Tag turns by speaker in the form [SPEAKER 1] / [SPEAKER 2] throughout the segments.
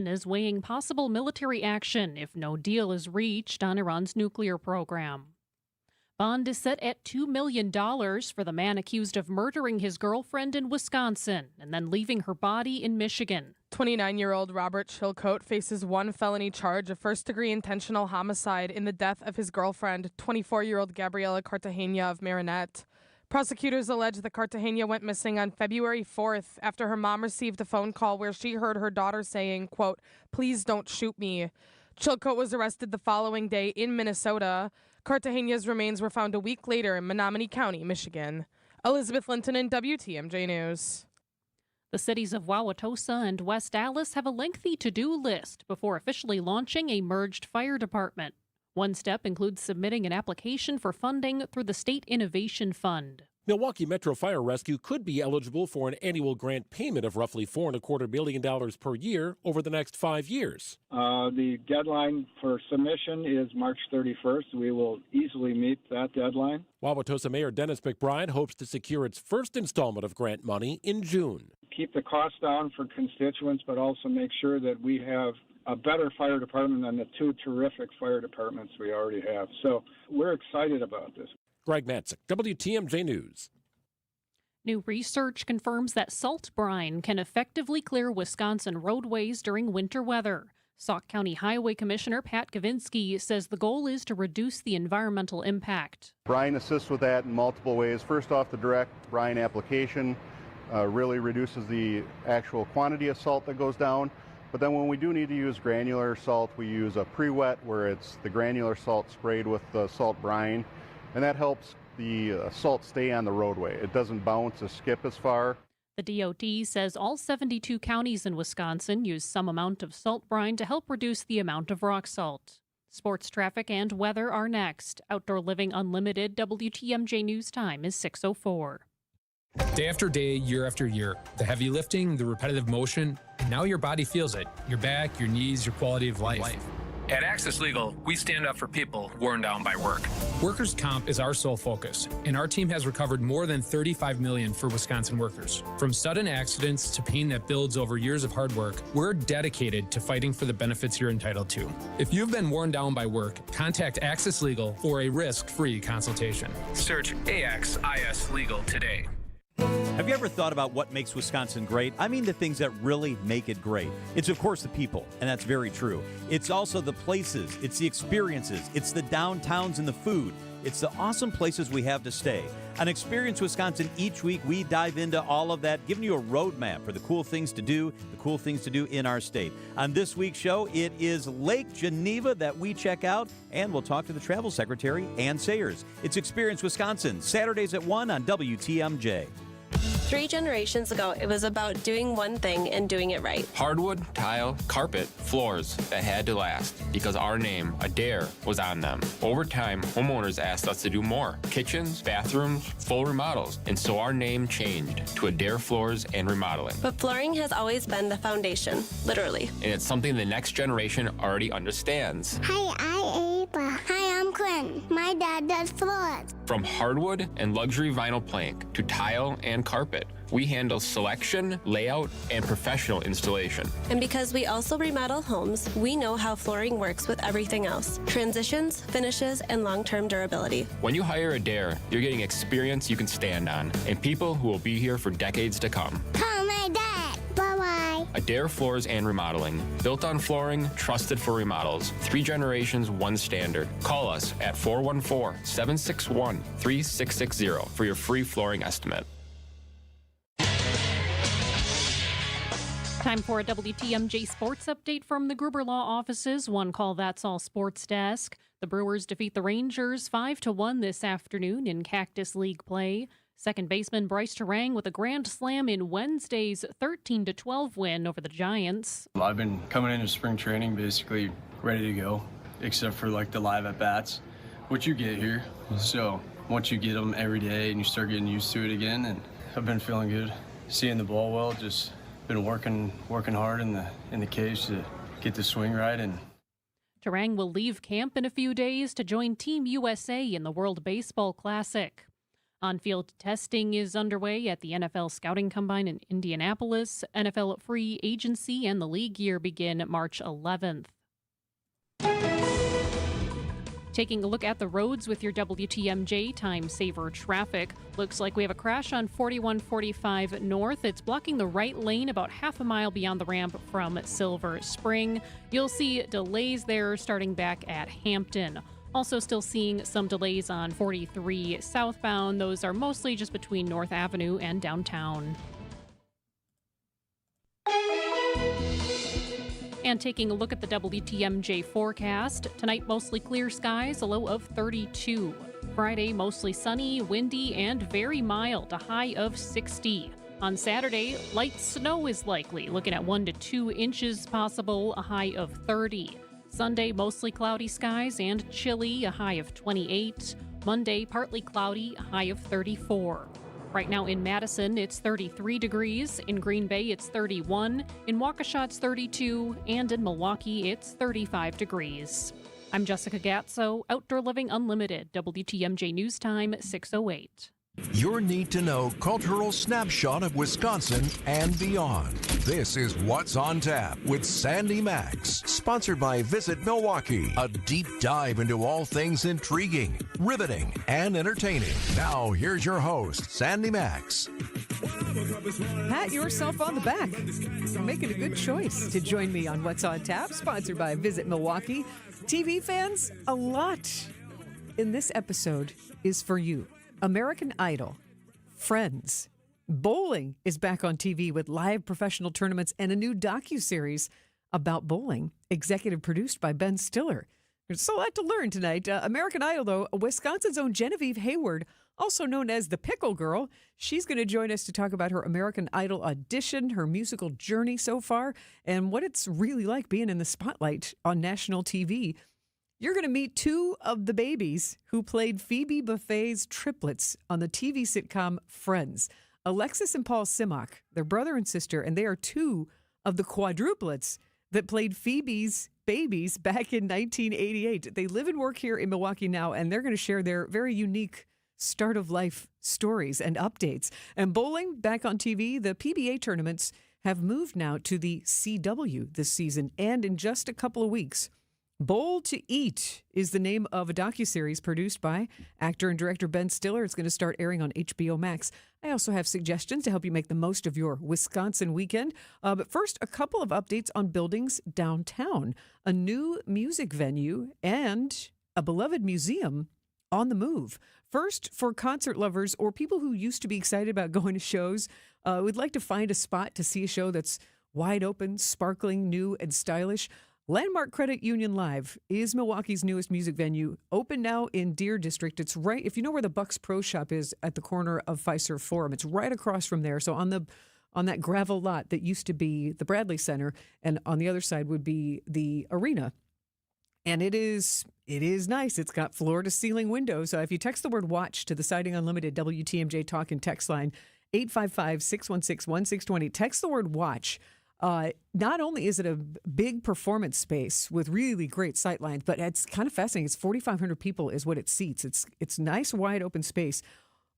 [SPEAKER 1] is weighing possible military action if no deal is reached on Iran's nuclear program. Bond is set at $2 million for the man accused of murdering his girlfriend in Wisconsin and then leaving her body in Michigan.
[SPEAKER 2] 29-year-old Robert Chilcote faces one felony charge of first-degree intentional homicide in the death of his girlfriend, 24-year-old Gabriela Cartagena of Marinette. Prosecutors allege that Cartagena went missing on February 4th after her mom received a phone call where she heard her daughter saying, quote, "Please don't shoot me." Chilcote was arrested the following day in Minnesota. Cartagena's remains were found a week later in Menominee County, Michigan. Elizabeth Linton in WTMJ News.
[SPEAKER 1] The cities of Wauwatosa and West Allis have a lengthy to-do list before officially launching a merged fire department. One step includes submitting an application for funding through the State Innovation Fund.
[SPEAKER 3] Milwaukee Metro Fire Rescue could be eligible for an annual grant payment of roughly $4.25 billion per year over the next 5 years.
[SPEAKER 4] The deadline for submission is March 31st. We will easily meet that deadline.
[SPEAKER 3] Wauwatosa Mayor Dennis McBride hopes to secure its first installment of grant money in June.
[SPEAKER 4] Keep the cost down for constituents, but also make sure that we have a better fire department than the two terrific fire departments we already have. So we're excited about this.
[SPEAKER 3] Greg Matzik, WTMJ News.
[SPEAKER 1] New research confirms that salt brine can effectively clear Wisconsin roadways during winter weather. Sauk County Highway Commissioner Pat Kavinsky says the goal is to reduce the environmental impact.
[SPEAKER 5] Brine assists with that in multiple ways. First off, the direct brine application really reduces the actual quantity of salt that goes down. But then when we do need to use granular salt, we use a pre-wet where it's the granular salt sprayed with the salt brine. And that helps the salt stay on the roadway. It doesn't bounce or skip as far.
[SPEAKER 1] The DOT says all 72 counties in Wisconsin use some amount of salt brine to help reduce the amount of rock salt. Sports, traffic, and weather are next. Outdoor Living Unlimited, WTMJ News Time is 6:04.
[SPEAKER 6] Day after day, year after year, the heavy lifting, the repetitive motion, and now your body feels it. Your back, your knees, your quality of life.
[SPEAKER 7] At Access Legal, we stand up for people worn down by work.
[SPEAKER 6] Workers' comp is our sole focus, and our team has recovered more than $35 million for Wisconsin workers. From sudden accidents to pain that builds over years of hard work, we're dedicated to fighting for the benefits you're entitled to. If you've been worn down by work, contact Access Legal for a risk-free consultation.
[SPEAKER 7] Search AXIS Legal today.
[SPEAKER 8] Have you ever thought about what makes Wisconsin great? I mean the things that really make it great. It's, of course, the people, and that's very true. It's also the places, it's the experiences, it's the downtowns and the food. It's the awesome places we have to stay. On Experience Wisconsin, each week we dive into all of that, giving you a roadmap for the cool things to do in our state. On this week's show, it is Lake Geneva that we check out, and we'll talk to the Travel Secretary, Ann Sayers. It's Experience Wisconsin, Saturdays at 1 on WTMJ.
[SPEAKER 9] 3 generations ago, it was about doing one thing and doing it right.
[SPEAKER 7] Hardwood, tile, carpet, floors that had to last because our name, Adair, was on them. Over time, homeowners asked us to do more. Kitchens, bathrooms, full remodels. And so our name changed to Adair Floors and Remodeling.
[SPEAKER 9] But flooring has always been the foundation, literally.
[SPEAKER 7] And it's something the next generation already understands.
[SPEAKER 10] Hi, I'm Ava. Hi, I'm Quinn. My dad does floors.
[SPEAKER 7] From hardwood and luxury vinyl plank to tile and carpet, we handle selection, layout, and professional installation.
[SPEAKER 9] And because we also remodel homes, we know how flooring works with everything else. Transitions, finishes, and long-term durability.
[SPEAKER 7] When you hire Adair, you're getting experience you can stand on and people who will be here for decades to come.
[SPEAKER 10] Call my dad. Bye-bye.
[SPEAKER 7] Adair Floors and Remodeling. Built on flooring, trusted for remodels. 3 generations, 1 standard. Call us at 414-761-3660 for your free flooring estimate.
[SPEAKER 1] Time for a WTMJ sports update from the Gruber Law offices. One call, that's all sports desk. The Brewers defeat the Rangers 5-1 this afternoon in Cactus League play. Second baseman Bryce Terang with a grand slam in Wednesday's 13-12 win over the Giants.
[SPEAKER 11] I've been coming into spring training basically ready to go, except for like the live at-bats, which you get here. So once you get them every day and you start getting used to it again, and I've been feeling good. Seeing the ball well, just been working hard in the cage to get the swing right. And
[SPEAKER 1] Terang will leave camp in a few days to join Team USA in the World Baseball Classic. On-field testing is underway at the NFL Scouting Combine in Indianapolis. NFL free agency and the league year begin March 11th. Taking a look at the roads with your WTMJ time saver traffic. Looks like we have a crash on 4145 North. It's blocking the right lane about half a mile beyond the ramp from Silver Spring. You'll see delays there starting back at Hampton. Also still seeing some delays on 43 southbound. Those are mostly just between North Avenue and downtown. And taking a look at the WTMJ forecast, tonight mostly clear skies, a low of 32. Friday mostly sunny, windy, and very mild, a high of 60. On Saturday, light snow is likely, looking at 1 to 2 inches possible, a high of 30. Sunday mostly cloudy skies and chilly, a high of 28. Monday partly cloudy, a high of 34. Right now in Madison, it's 33 degrees. In Green Bay, it's 31. In Waukesha, it's 32. And in Milwaukee, it's 35 degrees. I'm Jessica Gatso, Outdoor Living Unlimited, WTMJ News Time, 6:08.
[SPEAKER 12] Your need-to-know cultural snapshot of Wisconsin and beyond. This is What's on Tap with Sandy Maxx, sponsored by Visit Milwaukee. A deep dive into all things intriguing, riveting, and entertaining. Now, here's your host, Sandy Maxx.
[SPEAKER 13] Pat yourself on the back for making a good choice to join me on What's on Tap, sponsored by Visit Milwaukee. TV fans, a lot in this episode is for you. American Idol, Friends, bowling is back on TV with live professional tournaments and a new docuseries about bowling, executive produced by Ben Stiller. There's a lot to learn tonight. American Idol, though, Wisconsin's own Genevieve Hayward, also known as the Pickle Girl, she's going to join us to talk about her American Idol audition, her musical journey so far, and what it's really like being in the spotlight on national TV. You're going to meet two of the babies who played Phoebe Buffay's triplets on the TV sitcom Friends. Alexis and Paul Simmock, they're brother and sister, and they are two of the quadruplets that played Phoebe's babies back in 1988. They live and work here in Milwaukee now, and they're going to share their very unique start of life stories and updates. And bowling back on TV, the PBA tournaments have moved now to the CW this season, and in just a couple of weeks, Bowl to Eat is the name of a docuseries produced by actor and director Ben Stiller. It's going to start airing on HBO Max. I also have suggestions to help you make the most of your Wisconsin weekend. But first, a couple of updates on buildings downtown. A new music venue and a beloved museum on the move. First, for concert lovers or people who used to be excited about going to shows, would like to find a spot to see a show that's wide open, sparkling, new, and stylish. Landmark Credit Union Live is Milwaukee's newest music venue, open now in Deer District. It's right, if you know where the Bucks Pro Shop is at the corner of Fiserv Forum, it's right across from there. So on that gravel lot that used to be the Bradley Center, and on the other side would be the arena. And it is nice. It's got floor-to-ceiling windows. So if you text the word WATCH to the Siding Unlimited WTMJ Talk and Text line, 855-616-1620, text the word WATCH. Not only is it a big performance space with really great sight lines, but it's kind of fascinating. It's 4,500 people is what it seats. It's nice, wide open space,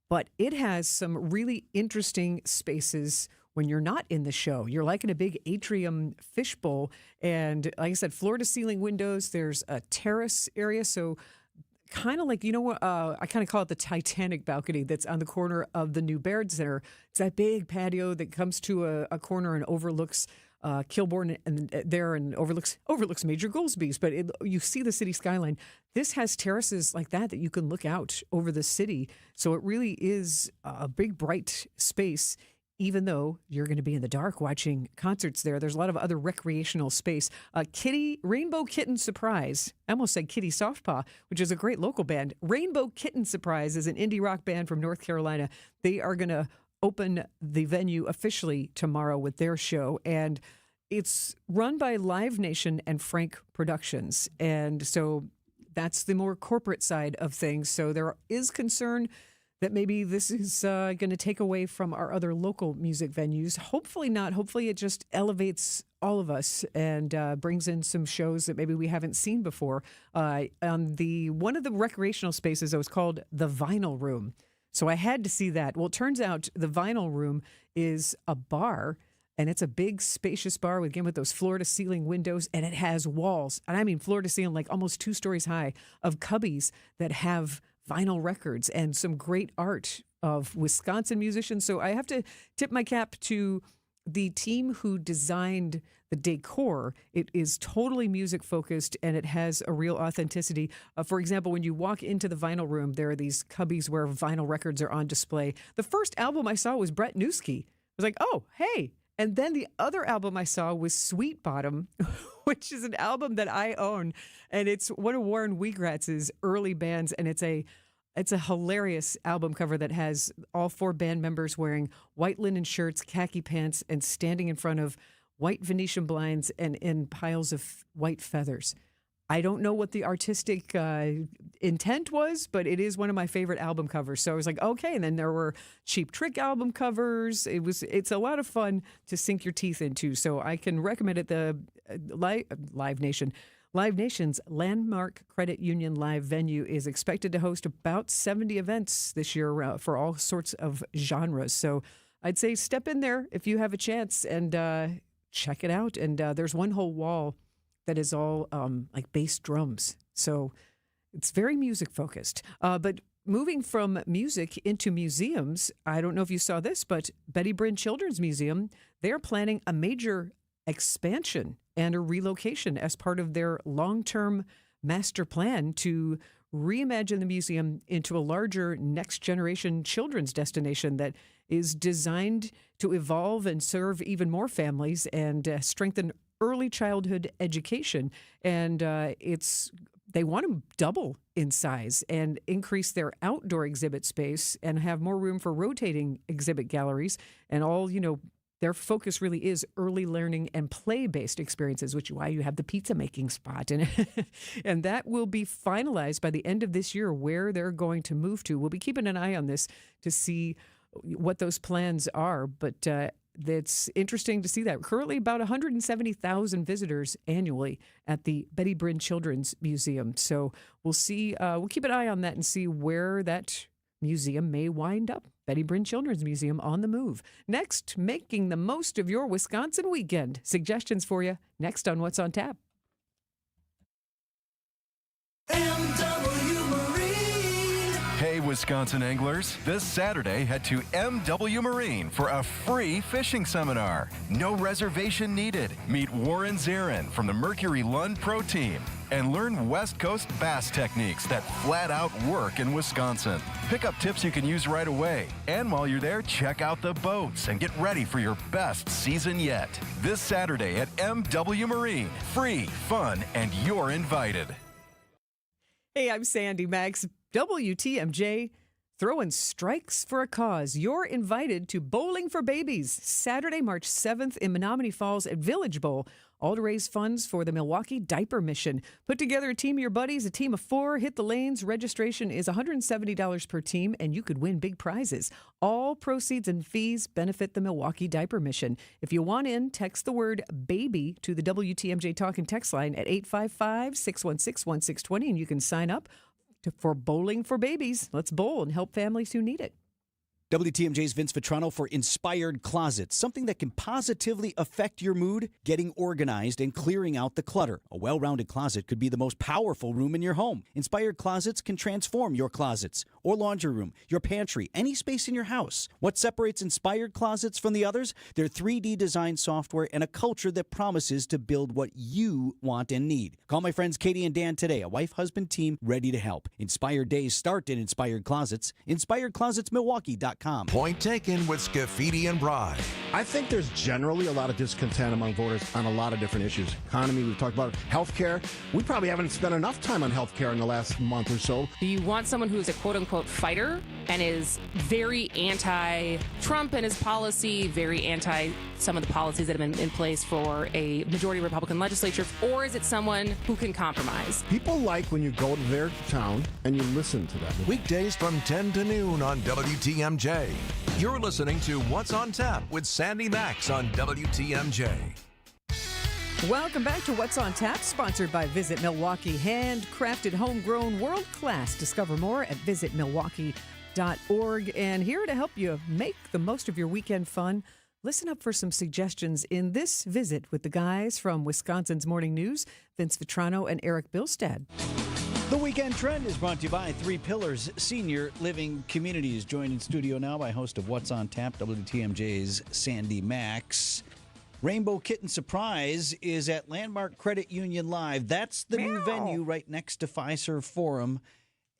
[SPEAKER 13] but it has some really interesting spaces when you're not in the show. You're like in a big atrium fishbowl, and like I said, floor to ceiling windows. There's a terrace area, so kind of like, I kind of call it the Titanic balcony that's on the corner of the new Baird Center. It's that big patio that comes to a corner and overlooks Kilbourne and overlooks Major Goolsby's. But you see the city skyline. This has terraces like that you can look out over the city. So it really is a big, bright space. Even though you're going to be in the dark watching concerts there, there's a lot of other recreational space. Rainbow Kitten Surprise. I almost said Kitty Softpaw, which is a great local band. Rainbow Kitten Surprise is an indie rock band from North Carolina. They are going to open the venue officially tomorrow with their show. And it's run by Live Nation and Frank Productions. And so that's the more corporate side of things. So there is concern that maybe this is going to take away from our other local music venues. Hopefully not. Hopefully it just elevates all of us and brings in some shows that maybe we haven't seen before. On one of the recreational spaces that was called the Vinyl Room. So I had to see that. Well, it turns out the Vinyl Room is a bar, and it's a big, spacious bar, again, with those floor-to-ceiling windows, and it has walls, and I mean floor-to-ceiling, like almost 2 stories high, of cubbies that have vinyl records and some great art of Wisconsin musicians. So I have to tip my cap to the team who designed the decor. It is totally music focused and it has a real authenticity. For example, when you walk into the Vinyl Room, there are these cubbies where vinyl records are on display. The first album I saw was Brett Newski. I was like, oh, hey. And then the other album I saw was Sweet Bottom, which is an album that I own. And it's one of Warren Wheatrats's early bands. And it's a hilarious album cover that has all 4 band members wearing white linen shirts, khaki pants, and standing in front of white Venetian blinds and in piles of white feathers. I don't know what the artistic intent was, but it is one of my favorite album covers. So I was like, okay. And then there were Cheap Trick album covers. It's a lot of fun to sink your teeth into. So I can recommend it. The Live Nation's Landmark Credit Union Live venue is expected to host about 70 events this year for all sorts of genres. So I'd say step in there if you have a chance and check it out. And there's one whole wall that is all like bass drums. So it's very music focused. But moving from music into museums, I don't know if you saw this, but Betty Bryn Children's Museum, they're planning a major expansion and a relocation as part of their long-term master plan to reimagine the museum into a larger next-generation children's destination that is designed to evolve and serve even more families and strengthen early childhood education. And they want to double in size and increase their outdoor exhibit space and have more room for rotating exhibit galleries and all, their focus really is early learning and play-based experiences, which is why you have the pizza-making spot. And that will be finalized by the end of this year where they're going to move to. We'll be keeping an eye on this to see what those plans are, but it's interesting to see that. Currently about 170,000 visitors annually at the Betty Bryn Children's Museum. So we'll see. We'll keep an eye on that and see where that museum may wind up. Betty Bryn Children's Museum on the move. Next, making the most of your Wisconsin weekend. Suggestions for you next on What's on Tap.
[SPEAKER 14] Hey, Wisconsin anglers. This Saturday, head to MW Marine for a free fishing seminar. No reservation needed. Meet Warren Zarin from the Mercury Lund Pro Team and learn West Coast bass techniques that flat out work in Wisconsin. Pick up tips you can use right away. And while you're there, check out the boats and get ready for your best season yet. This Saturday at MW Marine. Free, fun, and you're invited.
[SPEAKER 13] Hey, I'm Sandy Maxx. WTMJ, throwing strikes for a cause. You're invited to Bowling for Babies, Saturday, March 7th in Menominee Falls at Village Bowl, all to raise funds for the Milwaukee Diaper Mission. Put together a team of your buddies, a team of 4, hit the lanes. Registration is $170 per team, and you could win big prizes. All proceeds and fees benefit the Milwaukee Diaper Mission. If you want in, text the word BABY to the WTMJ Talk and Text line at 855-616-1620, and you can sign up for Bowling for Babies. Let's bowl and help families who need it.
[SPEAKER 15] WTMJ's Vince Vitrano for Inspired Closets, something that can positively affect your mood, getting organized and clearing out the clutter. A well-rounded closet could be the most powerful room in your home. Inspired Closets can transform your closets or laundry room, your pantry, any space in your house. What separates Inspired Closets from the others? Their 3D design software and a culture that promises to build what you want and need. Call my friends Katie and Dan today, a wife-husband team ready to help. Inspired days start in Inspired Closets. InspiredClosetsMilwaukee.com.
[SPEAKER 12] Point taken with Scafidi and Bry.
[SPEAKER 16] I think there's generally a lot of discontent among voters on a lot of different issues. Economy, we've talked about healthcare. We probably haven't spent enough time on healthcare in the last month or so.
[SPEAKER 17] Do you want someone who is a quote-unquote fighter and is very anti-Trump and his policy, very anti some of the policies that have been in place for a majority Republican legislature, or is it someone who can compromise?
[SPEAKER 16] People like when you go to their town and you listen to them.
[SPEAKER 12] Weekdays from 10 to noon on WTMJ. You're listening to What's on Tap with Sandy Maxx on WTMJ.
[SPEAKER 13] Welcome back to What's on Tap, sponsored by Visit Milwaukee. Handcrafted, homegrown, world-class. Discover more at visitmilwaukee.com. www.wisconsinweekend.org. And here to help you make the most of your weekend fun, listen up for some suggestions in this visit with the guys from Wisconsin's Morning News, Vince Vitrano and Eric Bilstad.
[SPEAKER 15] The Weekend Trend is brought to you by Three Pillars Senior Living Communities. Joined in studio now by host of What's on Tap, WTMJ's Sandy Maxx. Rainbow Kitten Surprise is at Landmark Credit Union Live. That's the new venue right next to Fiserv Forum.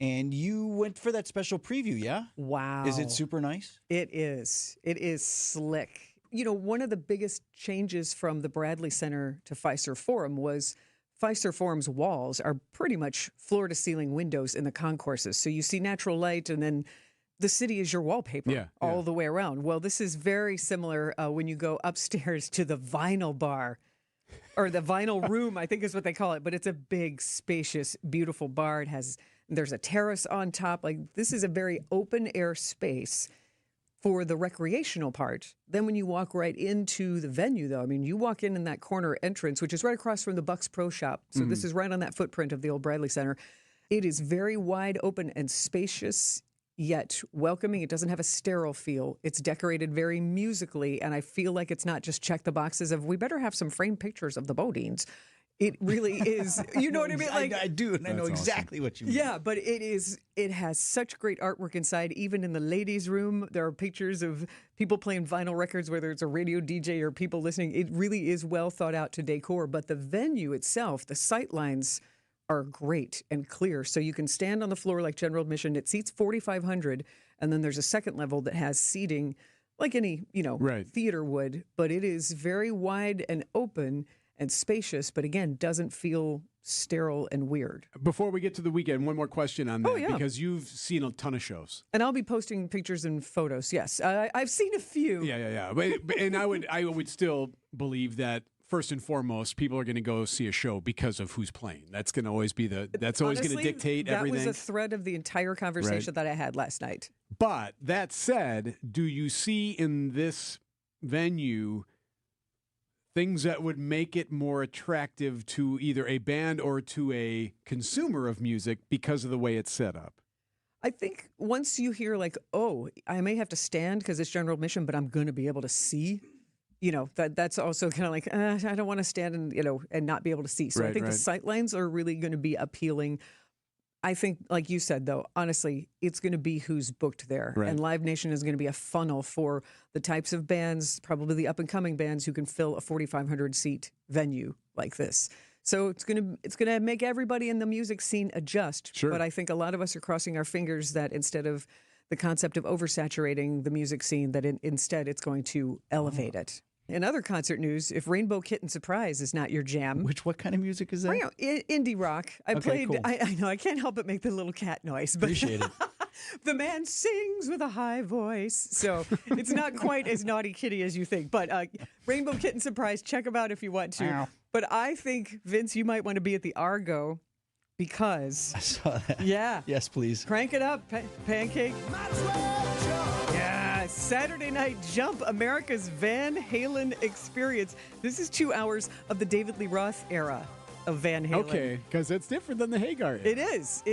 [SPEAKER 15] And you went for that special preview, yeah?
[SPEAKER 13] Wow.
[SPEAKER 15] Is it super nice?
[SPEAKER 13] It is. It is slick. You know, one of the biggest changes from the Bradley Center to Fiserv Forum was Fiserv Forum's walls are pretty much floor-to-ceiling windows in the concourses. So you see natural light, and then the city is your wallpaper all the way around. Well, this is very similar when you go upstairs to the vinyl bar, or the vinyl room, I think is what they call it. But it's a big, spacious, beautiful bar. There's a terrace on top. Like, this is a very open-air space for the recreational part. Then when you walk right into the venue, though, I mean, you walk in that corner entrance, which is right across from the Bucks Pro Shop. So this is right on that footprint of the old Bradley Center. It is very wide open and spacious, yet welcoming. It doesn't have a sterile feel. It's decorated very musically, and I feel like it's not just check the boxes of, we better have some framed pictures of the Bodines. It really is. You know what I mean? Like,
[SPEAKER 15] I do, and I know exactly what you mean.
[SPEAKER 13] Yeah, but it has such great artwork inside. Even in the ladies' room, there are pictures of people playing vinyl records, whether it's a radio DJ or people listening. It really is well thought out to decor. But the venue itself, the sight lines are great and clear. So you can stand on the floor like general admission. It seats 4,500, and then there's a second level that has seating like any, theater would. But it is very wide and open and spacious, but again, doesn't feel sterile and weird.
[SPEAKER 18] Before we get to the weekend, one more question on that, because you've seen a ton of shows.
[SPEAKER 13] And I'll be posting pictures and photos, yes. I've seen a few.
[SPEAKER 18] Yeah. And I would still believe that first and foremost, people are going to go see a show because of who's playing. That's going to always be going to dictate everything.
[SPEAKER 13] That was a thread of the entire conversation that I had last night.
[SPEAKER 18] But that said, do you see in this venue things that would make it more attractive to either a band or to a consumer of music because of the way it's set up?
[SPEAKER 13] I think once you hear like, oh, I may have to stand because it's general admission, but I'm going to be able to see, that's also kind of like, I don't want to stand and not be able to see. So I think the sight lines are really going to be appealing. I think, like you said, though, honestly, it's going to be who's booked there.
[SPEAKER 18] Right.
[SPEAKER 13] And Live Nation is going to be a funnel for the types of bands, probably the up-and-coming bands who can fill a 4,500-seat venue like this. So it's going to make everybody in the music scene adjust.
[SPEAKER 18] Sure.
[SPEAKER 13] But I think a lot of us are crossing our fingers that instead of the concept of oversaturating the music scene, that instead it's going to elevate it. In other concert news, if Rainbow Kitten Surprise is not your jam.
[SPEAKER 15] What kind of music is that?
[SPEAKER 13] Indie rock.
[SPEAKER 15] Cool.
[SPEAKER 13] I know, I can't help but make the little cat noise. But
[SPEAKER 15] Appreciate it.
[SPEAKER 13] The man sings with a high voice. So it's not quite as naughty kitty as you think. But Rainbow Kitten Surprise, check them out if you want to.
[SPEAKER 15] Ow.
[SPEAKER 13] But I think, Vince, you might want to be at the Argo because.
[SPEAKER 15] I saw that.
[SPEAKER 13] Yeah.
[SPEAKER 15] Yes, please.
[SPEAKER 13] Crank it up, Pancake. Yeah, Saturday Night Jump, America's Van Halen experience. This is 2 hours of the David Lee Roth era of Van Halen.
[SPEAKER 18] Okay, because it's different than the Hagar era.
[SPEAKER 13] It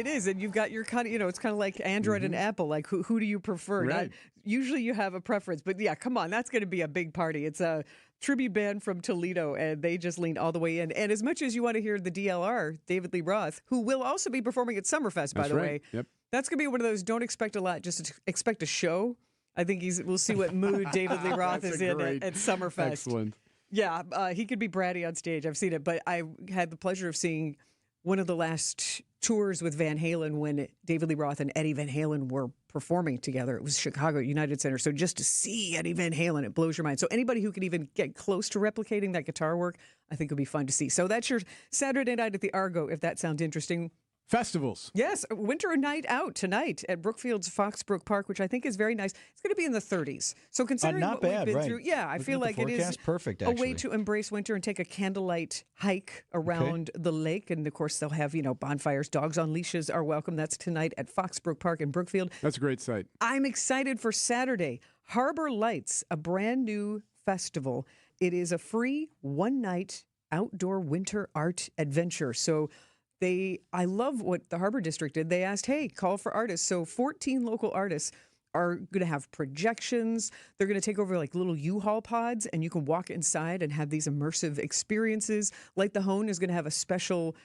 [SPEAKER 13] is. And you've got your kind of, it's kind of like Android and Apple. Like, who do you prefer?
[SPEAKER 18] Right.
[SPEAKER 13] Usually you have a preference, but yeah, come on. That's going to be a big party. It's a tribute band from Toledo, and they just leaned all the way in. And as much as you want to hear the DLR, David Lee Roth, who will also be performing at Summerfest, by the way.
[SPEAKER 18] Yep.
[SPEAKER 13] That's going to be one of those don't expect a lot, just expect a show. I think we'll see what mood David Lee Roth is in at Summerfest.
[SPEAKER 18] Excellent.
[SPEAKER 13] Yeah, he could be bratty on stage. I've seen it, but I had the pleasure of seeing one of the last tours with Van Halen when David Lee Roth and Eddie Van Halen were performing together. It was Chicago United Center. So just to see Eddie Van Halen, it blows your mind. So anybody who can even get close to replicating that guitar work, I think would be fun to see. So that's your Saturday night at the Argo, if that sounds interesting.
[SPEAKER 18] Festivals.
[SPEAKER 13] Yes, Winter Night Out tonight at Brookfield's Foxbrook Park, which I think is very nice. It's going to be in the 30s. So considering
[SPEAKER 15] not
[SPEAKER 13] what
[SPEAKER 15] bad,
[SPEAKER 13] we've been
[SPEAKER 15] right.
[SPEAKER 13] through, yeah, I feel like it is
[SPEAKER 15] perfect,
[SPEAKER 13] a way to embrace winter and take a candlelight hike around the lake. And of course, they'll have, bonfires. Dogs on leashes are welcome. That's tonight at Foxbrook Park in Brookfield.
[SPEAKER 18] That's a great site.
[SPEAKER 13] I'm excited for Saturday. Harbor Lights, a brand new festival. It is a free one-night outdoor winter art adventure. So I love what the Harbor District did. They asked, hey, call for artists. So 14 local artists are going to have projections. They're going to take over like little U-Haul pods, and you can walk inside and have these immersive experiences. Light the Hone is going to have a special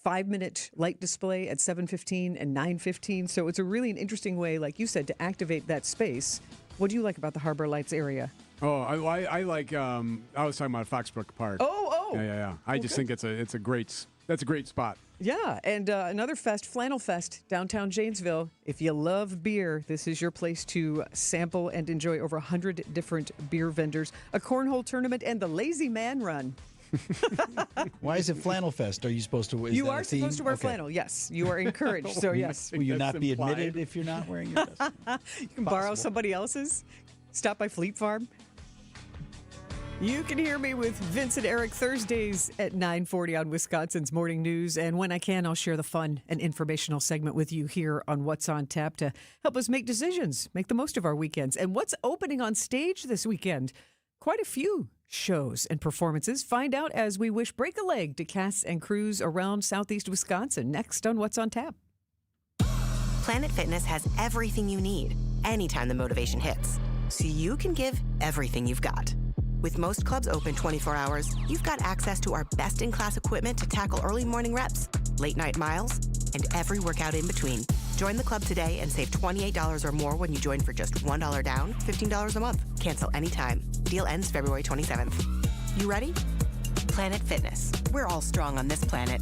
[SPEAKER 13] 5-minute light display at 7:15 and 9:15. So it's an interesting way, like you said, to activate that space. What do you like about the Harbor Lights area?
[SPEAKER 18] Oh, I like. I was talking about Foxbrook Park.
[SPEAKER 13] Oh.
[SPEAKER 18] Yeah. I just think that's a great spot.
[SPEAKER 13] Yeah, and another fest, Flannel Fest, downtown Janesville. If you love beer, this is your place to sample and enjoy over 100 different beer vendors, a cornhole tournament, and the Lazy Man Run.
[SPEAKER 15] Why is it Flannel Fest? Are you supposed to?
[SPEAKER 13] You are supposed to wear flannel. Yes, you are encouraged. So yes.
[SPEAKER 15] Will you not be admitted if you're not wearing your vest?
[SPEAKER 13] You can borrow somebody else's. Stop by Fleet Farm. You can hear me with Vince and Eric Thursdays at 9:40 on Wisconsin's Morning News. And when I can, I'll share the fun and informational segment with you here on What's on Tap to help us make decisions, make the most of our weekends. And what's opening on stage this weekend? Quite a few shows and performances. Find out as we wish break a leg to casts and crews around Southeast Wisconsin. Next on What's on Tap.
[SPEAKER 19] Planet Fitness has everything you need anytime the motivation hits, so you can give everything you've got. With most clubs open 24 hours, you've got access to our best-in-class equipment to tackle early morning reps, late-night miles, and every workout in between. Join the club today and save $28 or more when you join for just $1 down, $15 a month. Cancel anytime. Deal ends February 27th. You ready? Planet Fitness. We're all strong on this planet.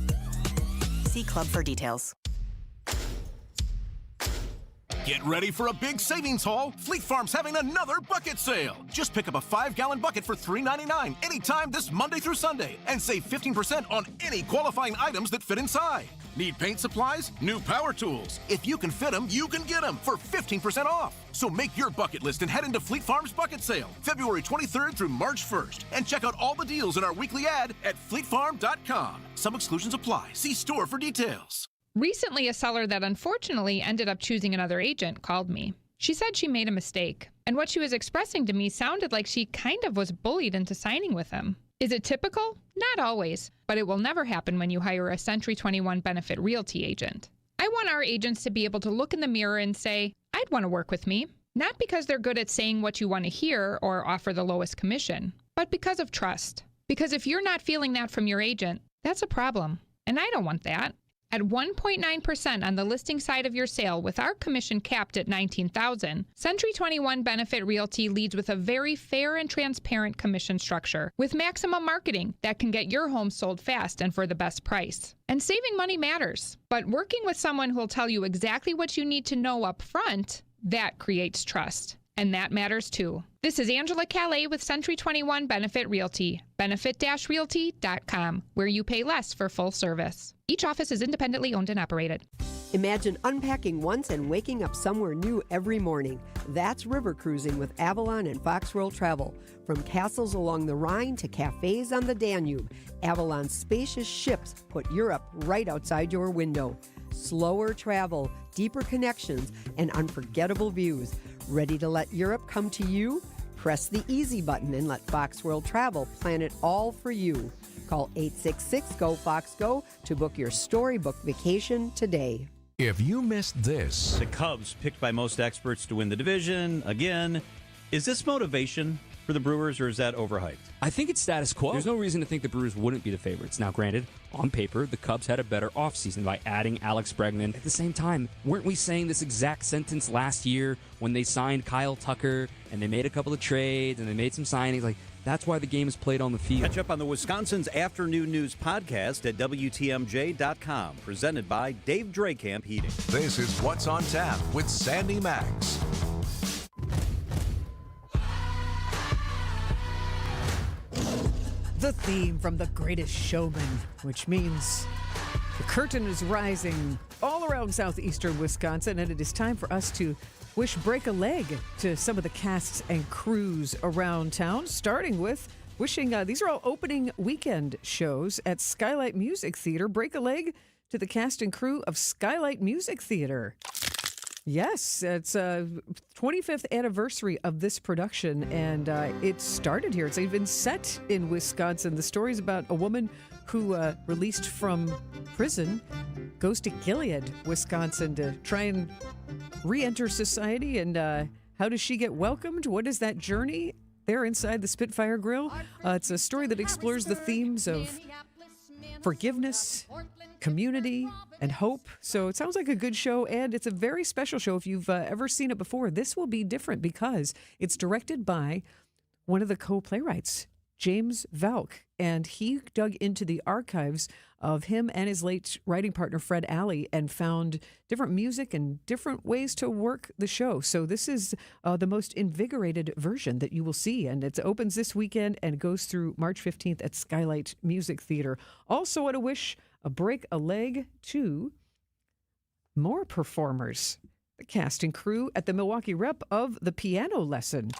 [SPEAKER 19] See club for details.
[SPEAKER 20] Get ready for a big savings haul. Fleet Farm's having another bucket sale. Just pick up a 5-gallon bucket for $3.99 anytime this Monday through Sunday and save 15% on any qualifying items that fit inside. Need paint supplies? New power tools. If you can fit them, you can get them for 15% off. So make your bucket list and head into Fleet Farm's bucket sale, February 23rd through March 1st. And check out all the deals in our weekly ad at fleetfarm.com. Some exclusions apply. See store for details.
[SPEAKER 21] Recently, a seller that unfortunately ended up choosing another agent called me. She said she made a mistake, and what she was expressing to me sounded like she kind of was bullied into signing with him. Is it typical? Not always, but it will never happen when you hire a Century 21 Benefit Realty agent. I want our agents to be able to look in the mirror and say, I'd want to work with me, not because they're good at saying what you want to hear or offer the lowest commission, but because of trust. Because if you're not feeling that from your agent, that's a problem, and I don't want that. At 1.9% on the listing side of your sale with our commission capped at $19,000, Century 21 Benefit Realty leads with a very fair and transparent commission structure with maximum marketing that can get your home sold fast and for the best price. And saving money matters, but working with someone who will tell you exactly what you need to know up front, that creates trust. And that matters too. This is Angela Calais with Century 21 Benefit Realty, benefit-realty.com, where you pay less for full service. Each office is independently owned and operated.
[SPEAKER 22] Imagine unpacking once and waking up somewhere new every morning. That's river cruising with Avalon and Fox World Travel. From castles along the Rhine to cafes on the Danube, Avalon's spacious ships put Europe right outside your window. Slower travel, deeper connections, and unforgettable views. Ready to let Europe come to you? Press the easy button and let Fox World Travel plan it all for you. Call 866-GO-FOX-GO to book your storybook vacation today.
[SPEAKER 12] If you missed this,
[SPEAKER 8] the Cubs picked by most experts to win the division again. Is this motivation for the Brewers, or is that overhyped?
[SPEAKER 23] I think it's status quo. There's no reason to think the Brewers wouldn't be the favorites. Now, granted, on paper, the Cubs had a better offseason by adding Alex Bregman. At the same time, weren't we saying this exact sentence last year when they signed Kyle Tucker and they made a couple of trades and they made some signings? Like, that's why the game is played on the field.
[SPEAKER 8] Catch up on the Wisconsin's Afternoon News podcast at WTMJ.com, presented by Dave Drakamp Heating.
[SPEAKER 12] This is What's on Tap with Sandy Maxx.
[SPEAKER 13] The theme from The Greatest Showman, which means the curtain is rising all around southeastern Wisconsin, and it is time for us to wish break a leg to some of the casts and crews around town, starting with wishing, these are all opening weekend shows at Skylight Music Theater. Break a leg to the cast and crew of Skylight Music Theater. Yes, it's a 25th anniversary of this production, and it started here. It's even set in Wisconsin. The story is about a woman who, released from prison, goes to Gilead, Wisconsin, to try and re-enter society. And how does she get welcomed? What is that journey there inside the Spitfire Grill? It's a story that explores the themes of forgiveness, community, and hope. So it sounds like a good show, and it's a very special show. If you've ever seen it before, this will be different because it's directed by one of the co-playwrights, James Valk, and he dug into the archives of him and his late writing partner, Fred Alley, and found different music and different ways to work the show. So this is the most invigorated version that you will see, and it opens this weekend and goes through March 15th at Skylight Music Theater. Also want to wish a break a leg to more performers, the cast and crew at the Milwaukee Rep of The Piano Lesson.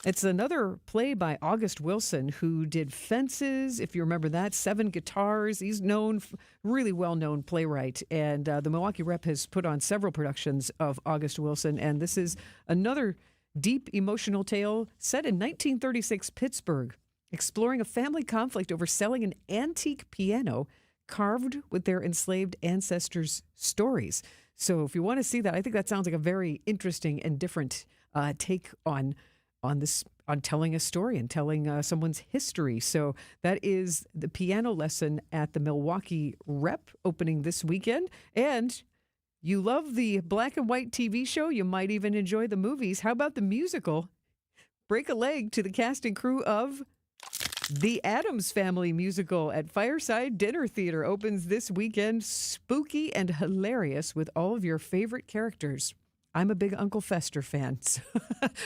[SPEAKER 13] It's another play by August Wilson, who did Fences, if you remember that, 7 Guitars. He's known, really well-known playwright, and the Milwaukee Rep has put on several productions of August Wilson, and this is another deep emotional tale set in 1936 Pittsburgh, exploring a family conflict over selling an antique piano carved with their enslaved ancestors' stories. So if you want to see that, I think that sounds like a very interesting and different take on telling a story and telling someone's history. So that is The Piano Lesson at the Milwaukee Rep, opening this weekend. And you love the black and white TV show, you might even enjoy the movies. How about the musical? Break a leg to the cast and crew of The Addams Family musical at Fireside Dinner Theater. Opens this weekend. Spooky and hilarious with all of your favorite characters. I'm a big Uncle Fester fan. So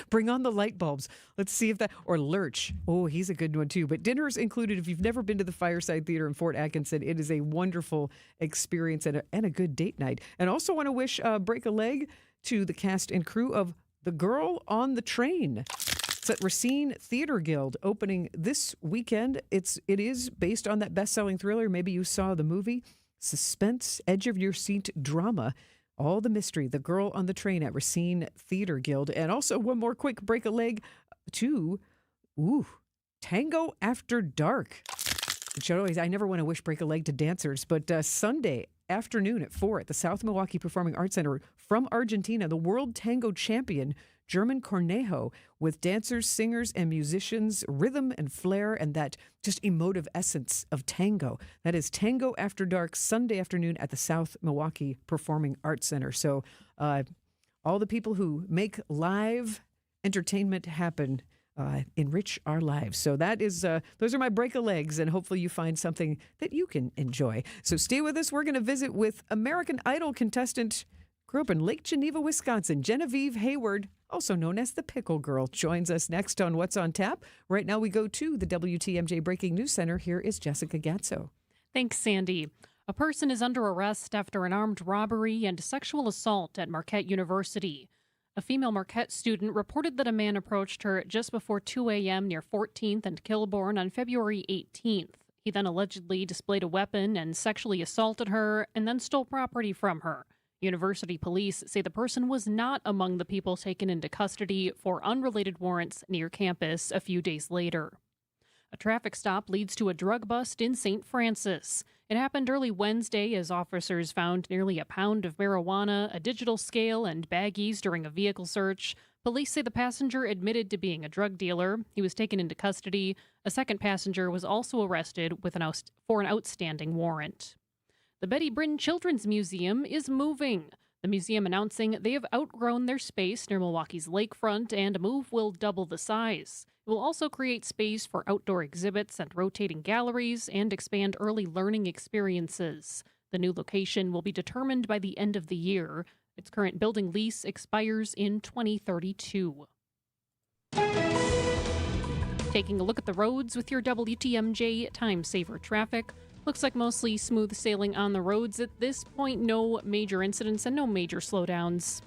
[SPEAKER 13] bring on the light bulbs. Let's see if that, or Lurch. Oh, he's a good one too. But dinner is included. If you've never been to the Fireside Theater in Fort Atkinson, it is a wonderful experience and a good date night. And also want to wish break a leg to the cast and crew of The Girl on the Train. It's at Racine Theater Guild, opening this weekend. It is based on that best-selling thriller. Maybe you saw the movie. Suspense, edge-of-your-seat drama. All the mystery, The Girl on the Train at Racine Theater Guild. And also one more quick break a leg to Tango After Dark. I never want to wish break a leg to dancers, but Sunday afternoon at 4 at the South Milwaukee Performing Arts Center, from Argentina, the world tango champion, German Cornejo, with dancers, singers, and musicians, rhythm and flair, and that just emotive essence of tango. That is Tango After Dark, Sunday afternoon at the South Milwaukee Performing Arts Center. So all the people who make live entertainment happen enrich our lives. So that is those are my break a legs, and hopefully you find something that you can enjoy. So stay with us. We're going to visit with American Idol contestant, grew up in Lake Geneva, Wisconsin, Genevieve Hayward, also known as the Pickle Girl, joins us next on What's on Tap. Right now we go to the WTMJ Breaking News Center. Here is Jessica Gatso.
[SPEAKER 1] Thanks, Sandy. A person is under arrest after an armed robbery and sexual assault at Marquette University. A female Marquette student reported that a man approached her just before 2 a.m. near 14th and Kilbourne on February 18th. He then allegedly displayed a weapon and sexually assaulted her and then stole property from her. University police say the person was not among the people taken into custody for unrelated warrants near campus a few days later. A traffic stop leads to a drug bust in St. Francis. It happened early Wednesday as officers found nearly a pound of marijuana, a digital scale, and baggies during a vehicle search. Police say the passenger admitted to being a drug dealer. He was taken into custody. A second passenger was also arrested for an outstanding warrant. The Betty Brinn Children's Museum is moving. The museum announcing they have outgrown their space near Milwaukee's lakefront, and a move will double the size. It will also create space for outdoor exhibits and rotating galleries and expand early learning experiences. The new location will be determined by the end of the year. Its current building lease expires in 2032. Taking a look at the roads with your WTMJ Time Saver traffic. Looks like mostly smooth sailing on the roads at this point. No major incidents and no major slowdowns.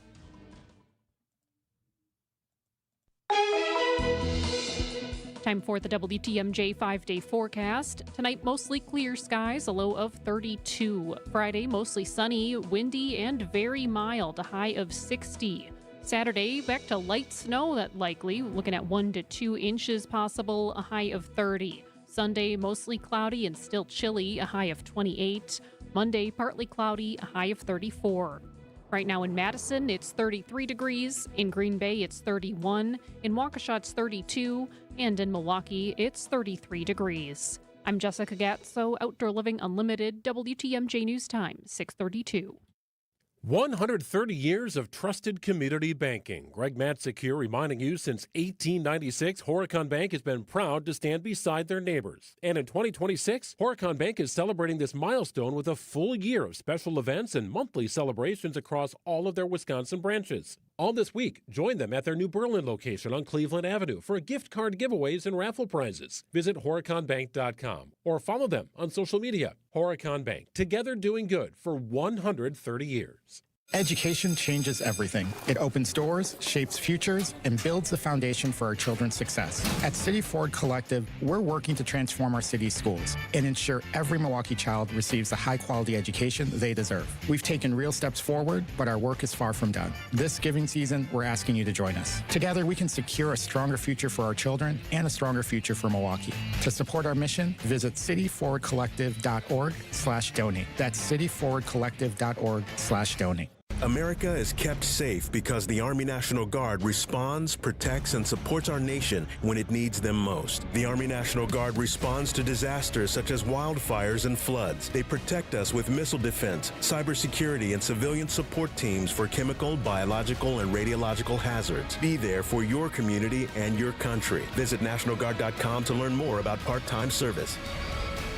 [SPEAKER 1] Time for the WTMJ 5-day forecast. Tonight, mostly clear skies, a low of 32. Friday, mostly sunny, windy, and very mild, a high of 60. Saturday, back to light snow that likely, looking at 1 to 2 inches possible, a high of 30. Sunday, mostly cloudy and still chilly, a high of 28. Monday, partly cloudy, a high of 34. Right now in Madison, it's 33 degrees. In Green Bay, it's 31. In Waukesha, it's 32. And in Milwaukee, it's 33 degrees. I'm Jessica Gatso, Outdoor Living Unlimited, WTMJ News Time, 632.
[SPEAKER 2] 130 years of trusted community banking. Greg Matzik here reminding you since 1896, Horicon Bank has been proud to stand beside their neighbors. And in 2026, Horicon Bank is celebrating this milestone with a full year of special events and monthly celebrations across all of their Wisconsin branches. All this week, join them at their new Berlin location on Cleveland Avenue for gift card giveaways and raffle prizes. Visit horiconbank.com or follow them on social media. Horicon Bank, together doing good for 130 years.
[SPEAKER 3] Education changes everything. It opens doors, shapes futures, and builds the foundation for our children's success. At City Ford Collective, we're working to transform our city's schools and ensure every Milwaukee child receives the high-quality education they deserve. We've taken real steps forward, but our work is far from done. This giving season, we're asking you to join us. Together, we can secure a stronger future for our children and a stronger future for Milwaukee. To support our mission, visit cityforwardcollective.org/donate. That's cityforwardcollective.org/donate.
[SPEAKER 4] America is kept safe because the Army National Guard responds, protects, and supports our nation when it needs them most. The Army National Guard responds to disasters such as wildfires and floods. They protect us with missile defense, cybersecurity, and civilian support teams for chemical, biological, and radiological hazards. Be there for your community and your country. Visit NationalGuard.com to learn more about part-time service.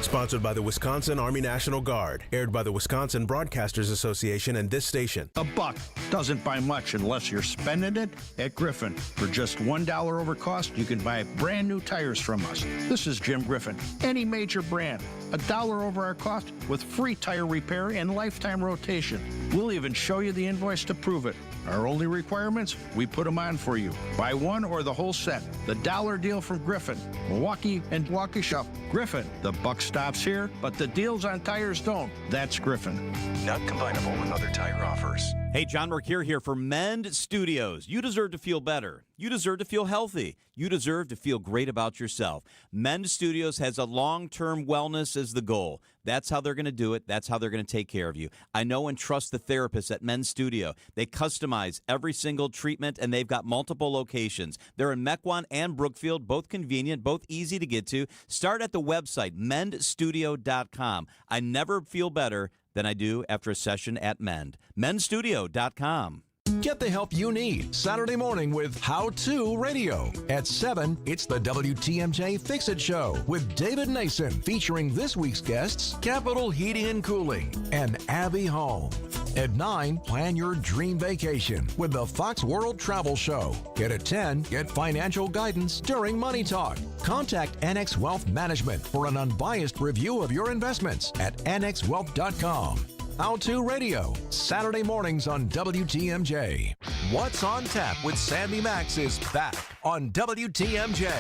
[SPEAKER 4] Sponsored by the Wisconsin Army National Guard. Aired by the Wisconsin Broadcasters Association and this station.
[SPEAKER 24] A buck doesn't buy much unless you're spending it at Griffin. For just $1 over cost, you can buy brand new tires from us. This is Jim Griffin. Any major brand. $1 over our cost with free tire repair and lifetime rotation. We'll even show you the invoice to prove it. Our only requirements, we put them on for you. Buy one or the whole set. The dollar deal from Griffin. Milwaukee and Waukesha. Griffin. The buck stops here, but the deals on tires don't. That's Griffin.
[SPEAKER 14] Not combinable with other tire offers.
[SPEAKER 8] Hey, John Mercure here for Mend Studios. You deserve to feel better. You deserve to feel healthy. You deserve to feel great about yourself. Mend Studios has a long-term wellness as the goal. That's how they're going to do it. That's how they're going to take care of you. I know and trust the therapists at Mend Studio. They customize every single treatment, and they've got multiple locations. They're in Mequon and Brookfield, both convenient, both easy to get to. Start at the website, mendstudio.com. I never feel better than I do after a session at Mend. Mendstudio.com.
[SPEAKER 12] Get the help you need Saturday morning with How To Radio. At 7, it's the WTMJ Fix It Show with David Nason, featuring this week's guests, Capital Heating and Cooling and Abby Home. At 9, plan your dream vacation with the Fox World Travel Show. At 10, get financial guidance during Money Talk. Contact Annex Wealth Management for an unbiased review of your investments at annexwealth.com. How To Radio, Saturday mornings on WTMJ. What's on Tap with Sandy Maxx is back on WTMJ.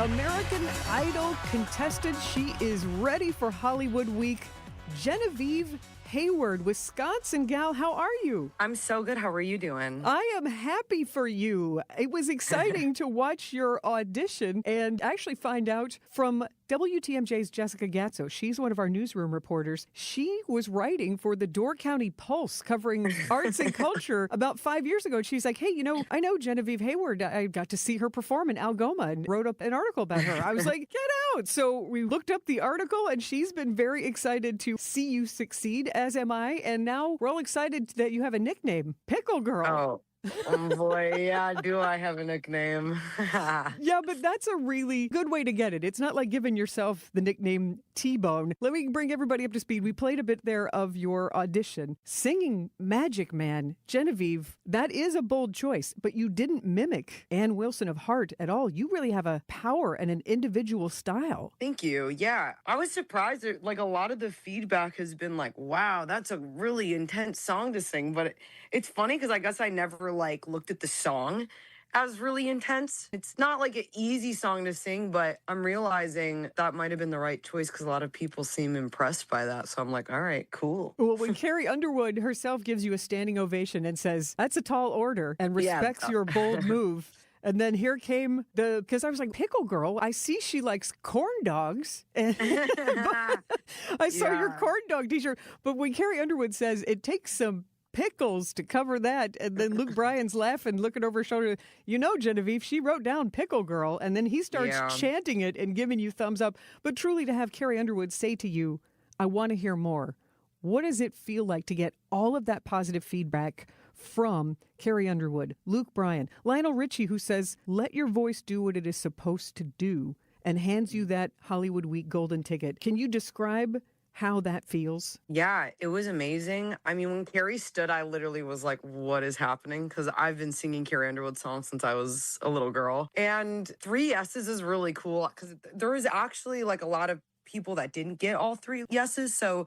[SPEAKER 13] American Idol contestant. She is ready for Hollywood Week. Genevieve Hayward, Wisconsin gal. How are you?
[SPEAKER 25] I'm so good. How are you doing?
[SPEAKER 13] I am happy for you. It was exciting to watch your audition and actually find out from WTMJ's Jessica Gatso. She's one of our newsroom reporters. She was writing for the Door County Pulse covering arts and culture about 5 years ago. She's like, hey, I know Genevieve Hayward. I got to see her perform in Algoma and wrote up an article about her. I was like, get out. So we looked up the article and she's been very excited to see you succeed, as am I. And now we're all excited that you have a nickname, Pickle Girl.
[SPEAKER 25] Oh. Oh boy, yeah, do I have a nickname?
[SPEAKER 13] Yeah, but that's a really good way to get it. It's not like giving yourself the nickname T-Bone. Let me bring everybody up to speed. We played a bit there of your audition. Singing Magic Man, Genevieve, that is a bold choice, but you didn't mimic Ann Wilson of Heart at all. You really have a power and an individual style.
[SPEAKER 25] Thank you. Yeah, I was surprised that like a lot of the feedback has been like, wow, that's a really intense song to sing. But it's funny because I guess I never like looked at the song as really intense. It's not like an easy song to sing, but I'm realizing that might have been the right choice because a lot of people seem impressed by that. So I'm like, all right, cool.
[SPEAKER 13] Well, when Carrie Underwood herself gives you a standing ovation and says, that's a tall order, and respects your bold move. And then here came because I was like, Pickle Girl, I see she likes corn dogs. And I saw your corn dog t-shirt. But when Carrie Underwood says it takes some pickles to cover that, and then Luke Bryan's laughing, looking over his shoulder, you know, Genevieve, she wrote down Pickle Girl, and then he starts chanting it and giving you thumbs up. But truly to have Carrie Underwood say to you, I want to hear more. What does it feel like to get all of that positive feedback from Carrie Underwood, Luke Bryan, Lionel Richie, who says, let your voice do what it is supposed to do, and hands you that Hollywood Week golden ticket? Can you describe how that feels?
[SPEAKER 25] Yeah, it was amazing. I mean, when Carrie stood, I literally was like, what is happening? Because I've been singing Carrie Underwood songs since I was a little girl. And 3 yeses is really cool because there was actually like a lot of people that didn't get all 3 yeses. So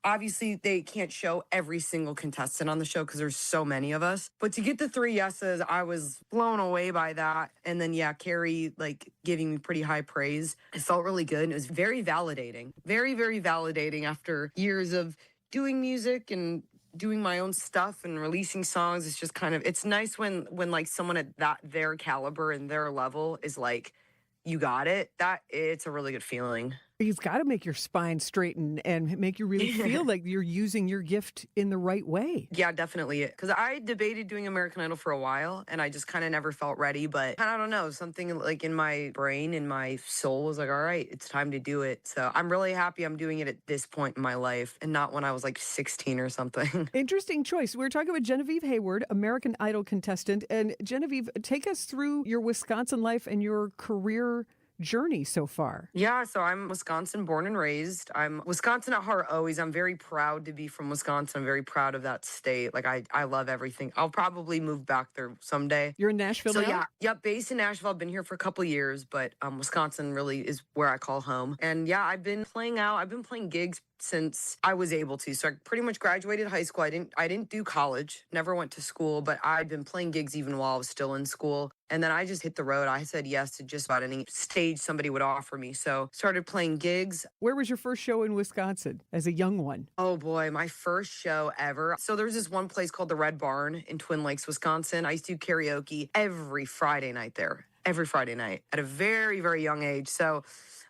[SPEAKER 25] obviously, they can't show every single contestant on the show because there's so many of us. But to get the 3 yeses, I was blown away by that. And then, yeah, Carrie, like, giving me pretty high praise. It felt really good. And it was very validating. Very, very validating after years of doing music and doing my own stuff and releasing songs. It's just kind of, it's nice when like, someone at their caliber and their level is like, you got it. It's a really good feeling.
[SPEAKER 13] You've got to make your spine straighten and make you really feel like you're using your gift in the right way.
[SPEAKER 25] Yeah, definitely. Because I debated doing American Idol for a while, and I just kind of never felt ready. But I don't know, something like in my brain, in my soul was like, all right, it's time to do it. So I'm really happy I'm doing it at this point in my life and not when I was like 16 or something.
[SPEAKER 13] Interesting choice. We're talking with Genevieve Hayward, American Idol contestant. And Genevieve, take us through your Wisconsin life and your career journey so far.
[SPEAKER 25] Yeah, so I'm Wisconsin born and raised. I'm Wisconsin at heart always. I'm very proud to be from Wisconsin. I'm very proud of that state. Like I love everything. I'll probably move back there someday.
[SPEAKER 13] You're in Nashville now?
[SPEAKER 25] Yeah, based in Nashville. I've been here for a couple of years, but Wisconsin really is where I call home. And yeah, I've been playing gigs since I was able to. So I pretty much graduated high school. I didn't do college, never went to school, but I'd been playing gigs even while I was still in school. And then I just hit the road. I said yes to just about any stage somebody would offer me. So started playing gigs.
[SPEAKER 13] Where was your first show in Wisconsin as a young one?
[SPEAKER 25] Oh boy, my first show ever. So there's this one place called the Red Barn in Twin Lakes, Wisconsin. I used to do karaoke every Friday night there. Every Friday night at a very, very young age. So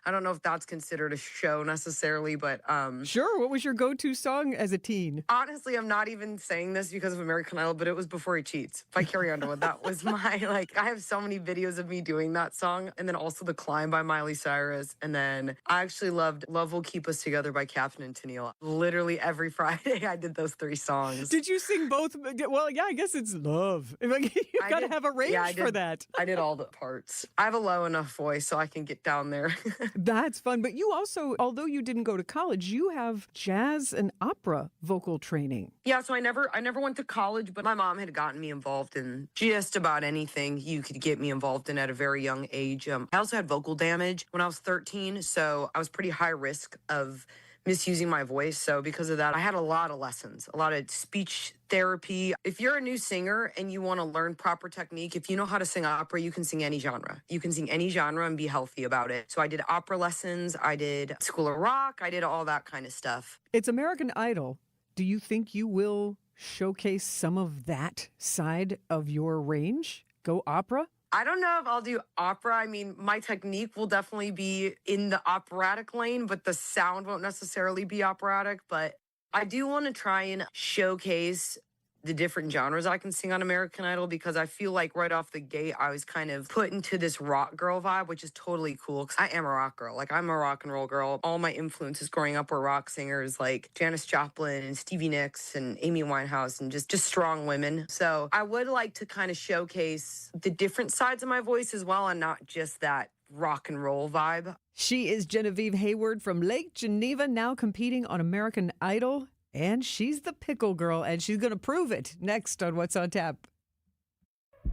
[SPEAKER 25] I don't know if that's considered a show necessarily, but
[SPEAKER 13] sure. What was your go-to song as a teen?
[SPEAKER 25] Honestly, I'm not even saying this because of American Idol, but it was Before He Cheats by Carrie Underwood. That was my, I have so many videos of me doing that song. And then also The Climb by Miley Cyrus. And then I actually loved Love Will Keep Us Together by Captain and Tennille. Literally every Friday I did those 3 songs.
[SPEAKER 13] Did you sing both? Well, yeah, I guess it's love. You've got to have a range for that.
[SPEAKER 25] I did all the parts. I have a low enough voice so I can get down there.
[SPEAKER 13] That's fun. But you also, although you didn't go to college, you have jazz and opera vocal training.
[SPEAKER 25] Yeah, so I never went to college, but my mom had gotten me involved in just about anything you could get me involved in at a very young age. I also had vocal damage when I was 13, so I was pretty high risk of misusing my voice. So because of that, I had a lot of lessons, a lot of speech therapy. If you're a new singer and you want to learn proper technique, if you know how to sing opera, you can sing any genre. You can sing any genre and be healthy about it. So I did opera lessons, I did School of Rock, I did all that kind of stuff.
[SPEAKER 13] It's American Idol. Do you think you will showcase some of that side of your range? Go opera?
[SPEAKER 25] I don't know if I'll do opera. I mean, my technique will definitely be in the operatic lane, but the sound won't necessarily be operatic. But I do want to try and showcase the different genres I can sing on American Idol, because I feel like right off the gate, I was kind of put into this rock girl vibe, which is totally cool because I am a rock girl. Like, I'm a rock and roll girl. All my influences growing up were rock singers like Janis Joplin and Stevie Nicks and Amy Winehouse and just strong women. So I would like to kind of showcase the different sides of my voice as well, and not just that rock and roll vibe.
[SPEAKER 13] She is Genevieve Hayward from Lake Geneva, now competing on American Idol. And she's the pickle girl, and she's going to prove it next on What's on Tap.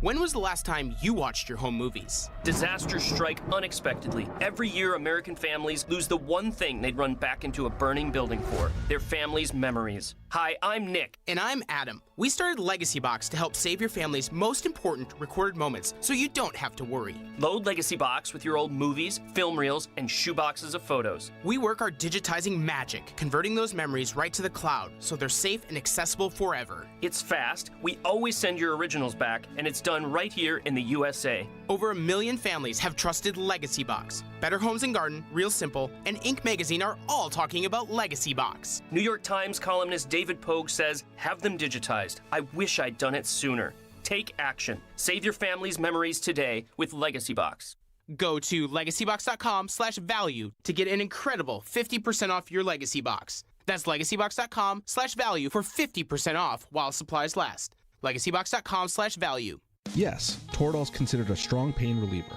[SPEAKER 5] When was the last time you watched your home movies?
[SPEAKER 6] Disasters strike unexpectedly. Every year, American families lose the one thing they'd run back into a burning building for: their family's memories. Hi, I'm Nick.
[SPEAKER 5] And I'm Adam. We started Legacy Box to help save your family's most important recorded moments so you don't have to worry.
[SPEAKER 6] Load Legacy Box with your old movies, film reels, and shoeboxes of photos.
[SPEAKER 5] We work our digitizing magic, converting those memories right to the cloud so they're safe and accessible forever.
[SPEAKER 6] It's fast, we always send your originals back, and it's done right here in the USA.
[SPEAKER 5] Over 1 million families have trusted Legacy Box. Better Homes and Garden, Real Simple, and Inc. magazine are all talking about Legacy Box.
[SPEAKER 6] New York Times columnist David Pogue says, "Have them digitized. I wish I'd done it sooner." Take action. Save your family's memories today with Legacy Box.
[SPEAKER 5] Go to legacybox.com/value to get an incredible 50% off your Legacy Box. That's legacybox.com/value for 50% off while supplies last. legacybox.com/value.
[SPEAKER 7] Yes, Toradol is considered a strong pain reliever.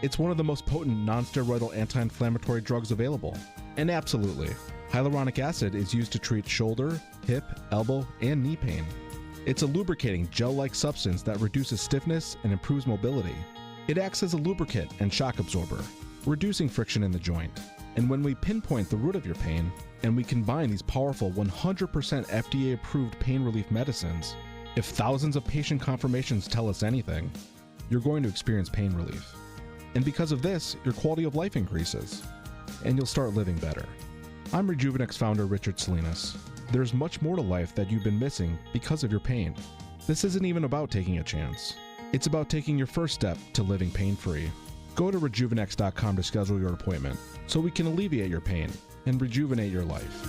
[SPEAKER 7] It's one of the most potent non-steroidal anti-inflammatory drugs available. And absolutely, hyaluronic acid is used to treat shoulder, hip, elbow, and knee pain. It's a lubricating gel-like substance that reduces stiffness and improves mobility. It acts as a lubricant and shock absorber, reducing friction in the joint. And when we pinpoint the root of your pain, and we combine these powerful 100% FDA-approved pain relief medicines, if thousands of patient confirmations tell us anything, you're going to experience pain relief. And because of this, your quality of life increases, and you'll start living better. I'm Rejuvenex founder Richard Salinas. There's much more to life that you've been missing because of your pain. This isn't even about taking a chance. It's about taking your first step to living pain-free. Go to rejuvenex.com to schedule your appointment so we can alleviate your pain and rejuvenate your life.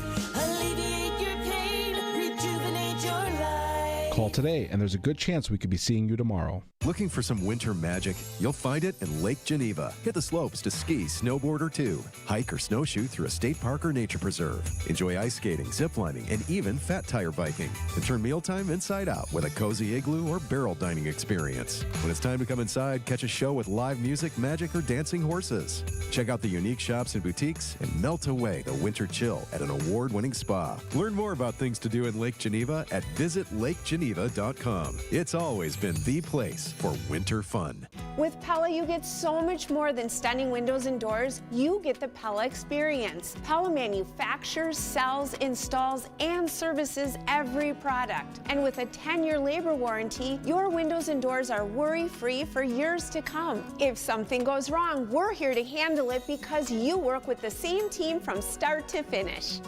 [SPEAKER 7] Call today, and there's a good chance we could be seeing you tomorrow.
[SPEAKER 9] Looking for some winter magic? You'll find it in Lake Geneva. Hit the slopes to ski, snowboard, or tube. Hike or snowshoe through a state park or nature preserve. Enjoy ice skating, ziplining, and even fat tire biking. And turn mealtime inside out with a cozy igloo or barrel dining experience. When it's time to come inside, catch a show with live music, magic, or dancing horses. Check out the unique shops and boutiques and melt away the winter chill at an award-winning spa. Learn more about things to do in Lake Geneva at visitlakegeneva.com. It's always been the place for winter fun.
[SPEAKER 10] With Pella, you get so much more than stunning windows and doors. You get the Pella experience. Pella manufactures, sells, installs, and services every product. And with a 10-year labor warranty, your windows and doors are worry-free for years to come. If something goes wrong, we're here to handle it because you work with the same team from start to finish.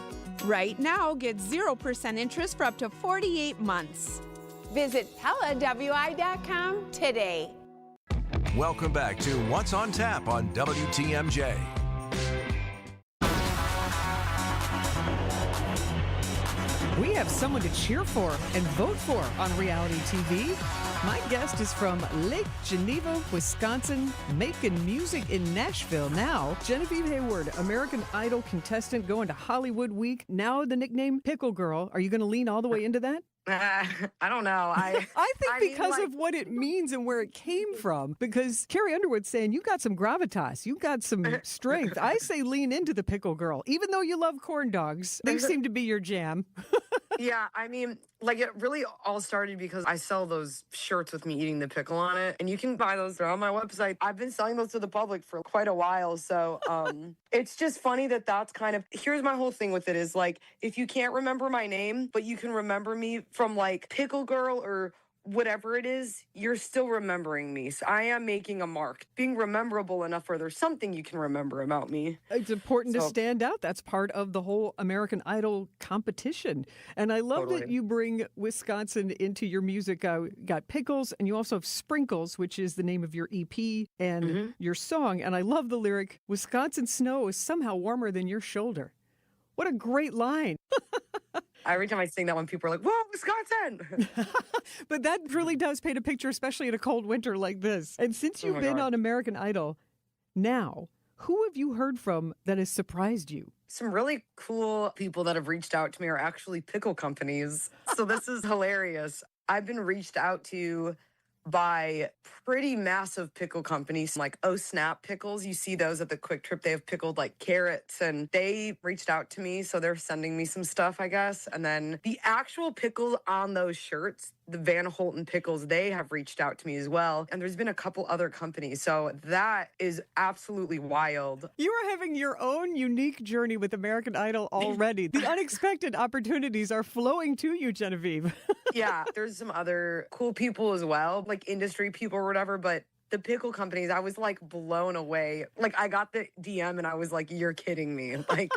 [SPEAKER 26] Right now, get 0% interest for up to 48 months.
[SPEAKER 10] Visit PellaWI.com today.
[SPEAKER 12] Welcome back to What's on Tap on WTMJ.
[SPEAKER 13] We have someone to cheer for and vote for on reality TV. My guest is from Lake Geneva, Wisconsin, making music in Nashville now. Genevieve Hayward, American Idol contestant going to Hollywood Week. Now the nickname Pickle Girl. Are you going to lean all the way into that?
[SPEAKER 25] I don't know. I
[SPEAKER 13] think because of what it means and where it came from. Because Carrie Underwood's saying you got some gravitas, you got some strength. I say lean into the Pickle Girl. Even though you love corn dogs, they seem to be your jam.
[SPEAKER 25] Yeah, I mean, like, it really all started because I sell those shirts with me eating the pickle on it, and you can buy those. They're on my website. I've been selling those to the public for quite a while, so it's just funny that that's kind of, here's my whole thing with it is, like, if you can't remember my name, but you can remember me from, like, Pickle Girl or whatever it is, you're still remembering me. So I am making a mark, being rememberable enough where there's something you can remember about me.
[SPEAKER 13] It's important to stand out. That's part of the whole American Idol competition. And I love that you bring Wisconsin into your music. Got Pickles, and you also have Sprinkles, which is the name of your EP and your song. And I love the lyric, Wisconsin snow is somehow warmer than your shoulder. What a great line.
[SPEAKER 25] Every time I sing that one, people are like, whoa, Wisconsin!
[SPEAKER 13] But that really does paint a picture, especially in a cold winter like this. And since you've been on American Idol, now, who have you heard from that has surprised you?
[SPEAKER 25] Some really cool people that have reached out to me are actually pickle companies. So this is hilarious. I've been reached out to by pretty massive pickle companies like Oh Snap Pickles. You see those at the Quick Trip. They have pickled like carrots, and they reached out to me. So they're sending me some stuff, I guess. And then the actual pickles on those shirts, the Van Holten pickles, they have reached out to me as well. And there's been a couple other companies. So that is absolutely wild.
[SPEAKER 13] You are having your own unique journey with American Idol already. The unexpected opportunities are flowing to you, Genevieve.
[SPEAKER 25] Yeah, there's some other cool people as well, like industry people or whatever, but the pickle companies, I was like blown away. Like I got the DM and I was like, you're kidding me. Like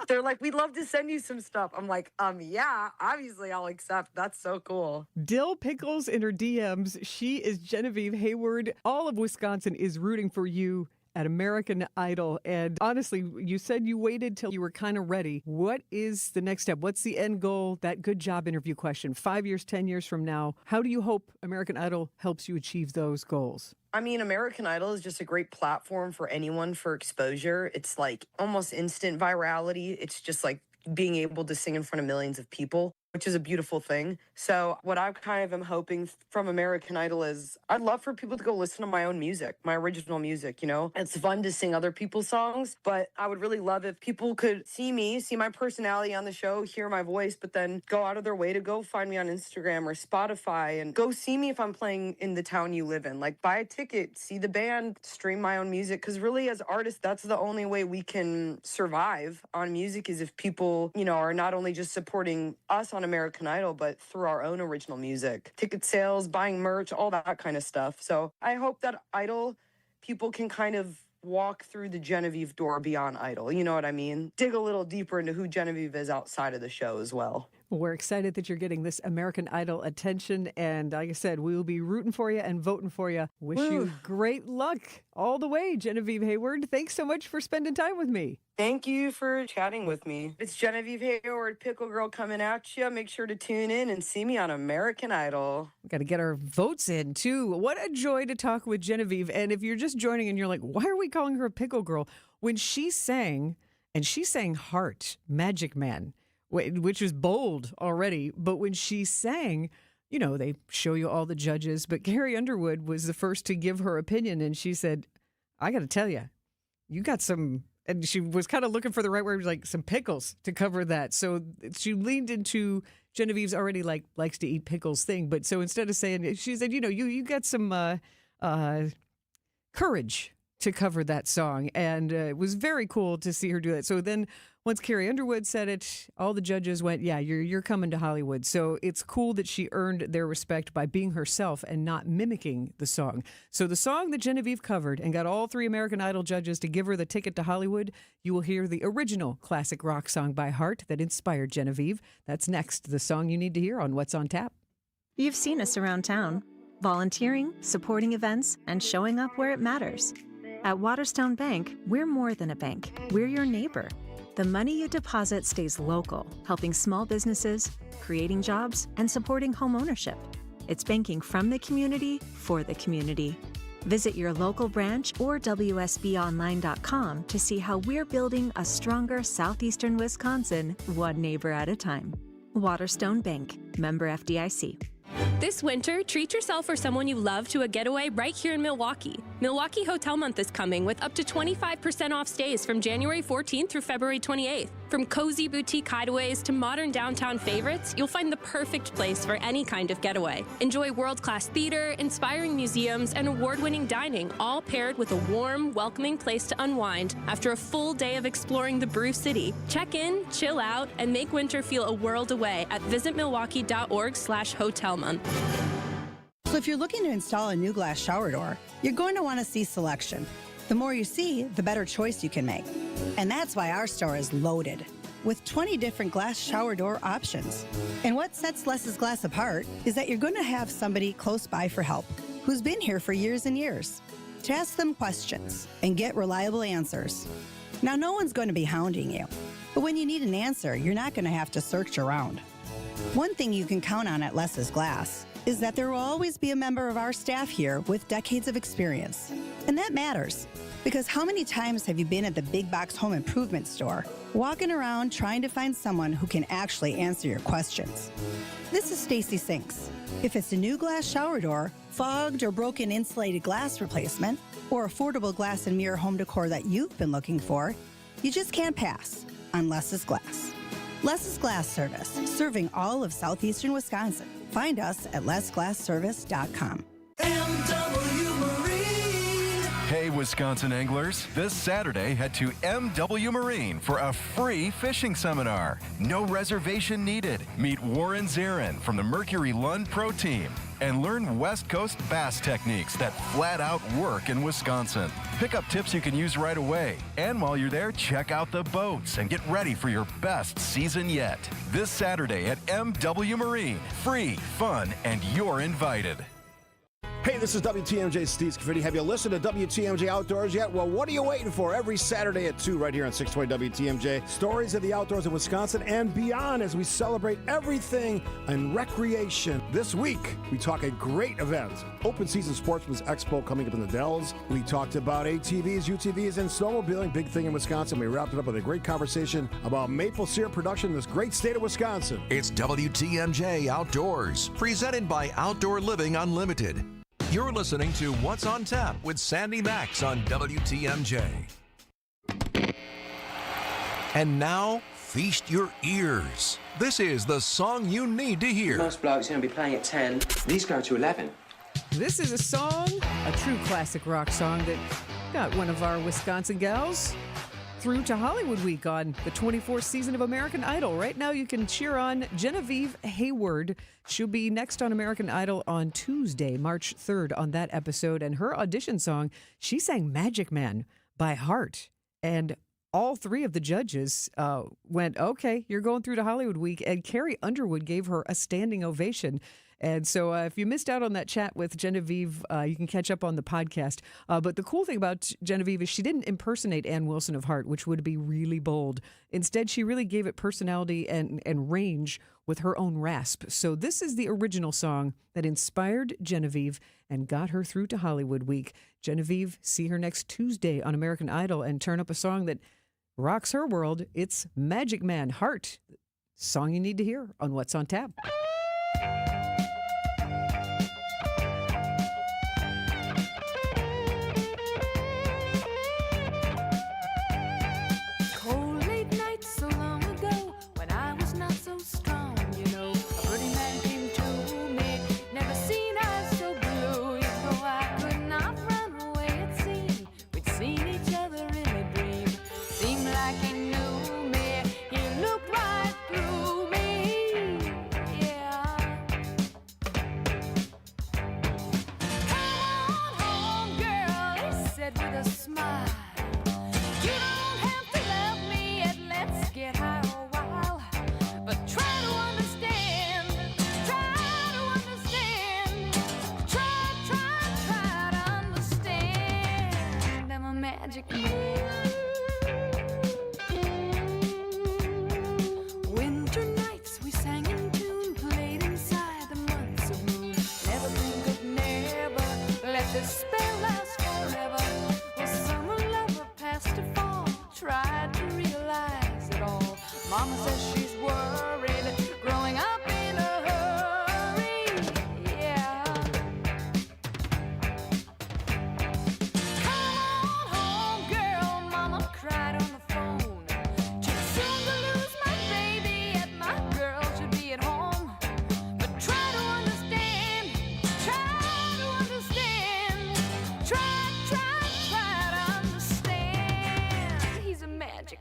[SPEAKER 25] they're like, we'd love to send you some stuff. I'm like, yeah, obviously I'll accept. That's so cool.
[SPEAKER 13] Dill Pickles in her DMs. She is Genevieve Hayward. All of Wisconsin is rooting for you at American Idol. And honestly, you said you waited till you were kind of ready. What is the next step? What's the end goal? That good job interview question. 5 years, 10 years from now, how do you hope American Idol helps you achieve those goals?
[SPEAKER 25] I mean, American Idol is just a great platform for anyone for exposure. It's like almost instant virality. It's just like being able to sing in front of millions of people, which is a beautiful thing. So what I kind of am hoping from American Idol is I'd love for people to go listen to my own music, my original music, you know? It's fun to sing other people's songs, but I would really love if people could see me, see my personality on the show, hear my voice, but then go out of their way to go find me on Instagram or Spotify and go see me if I'm playing in the town you live in. Like buy a ticket, see the band, stream my own music. Because really as artists, that's the only way we can survive on music is if people, you know, are not only just supporting us on American Idol, but through our own original music. Ticket sales, buying merch, all that kind of stuff. So I hope that Idol people can kind of walk through the Genevieve door beyond Idol. You know what I mean? Dig a little deeper into who Genevieve is outside of the show as well.
[SPEAKER 13] We're excited that you're getting this American Idol attention. And like I said, we will be rooting for you and voting for you. Wish you great luck all the way, Genevieve Hayward. Thanks so much for spending time with me.
[SPEAKER 25] Thank you for chatting with me. It's Genevieve Hayward, Pickle Girl, coming at you. Make sure to tune in and see me on American Idol.
[SPEAKER 13] We've got to get our votes in, too. What a joy to talk with Genevieve. And if you're just joining and you're like, why are we calling her a Pickle Girl? When she sang, and she sang Heart, Magic Man, which is bold already. But when she sang, you know, they show you all the judges. But Carrie Underwood was the first to give her opinion. And she said, I got to tell you, you got some... And she was kind of looking for the right word, like some pickles to cover that. So she leaned into Genevieve's already likes to eat pickles thing. But so instead of saying, she said, you know, you got some courage to cover that song. And it was very cool to see her do that. So then once Carrie Underwood said it, all the judges went, yeah, you're coming to Hollywood. So it's cool that she earned their respect by being herself and not mimicking the song. So the song that Genevieve covered and got all 3 American Idol judges to give her the ticket to Hollywood, you will hear the original classic rock song by Heart that inspired Genevieve. That's next, the song you need to hear on What's on Tap.
[SPEAKER 11] You've seen us around town, volunteering, supporting events, and showing up where it matters. At Waterstone Bank, we're more than a bank. We're your neighbor. The money you deposit stays local, helping small businesses, creating jobs, and supporting home ownership. It's banking from the community for the community. Visit your local branch or WSBOnline.com to see how we're building a stronger southeastern Wisconsin, one neighbor at a time. Waterstone Bank, member FDIC.
[SPEAKER 15] This winter, treat yourself or someone you love to a getaway right here in Milwaukee. Milwaukee Hotel Month is coming with up to 25% off stays from January 14th through February 28th. From cozy boutique hideaways to modern downtown favorites, you'll find the perfect place for any kind of getaway. Enjoy world-class theater, inspiring museums, and award-winning dining, all paired with a warm, welcoming place to unwind after a full day of exploring the Brew City. Check in, chill out, and make winter feel a world away at visitmilwaukee.org/hotelmonth.
[SPEAKER 16] So if you're looking to install a new glass shower door, you're going to want to see selection. The more you see, the better choice you can make. And that's why our store is loaded with 20 different glass shower door options. And what sets Les's Glass apart is that you're going to have somebody close by for help who's been here for years and years to ask them questions and get reliable answers. Now, no one's going to be hounding you, but when you need an answer, you're not going to have to search around. One thing you can count on at Less's Glass is that there will always be a member of our staff here with decades of experience. And that matters, because how many times have you been at the big box home improvement store, walking around trying to find someone who can actually answer your questions? This is Stacy Sinks. If it's a new glass shower door, fogged or broken insulated glass replacement, or affordable glass and mirror home decor that you've been looking for, you just can't pass on Less's Glass. Less's Glass Service, serving all of southeastern Wisconsin. Find us at lessglassservice.com.
[SPEAKER 14] Hey, Wisconsin anglers. This Saturday, head to MW Marine for a free fishing seminar. No reservation needed. Meet Warren Zarin from the Mercury Lund Pro Team and learn West Coast bass techniques that flat out work in Wisconsin. Pick up tips you can use right away. And while you're there, check out the boats and get ready for your best season yet. This Saturday at MW Marine. Free, fun, and you're invited.
[SPEAKER 17] Hey, this is WTMJ Steve Scafidi. Have you listened to WTMJ Outdoors yet? Well, what are you waiting for? Every Saturday at 2 right here on 620 WTMJ. Stories of the outdoors of Wisconsin and beyond as we celebrate everything in recreation. This week, we talk a great event. Open Season Sportsman's Expo coming up in the Dells. We talked about ATVs, UTVs, and snowmobiling. Big thing in Wisconsin. We wrapped it up with a great conversation about maple syrup production in this great state of Wisconsin.
[SPEAKER 12] It's WTMJ Outdoors, presented by Outdoor Living Unlimited. You're listening to What's on Tap with Sandy Maxx on WTMJ. And now, feast your ears. This is the song you need to hear.
[SPEAKER 18] Most blokes are going to be playing at 10. These go to 11.
[SPEAKER 13] This is a song, a true classic rock song that got one of our Wisconsin gals through to Hollywood Week on the 24th season of American Idol. Right now you can cheer on Genevieve Hayward. She'll be next on American Idol on Tuesday, March 3rd on that episode. And her audition song, she sang Magic Man by heart. And all three of the judges went, okay, you're going through to Hollywood Week. And Carrie Underwood gave her a standing ovation. And so if you missed out on that chat with Genevieve, you can catch up on the podcast. But the cool thing about Genevieve is she didn't impersonate Ann Wilson of Heart, which would be really bold. Instead, she really gave it personality and range with her own rasp. So this is the original song that inspired Genevieve and got her through to Hollywood Week. Genevieve, see her next Tuesday on American Idol and turn up a song that rocks her world. It's Magic Man, Heart. Song you need to hear on What's on Tap.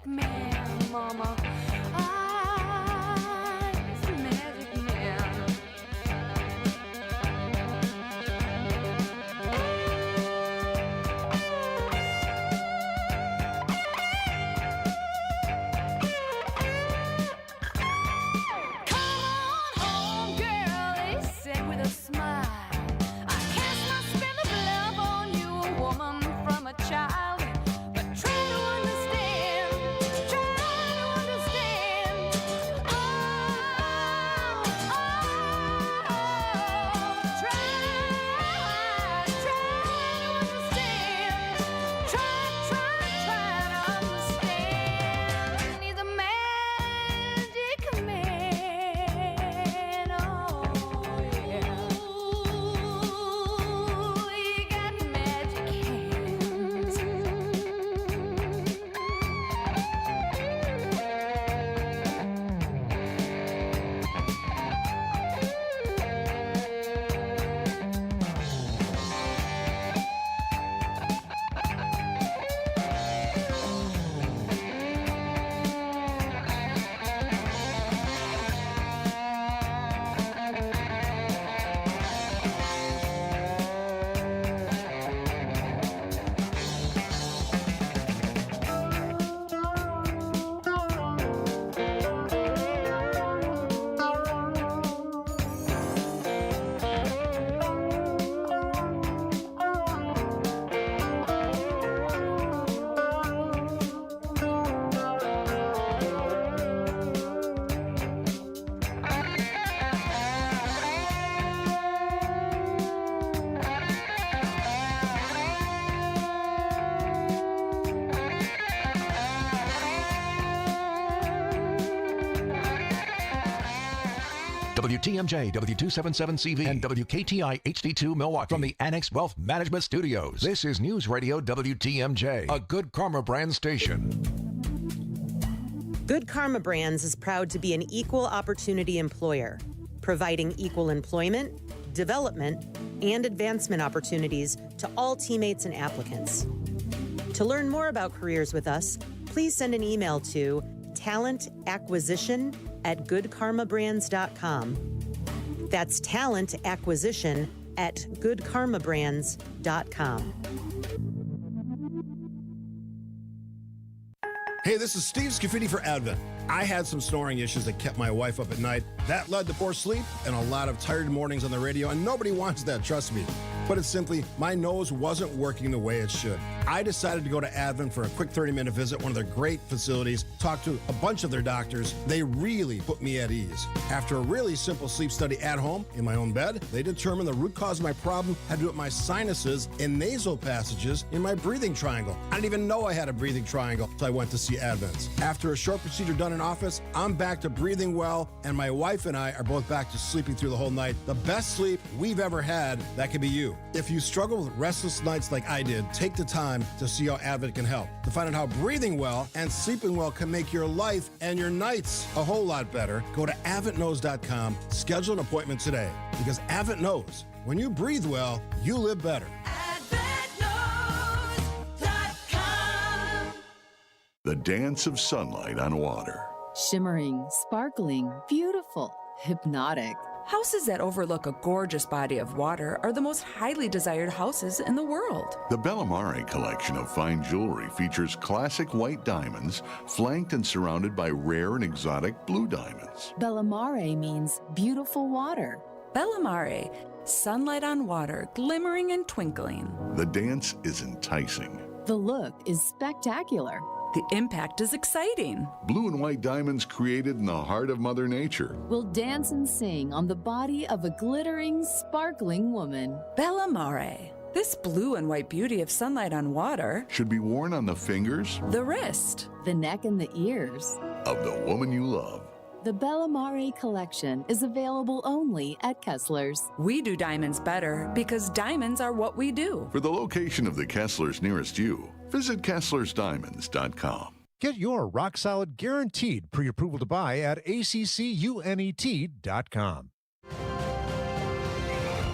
[SPEAKER 19] Man, mama,
[SPEAKER 12] WTMJ, W277CV, and WKTI HD2 Milwaukee. From the Annex Wealth Management Studios, this is News Radio WTMJ, a Good Karma brand station.
[SPEAKER 1] Good Karma Brands is proud to be an equal opportunity employer, providing equal employment, development, and advancement opportunities to all teammates and applicants. To learn more about careers with us, please send an email to talentacquisition@goodkarmabrands.com. That's talentacquisition@goodkarmabrands.com.
[SPEAKER 17] Hey, this is Steve Scafidi for Advent. I had some snoring issues that kept my wife up at night. That led to poor sleep and a lot of tired mornings on the radio, and nobody wants that, trust me. But it's simply, my nose wasn't working the way it should. I decided to go to Advent for a quick 30-minute visit, one of their great facilities, talk to a bunch of their doctors. They really put me at ease. After a really simple sleep study at home, in my own bed, they determined the root cause of my problem had to do with my sinuses and nasal passages in my breathing triangle. I didn't even know I had a breathing triangle until I went to see Advent. After a short procedure done in office, I'm back to breathing well, and my wife and I are both back to sleeping through the whole night. The best sleep we've ever had, that could be you. If you struggle with restless nights like I did, take the time to see how Advent can help. To find out how breathing well and sleeping well can make your life and your nights a whole lot better, go to AdventKnows.com, schedule an appointment today. Because Advent knows, when you breathe well, you live better.
[SPEAKER 19] The dance of sunlight on water.
[SPEAKER 20] Shimmering, sparkling, beautiful, hypnotic.
[SPEAKER 21] Houses that overlook a gorgeous body of water are the most highly desired houses in the world.
[SPEAKER 19] The Bellamare collection of fine jewelry features classic white diamonds, flanked and surrounded by rare and exotic blue diamonds.
[SPEAKER 20] Bellamare means beautiful water.
[SPEAKER 21] Bellamare, sunlight on water, glimmering and twinkling.
[SPEAKER 19] The dance is enticing.
[SPEAKER 20] The look is spectacular.
[SPEAKER 21] The impact is exciting.
[SPEAKER 19] Blue and white diamonds created in the heart of Mother Nature
[SPEAKER 20] will dance and sing on the body of a glittering, sparkling woman.
[SPEAKER 21] Bellamare. This blue and white beauty of sunlight on water
[SPEAKER 19] should be worn on the fingers,
[SPEAKER 21] the wrist,
[SPEAKER 20] the neck, and the ears
[SPEAKER 19] of the woman you love.
[SPEAKER 20] The Bellamare collection is available only at Kessler's.
[SPEAKER 21] We do diamonds better because diamonds are what we do.
[SPEAKER 19] For the location of the Kesslers nearest you, visit KesslersDiamonds.com.
[SPEAKER 22] Get your rock-solid guaranteed pre-approval to buy at ACCUNET.com.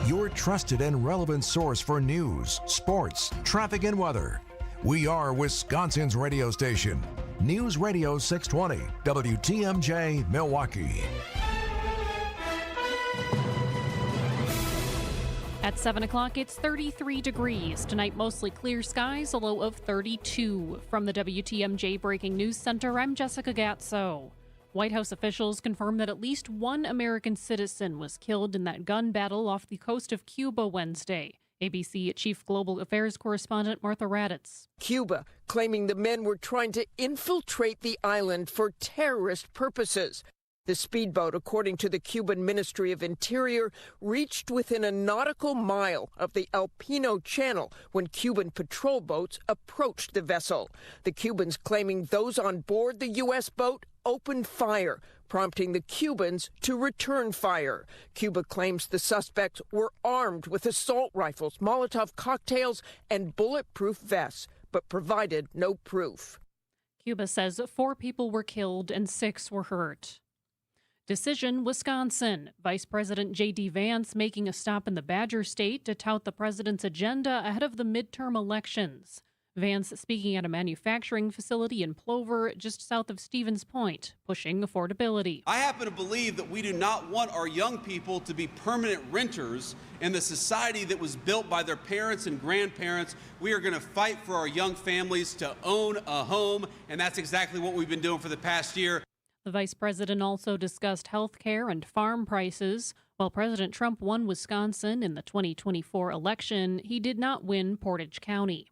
[SPEAKER 12] Your trusted and relevant source for news, sports, traffic, and weather. We are Wisconsin's radio station. News Radio 620, WTMJ, Milwaukee.
[SPEAKER 23] At 7 o'clock, it's 33 degrees. Tonight, mostly clear skies, a low of 32. From the WTMJ Breaking News Center, I'm Jessica Gatso. White House officials confirm that at least one American citizen was killed in that gun battle off the coast of Cuba Wednesday. ABC Chief Global Affairs Correspondent Martha Raddatz.
[SPEAKER 27] Cuba claiming the men were trying to infiltrate the island for terrorist purposes. The speedboat, according to the Cuban Ministry of Interior, reached within a nautical mile of the El Pino Channel when Cuban patrol boats approached the vessel. The Cubans claiming those on board the U.S. boat opened fire, prompting the Cubans to return fire. Cuba claims the suspects were armed with assault rifles, Molotov cocktails, and bulletproof vests, but provided no proof.
[SPEAKER 23] Cuba says 4 people were killed and 6 were hurt. Decision, Wisconsin. Vice President J.D. Vance making a stop in the Badger State to tout the president's agenda ahead of the midterm elections. Vance speaking at a manufacturing facility in Plover, just south of Stevens Point, pushing affordability.
[SPEAKER 28] I happen to believe that we do not want our young people to be permanent renters in the society that was built by their parents and grandparents. We are going to fight for our young families to own a home, and that's exactly what we've been doing for the past year.
[SPEAKER 23] The vice president also discussed health care and farm prices. While President Trump won Wisconsin in the 2024 election, he did not win Portage County.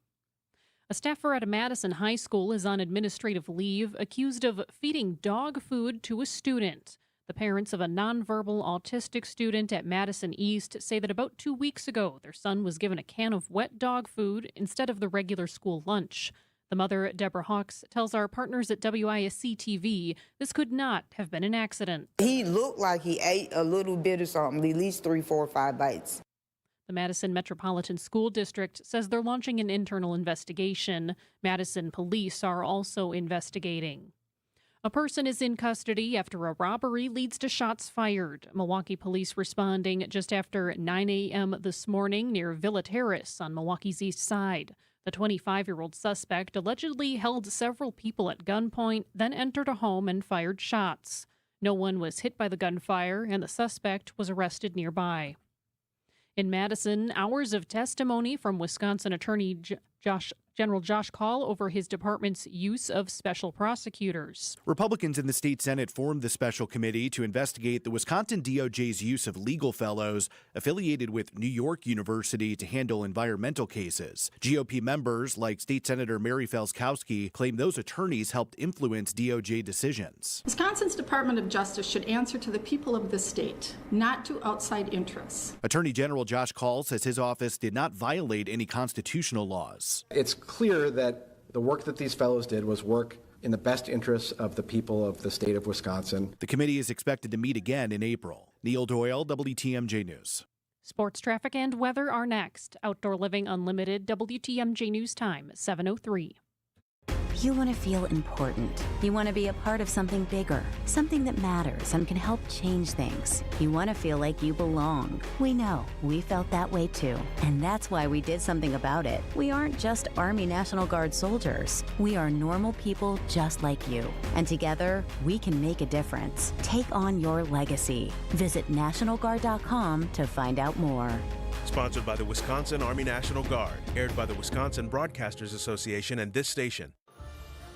[SPEAKER 23] A staffer at a Madison high school is on administrative leave, accused of feeding dog food to a student. The parents of a nonverbal autistic student at Madison East say that about 2 weeks ago, their son was given a can of wet dog food instead of the regular school lunch. The mother, Deborah Hawks, tells our partners at WISC TV this could not have been an accident.
[SPEAKER 2] He looked like he ate a little bit of something, at least 3, 4, 5 bites.
[SPEAKER 23] The Madison Metropolitan School District says they're launching an internal investigation. Madison police are also investigating. A person is in custody after a robbery leads to shots fired. Milwaukee police responding just after 9 a.m. this morning near Villa Terrace on Milwaukee's east side. The 25-year-old suspect allegedly held several people at gunpoint, then entered a home and fired shots. No one was hit by the gunfire, and the suspect was arrested nearby. In Madison, hours of testimony from Wisconsin Attorney General Josh Kaul over his department's use of special prosecutors.
[SPEAKER 3] Republicans in the state Senate formed the special committee to investigate the Wisconsin DOJ's use of legal fellows affiliated with New York University to handle environmental cases. GOP members like State Senator Mary Felskowski claim those attorneys helped influence DOJ decisions.
[SPEAKER 4] Wisconsin's Department of Justice should answer to the people of the state, not to outside interests.
[SPEAKER 3] Attorney General Josh Kaul says his office did not violate any constitutional laws.
[SPEAKER 5] It's clear that the work that these fellows did was work in the best interests of the people of the state of Wisconsin.
[SPEAKER 3] The committee is expected to meet again in April. Neil Doyle, WTMJ News.
[SPEAKER 23] Sports traffic and weather are next. Outdoor Living Unlimited, WTMJ News Time, 7:03.
[SPEAKER 6] You want to feel important. You want to be a part of something bigger, something that matters and can help change things. You want to feel like you belong. We know. We felt that way too. And that's why we did something about it. We aren't just Army National Guard soldiers. We are normal people just like you. And together, we can make a difference. Take on your legacy. Visit NationalGuard.com to find out more.
[SPEAKER 7] Sponsored by the Wisconsin Army National Guard. Aired by the Wisconsin Broadcasters Association and this station.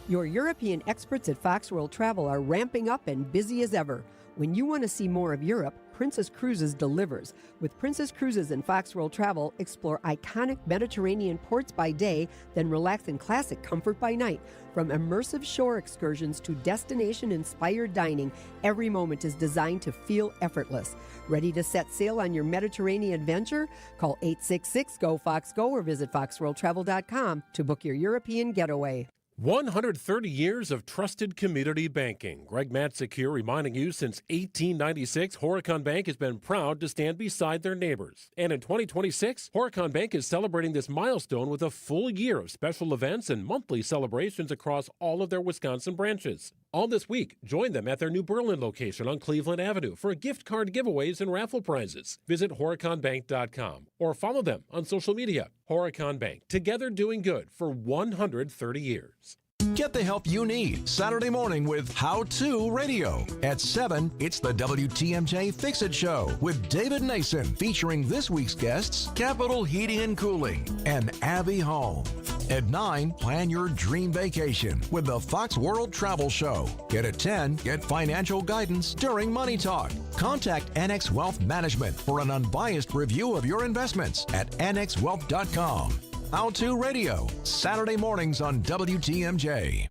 [SPEAKER 8] Your European experts at Fox World Travel are ramping up and busy as ever. When you want to see more of Europe, Princess Cruises delivers. With Princess Cruises and Fox World Travel, explore iconic Mediterranean ports by day, then relax in classic comfort by night. From immersive shore excursions to destination-inspired dining, every moment is designed to feel effortless. Ready to set sail on your Mediterranean adventure? Call 866-GO-FOX-GO or visit foxworldtravel.com to book your European getaway.
[SPEAKER 24] 130 years of trusted community banking. Greg Matzik here reminding you since 1896, Horicon Bank has been proud to stand beside their neighbors. And in 2026, Horicon Bank is celebrating this milestone with a full year of special events and monthly celebrations across all of their Wisconsin branches. All this week, join them at their new Berlin location on Cleveland Avenue for gift card giveaways and raffle prizes. Visit horiconbank.com or follow them on social media. Horicon Bank, together doing good for 130 years.
[SPEAKER 12] Get the help you need Saturday morning with How To Radio. At 7, it's the WTMJ Fix It Show with David Nason, featuring this week's guests, Capital Heating and Cooling and Abby Home. At 9, plan your dream vacation with the Fox World Travel Show. At 10, get financial guidance during Money Talk. Contact NX Wealth Management for an unbiased review of your investments at nxwealth.com. How To Radio, Saturday mornings on WTMJ.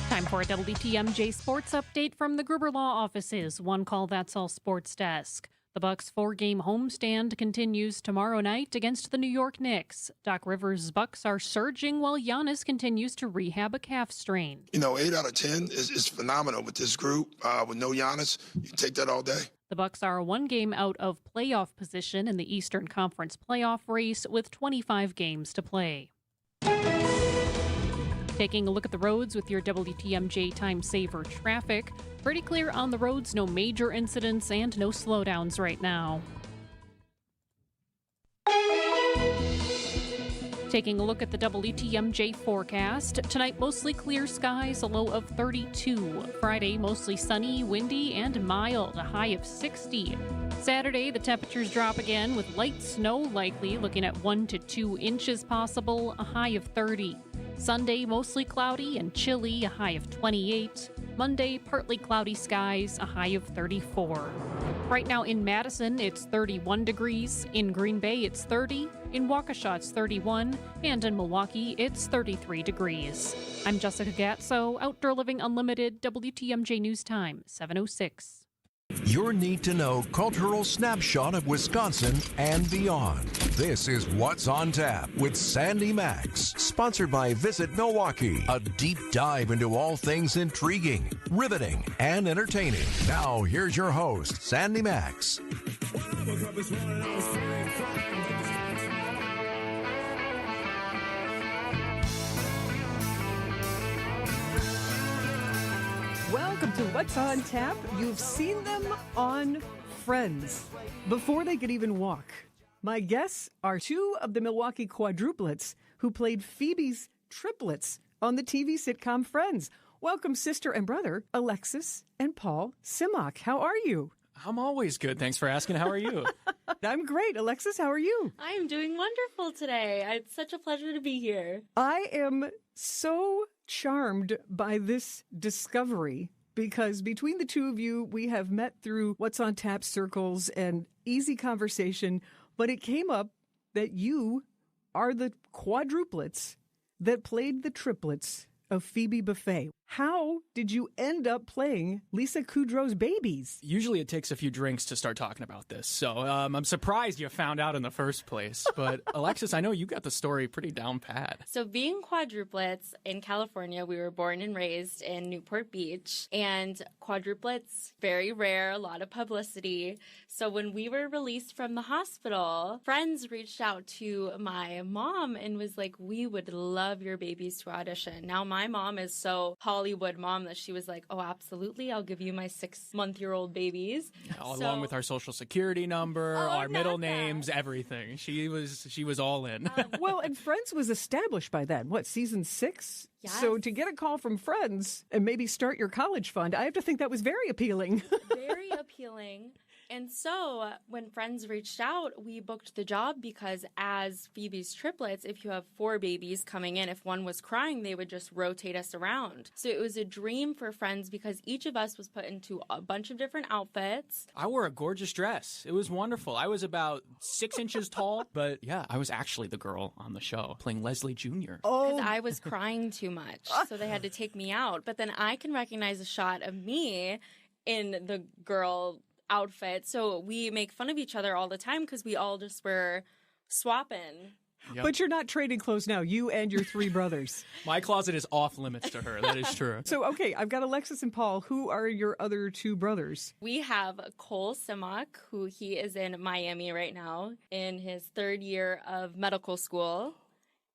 [SPEAKER 23] Time for a WTMJ sports update from the Gruber Law offices. One call, that's all sports desk. The Bucks' 4-game homestand continues tomorrow night against the New York Knicks. Doc Rivers' Bucks are surging while Giannis continues to rehab a calf strain.
[SPEAKER 29] 8 out of 10 is phenomenal with this group. With no Giannis, you can take that all day.
[SPEAKER 23] The Bucks are 1 game out of playoff position in the Eastern Conference playoff race with 25 games to play. Taking a look at the roads with your WTMJ Time Saver traffic. Pretty clear on the roads, no major incidents and no slowdowns right now. Taking a look at the WTMJ forecast. Tonight, mostly clear skies, a low of 32. Friday, mostly sunny, windy, and mild, a high of 60. Saturday, the temperatures drop again with light snow likely, looking at 1 to 2 inches possible, a high of 30. Sunday, mostly cloudy and chilly, a high of 28. Monday, partly cloudy skies, a high of 34. Right now in Madison, it's 31 degrees. In Green Bay, it's 30. In Waukesha, it's 31. And in Milwaukee, it's 33 degrees. I'm Jessica Gatso, Outdoor Living Unlimited, WTMJ News Time, 7:06.
[SPEAKER 12] Your need-to-know cultural snapshot of Wisconsin and beyond. This is What's on Tap with Sandy Maxx, sponsored by Visit Milwaukee. A deep dive into all things intriguing, riveting, and entertaining. Now, here's your host, Sandy Maxx.
[SPEAKER 13] Welcome to What's on Tap. You've seen them on Friends before they could even walk. My guests are two of the Milwaukee quadruplets who played Phoebe's triplets on the TV sitcom Friends. Welcome, sister and brother, Alexis and Paul Simmock. How are you?
[SPEAKER 9] I'm always good. Thanks for asking. How are you?
[SPEAKER 13] I'm great. Alexis, how are you?
[SPEAKER 10] I am doing wonderful today. It's such a pleasure to be here.
[SPEAKER 13] I am so charmed by this discovery because between the two of you, we have met through What's on Tap circles and easy conversation, but it came up that you are the quadruplets that played the triplets of Phoebe Buffay. How did you end up playing Lisa Kudrow's babies?
[SPEAKER 9] Usually it takes a few drinks to start talking about this, so I'm surprised you found out in the first place. But Alexis, I know you got the story pretty down pat.
[SPEAKER 10] So being quadruplets in California, we were born and raised in Newport Beach, and quadruplets, very rare, a lot of publicity. So when we were released from the hospital, friends reached out to my mom and was like, we would love your babies to audition. Now my mom is so Hollywood mom that she was like, oh, absolutely, I'll give you my 6-month-old babies.
[SPEAKER 9] Along with our social security number, our middle names, everything. She was all in.
[SPEAKER 13] Well, and Friends was established by then. What, season 6?
[SPEAKER 10] Yes.
[SPEAKER 13] So to get a call from Friends and maybe start your college fund, I have to think that was very appealing.
[SPEAKER 10] Very appealing. And so when Friends reached out, we booked the job because as Phoebe's triplets, if you have 4 babies coming in, if one was crying, they would just rotate us around. So it was a dream for Friends because each of us was put into a bunch of different outfits.
[SPEAKER 9] I wore a gorgeous dress. It was wonderful. I was about 6 inches tall, but yeah, I was actually the girl on the show playing Leslie Jr.
[SPEAKER 10] Because I was crying too much, so they had to take me out. But then I can recognize a shot of me in the girl outfit, so we make fun of each other all the time because we all just were swapping.
[SPEAKER 9] Yep.
[SPEAKER 13] But you're not trading clothes now, you and your 3 brothers.
[SPEAKER 9] My closet is off limits to her. That is true.
[SPEAKER 13] So, okay, I've got Alexis and Paul. Who are your other 2 brothers?
[SPEAKER 10] We have Cole Simmock, who he is in Miami right now in his 3rd year of medical school.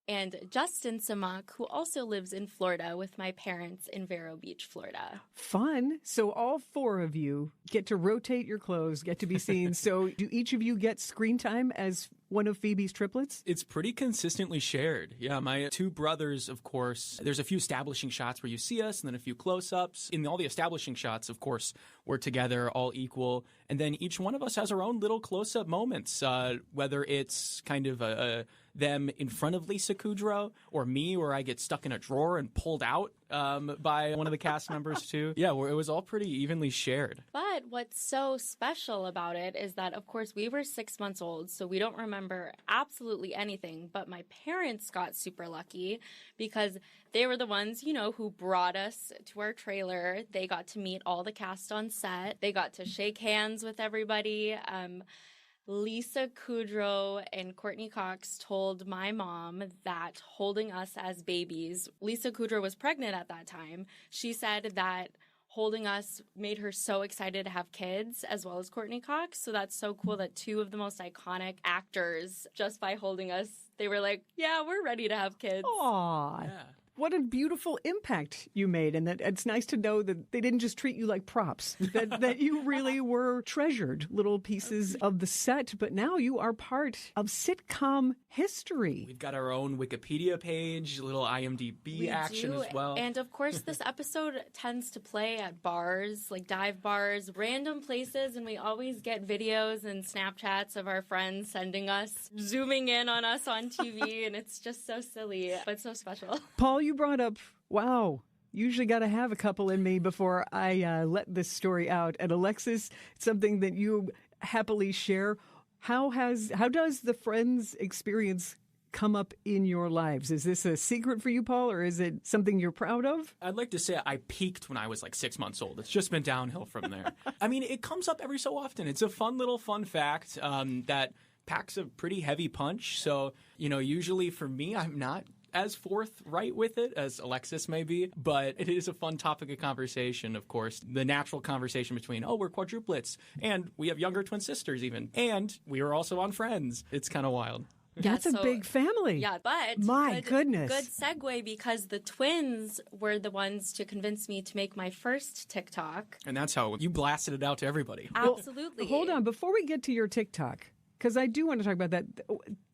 [SPEAKER 10] And Justin Simmock, who also lives in Florida with my parents in Vero Beach, Florida.
[SPEAKER 13] Fun. So all 4 of you get to rotate your clothes, get to be seen. So do each of you get screen time as one of Phoebe's triplets?
[SPEAKER 9] It's pretty consistently shared. Yeah, my 2 brothers, of course, there's a few establishing shots where you see us and then a few close-ups. In all the establishing shots, of course, we're together, all equal. And then each one of us has our own little close-up moments, whether it's kind of them in front of Lisa Kudrow or me where I get stuck in a drawer and pulled out by one of the cast members too. Yeah, it was all pretty evenly shared.
[SPEAKER 10] But what's so special about it is that, of course, we were 6 months old, so we don't remember absolutely anything. But my parents got super lucky because they were the ones, who brought us to our trailer. They got to meet all the cast on set. They got to shake hands with everybody. Lisa Kudrow and Courtney Cox told my mom that holding us as babies, Lisa Kudrow was pregnant at that time. She said that holding us made her so excited to have kids, as well as Courtney Cox. So that's so cool that 2 of the most iconic actors, just by holding us, they were like, yeah, we're ready to have kids.
[SPEAKER 13] Aw. Yeah. What a beautiful impact you made. And that it's nice to know that they didn't just treat you like props, that you really were treasured little pieces of the set. But now you are part of sitcom history.
[SPEAKER 9] We've got our own Wikipedia page, a little IMDb action as well.
[SPEAKER 10] And of course, this episode tends to play at bars, like dive bars, random places. And we always get videos and Snapchats of our friends sending us, zooming in on us on TV. And it's just so silly, but so special.
[SPEAKER 13] Paul, you brought up, wow, usually got to have a couple in me before I let this story out. And Alexis, it's something that you happily share. How does the Friends experience come up in your lives? Is this a secret for you, Paul, or is it something you're proud of?
[SPEAKER 9] I'd like to say I peaked when I was like 6 months old. It's just been downhill from there. I mean, it comes up every so often. It's a fun fact that packs a pretty heavy punch. So, usually for me, I'm not as forthright with it as Alexis may be, but it is a fun topic of conversation, of course. The natural conversation between, we're quadruplets, and we have younger twin sisters even, and we are also on Friends. It's kind of wild.
[SPEAKER 13] That's a big family.
[SPEAKER 10] Yeah, but
[SPEAKER 13] my goodness.
[SPEAKER 10] Good segue, because the twins were the ones to convince me to make my first TikTok.
[SPEAKER 9] And that's how you blasted it out to everybody.
[SPEAKER 10] Absolutely.
[SPEAKER 13] Well, hold on. Before we get to your TikTok, because I do want to talk about that,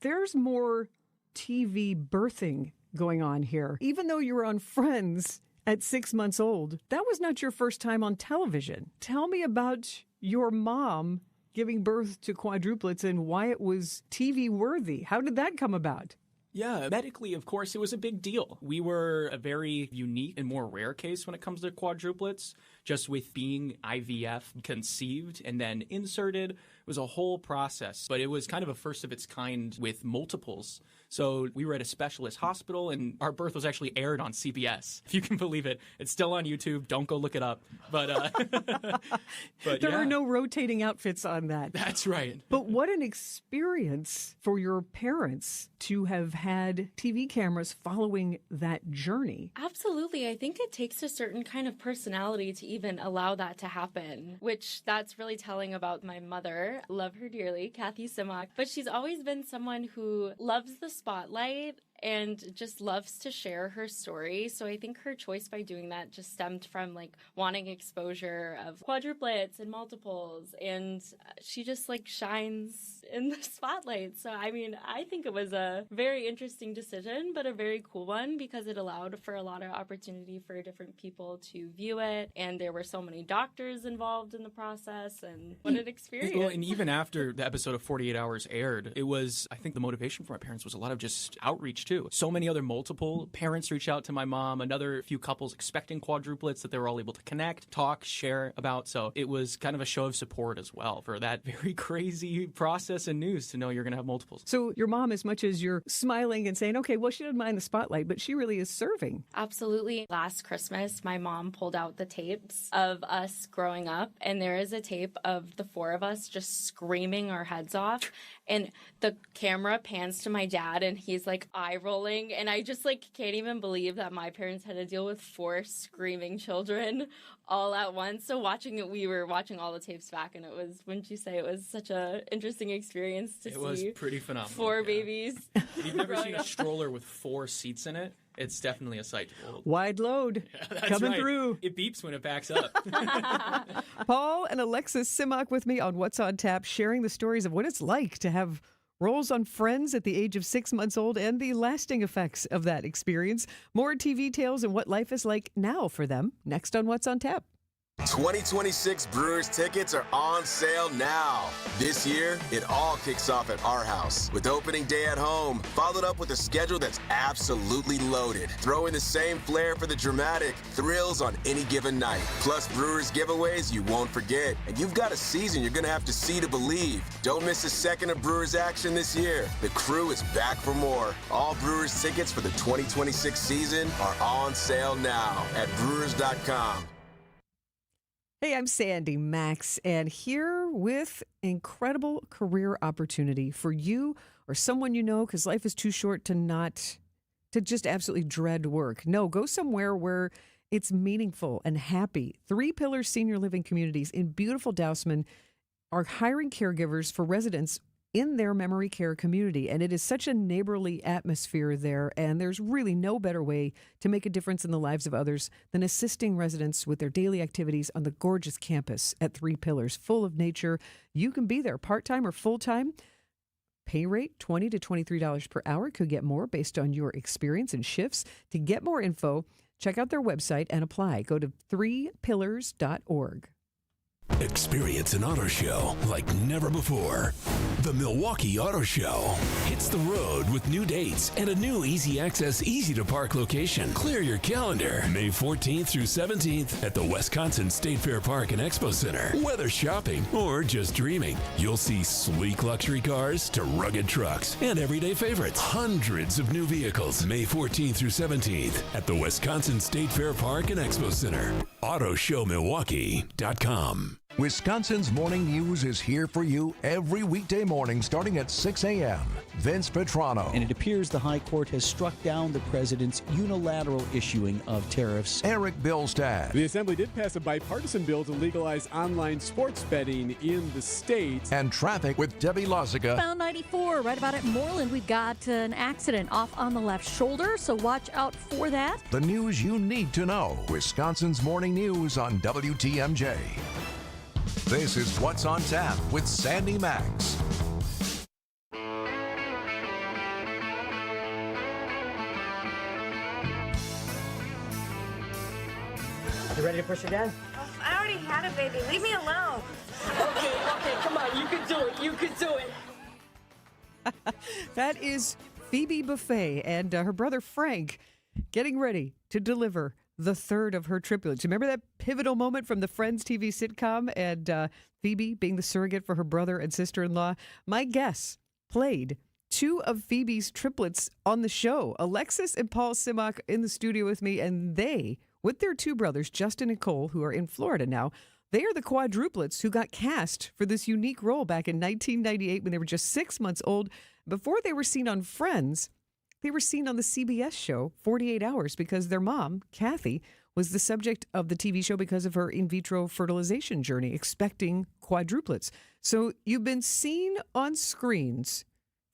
[SPEAKER 13] there's more TV birthing going on here. Even though you were on Friends at 6 months old, that was not your first time on television. Tell me about your mom giving birth to quadruplets and why it was TV worthy. How did that come about?
[SPEAKER 9] Yeah, medically, of course, it was a big deal. We were a very unique and more rare case when it comes to quadruplets, just with being IVF conceived and then inserted. It was a whole process, but it was kind of a first of its kind with multiples. So we were at a specialist hospital, and our birth was actually aired on CBS, if you can believe it. It's still on YouTube. Don't go look it up. But,
[SPEAKER 13] there were no rotating outfits on that.
[SPEAKER 9] That's right.
[SPEAKER 13] But what an experience for your parents to have had TV cameras following that journey.
[SPEAKER 10] Absolutely. I think it takes a certain kind of personality to even allow that to happen, which that's really telling about my mother. Love her dearly, Kathy Simak. But she's always been someone who loves the spotlight and just loves to share her story. So I think her choice by doing that just stemmed from wanting exposure of quadruplets and multiples, and she just shines in the spotlight. So I think it was a very interesting decision, but a very cool one, because it allowed for a lot of opportunity for different people to view it, and there were so many doctors involved in the process, and what an experience.
[SPEAKER 9] Well, and even after the episode of 48 Hours aired, it was, I think the motivation for my parents was a lot of just outreach too. So many other multiple parents reached out to my mom, another few couples expecting quadruplets that they were all able to connect, talk, share about. So it was kind of a show of support as well for that very crazy process and news to know you're going to have multiples.
[SPEAKER 13] So your mom, as much as you're smiling and saying, okay, well, she didn't mind the spotlight, but she really is serving.
[SPEAKER 10] Absolutely. Last Christmas, my mom pulled out the tapes of us growing up, and there is a tape of the four of us just screaming our heads off. And the camera pans to my dad, and he's eye rolling. And I just can't even believe that my parents had to deal with 4 screaming children all at once. So watching it, we were watching all the tapes back, and it was, wouldn't you say, it was such an interesting experience to see.
[SPEAKER 9] It was pretty phenomenal.
[SPEAKER 10] 4 babies.
[SPEAKER 9] If you've never seen a stroller with 4 seats in it, it's definitely a sight to behold.
[SPEAKER 13] Wide load coming through.
[SPEAKER 9] It beeps when it backs up.
[SPEAKER 13] Paul and Alexis Simak with me on What's on Tap, sharing the stories of what it's like to have roles on Friends at the age of 6 months old and the lasting effects of that experience. More TV tales and what life is like now for them, next on What's on Tap.
[SPEAKER 1] 2026 Brewers tickets are on sale now. This year, it all kicks off at our house with opening day at home, followed up with a schedule that's absolutely loaded. Throw in the same flair for the dramatic thrills on any given night. Plus Brewers giveaways you won't forget. And you've got a season you're going to have to see to believe. Don't miss a second of Brewers action this year. The crew is back for more. All Brewers tickets for the 2026 season are on sale now at Brewers.com.
[SPEAKER 13] Hey, I'm Sandy Maxx, and here with incredible career opportunity for you or someone you know, because life is too short to just absolutely dread work. No, go somewhere where it's meaningful and happy. 3 Pillars Senior Living Communities in beautiful Dousman are hiring caregivers for residents in their memory care community. And it is such a neighborly atmosphere there. And there's really no better way to make a difference in the lives of others than assisting residents with their daily activities on the gorgeous campus at 3 Pillars, full of nature. You can be there part-time or full-time. Pay rate $20 to $23 per hour. Could get more based on your experience and shifts. To get more info, check out their website and apply. Go to 3pillars.org.
[SPEAKER 11] Experience an auto show like never before. The Milwaukee Auto Show hits the road with new dates and a new easy access, easy to park location. Clear your calendar. May 14th through 17th at the Wisconsin State Fair Park and Expo Center. Whether shopping or just dreaming, you'll see sleek luxury cars to rugged trucks and everyday favorites. Hundreds of new vehicles. May 14th through 17th at the Wisconsin State Fair Park and Expo Center. AutoShowMilwaukee.com.
[SPEAKER 12] Wisconsin's Morning News is here for you every weekday morning starting at 6 a.m. Vince Petrano.
[SPEAKER 14] And it appears the High Court has struck down the president's unilateral issuing of tariffs.
[SPEAKER 12] Eric Billstad.
[SPEAKER 15] The Assembly did pass a bipartisan bill to legalize online sports betting in the state.
[SPEAKER 12] And traffic with Debbie Lozica.
[SPEAKER 16] Found 94 right about at Moreland. We've got an accident off on the left shoulder, so watch out for that.
[SPEAKER 12] The news you need to know. Wisconsin's Morning News on WTMJ. This is What's on Tap with Sandy Maxx.
[SPEAKER 17] You ready to push it down?
[SPEAKER 18] I already had a baby. Leave me alone.
[SPEAKER 17] Okay, come on. You can do it. You can do it.
[SPEAKER 13] That is Phoebe Buffay and her brother Frank getting ready to deliver the third of her triplets. Remember that pivotal moment from the Friends TV sitcom and Phoebe being the surrogate for her brother and sister-in-law? My guess played two of Phoebe's triplets on the show. Alexis and Paul Simak in the studio with me, and they, with their two brothers, Justin and Cole, who are in Florida now, they are the quadruplets who got cast for this unique role back in 1998 when they were just 6 months old. Before they were seen on Friends, they were seen on the CBS show 48 Hours because their mom, Kathy, was the subject of the TV show because of her in vitro fertilization journey, expecting quadruplets. So you've been seen on screens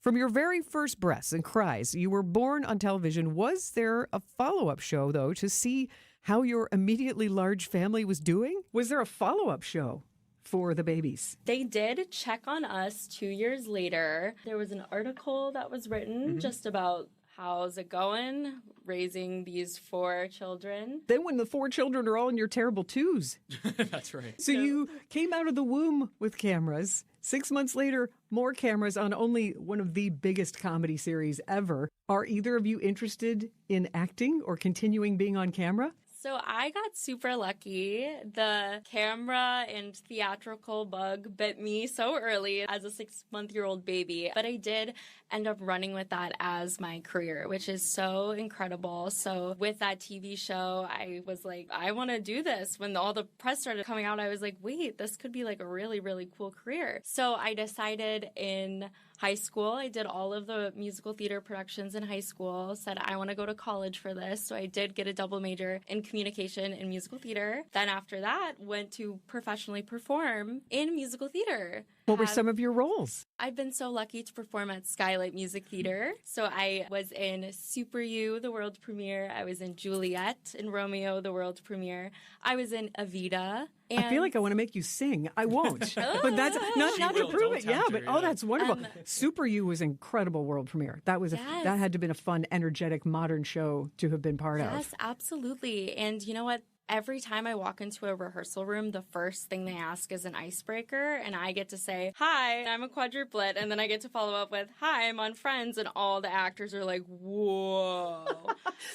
[SPEAKER 13] from your very first breaths and cries. You were born on television. Was there a follow-up show, though, to see how your immediately large family was doing? Was there a follow-up show for the babies?
[SPEAKER 10] They did check on us 2 years later. There was an article that was written just about how's it going raising these 4 children.
[SPEAKER 13] Then when the 4 children are all in your terrible twos.
[SPEAKER 9] That's right.
[SPEAKER 13] So you came out of the womb with cameras. 6 months later, more cameras on only one of the biggest comedy series ever. Are either of you interested in acting or continuing being on camera?
[SPEAKER 10] So I got super lucky. The camera and theatrical bug bit me so early as a 6-month-old baby, but I did end up running with that as my career, which is so incredible. So with that TV show, I was like, I want to do this. When all the press started coming out, I was like, wait, this could be like a really, really cool career. So I decided in high school, I did all of the musical theater productions in high school, said I want to go to college for this. So I did get a double major in communication and musical theater. Then after that, went to professionally perform in musical theater.
[SPEAKER 13] What were some of your roles?
[SPEAKER 10] I've been so lucky to perform at Skylight Music Theater. So I was in Super You, the world premiere. I was in Juliet and Romeo, the world premiere. I was in Evita.
[SPEAKER 13] I feel like I want to make you sing. I won't. But that's not to prove it. Yeah, but that's wonderful. Super You was incredible world premiere. That was that had to have been a fun, energetic, modern show to have been part of.
[SPEAKER 10] Yes, absolutely. And you know what? Every time I walk into a rehearsal room, the first thing they ask is an icebreaker, and I get to say, hi, I'm a quadruplet, and then I get to follow up with, hi, I'm on Friends, and all the actors are like, whoa.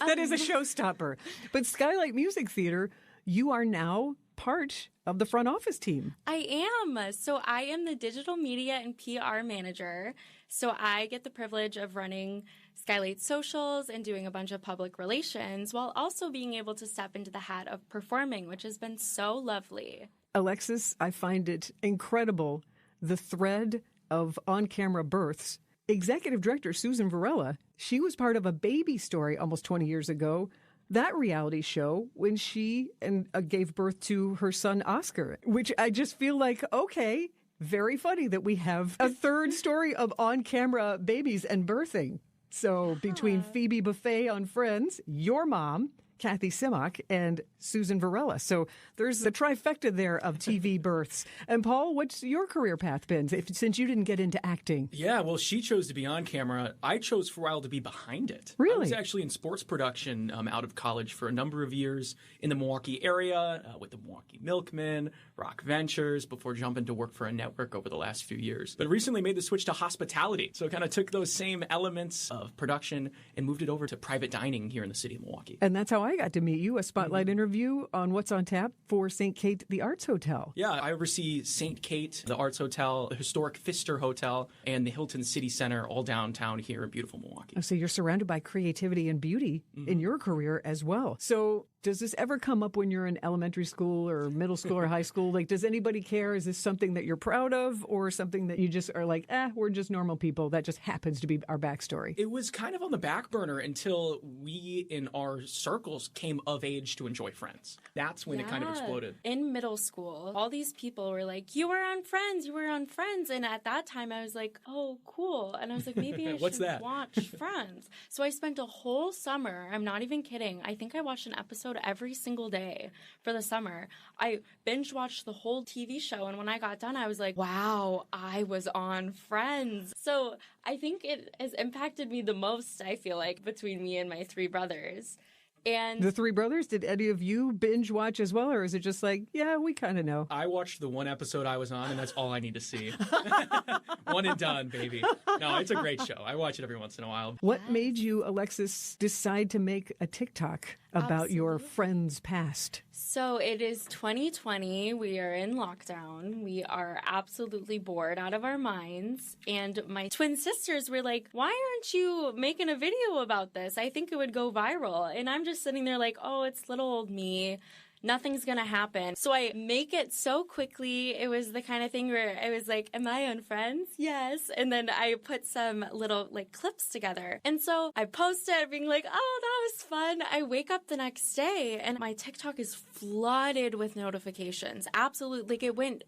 [SPEAKER 13] That is a showstopper. But Skylight Music Theater, you are now part of the front office team.
[SPEAKER 10] I am. So I am the digital media and PR manager. So I get the privilege of running Skylight socials and doing a bunch of public relations while also being able to step into the hat of performing, which has been so lovely.
[SPEAKER 13] Alexis, I find it incredible, the thread of on-camera births. Executive director Susan Varela, she was part of a baby story almost 20 years ago. That reality show when she gave birth to her son Oscar, which I just feel like, okay, very funny that we have a third story of on-camera babies and birthing. So between Phoebe Buffay on Friends, your mom, Kathy Simak, and Susan Varela. So there's the trifecta there of TV births. And Paul, what's your career path been since you didn't get into acting?
[SPEAKER 9] Yeah, well, she chose to be on camera. I chose for a while to be behind it.
[SPEAKER 13] Really?
[SPEAKER 9] I was actually in sports production out of college for a number of years in the Milwaukee area with the Milwaukee Milkmen, Rock Ventures, before jumping to work for a network over the last few years. But recently made the switch to hospitality. So kind of took those same elements of production and moved it over to private dining here in the city of Milwaukee.
[SPEAKER 13] And that's how I got to meet you, a spotlight interview on What's on Tap for St. Kate, the Arts Hotel.
[SPEAKER 9] Yeah, I oversee St. Kate, the Arts Hotel, the historic Pfister Hotel, and the Hilton City Center, all downtown here in beautiful Milwaukee.
[SPEAKER 13] So you're surrounded by creativity and beauty in your career as well. So does this ever come up when you're in elementary school or middle school or high school? Like, does anybody care? Is this something that you're proud of or something that you just are like, we're just normal people? That just happens to be our backstory.
[SPEAKER 9] It was kind of on the back burner until we in our circles came of age to enjoy Friends. That's when it kind of exploded.
[SPEAKER 10] In middle school, all these people were like, you were on Friends, you were on Friends. And at that time, I was like, oh, cool. And I was like, maybe I should watch Friends. So I spent a whole summer, I'm not even kidding, I think I watched an episode every single day for the summer. I binge watched the whole TV show, and when I got done, I was like, wow, I was on Friends. So I think it has impacted me the most, I feel like, between me and my three brothers. And
[SPEAKER 13] the three brothers, did any of you binge watch as well, or is it just like, yeah, we kind of know?
[SPEAKER 9] I watched the one episode I was on, and that's all I need to see. One and done, baby. No, it's a great show. I watch it every once in a while.
[SPEAKER 13] What made you, Alexis, decide to make a TikTok about your friend's past?
[SPEAKER 10] So it is 2020. We are in lockdown. We are absolutely bored out of our minds. And my twin sisters were like, why aren't you making a video about this? I think it would go viral. And I'm just sitting there like, oh, it's little old me. Nothing's going to happen. So I make it so quickly. It was the kind of thing where I was like, am I on Friends? Yes. And then I put some little clips together. And so I post it being like, oh, that was fun. I wake up the next day and my TikTok is flooded with notifications. Absolutely.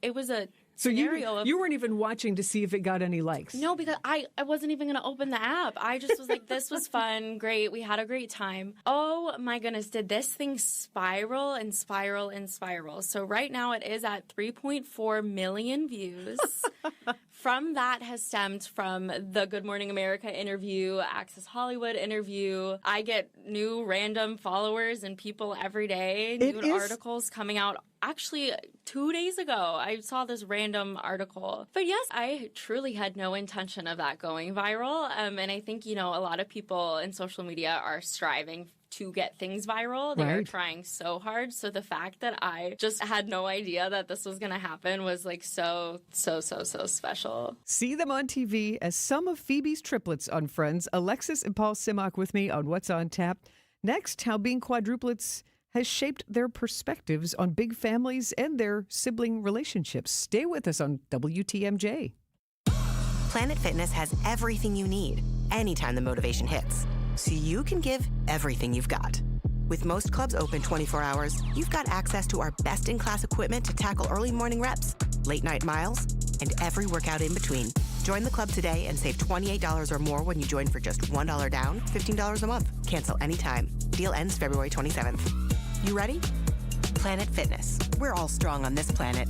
[SPEAKER 10] It was a
[SPEAKER 13] So you weren't even watching to see if it got any likes?
[SPEAKER 10] No, because I wasn't even going to open the app. I just was like, this was fun. Great. We had a great time. Oh my goodness. Did this thing spiral and spiral and spiral? So right now it is at 3.4 million views. From that has stemmed from the Good Morning America interview, Access Hollywood interview. I get new random followers and people every day, new articles coming out. Actually, 2 days ago, I saw this random article. But yes, I truly had no intention of that going viral. And I think, a lot of people in social media are striving to get things viral. They are trying so hard. So the fact that I just had no idea that this was going to happen was so special.
[SPEAKER 13] See them on TV as some of Phoebe's triplets on Friends. Alexis and Paul Simok with me on What's on Tap. Next, how being quadruplets has shaped their perspectives on big families and their sibling relationships. Stay with us on WTMJ.
[SPEAKER 2] Planet Fitness has everything you need anytime the motivation hits, so you can give everything you've got. With most clubs open 24 hours, you've got access to our best-in-class equipment to tackle early morning reps, late-night miles, and every workout in between. Join the club today and save $28 or more when you join for just $1 down, $15 a month. Cancel anytime. Deal ends February 27th. You ready? Planet Fitness. We're all strong on this planet.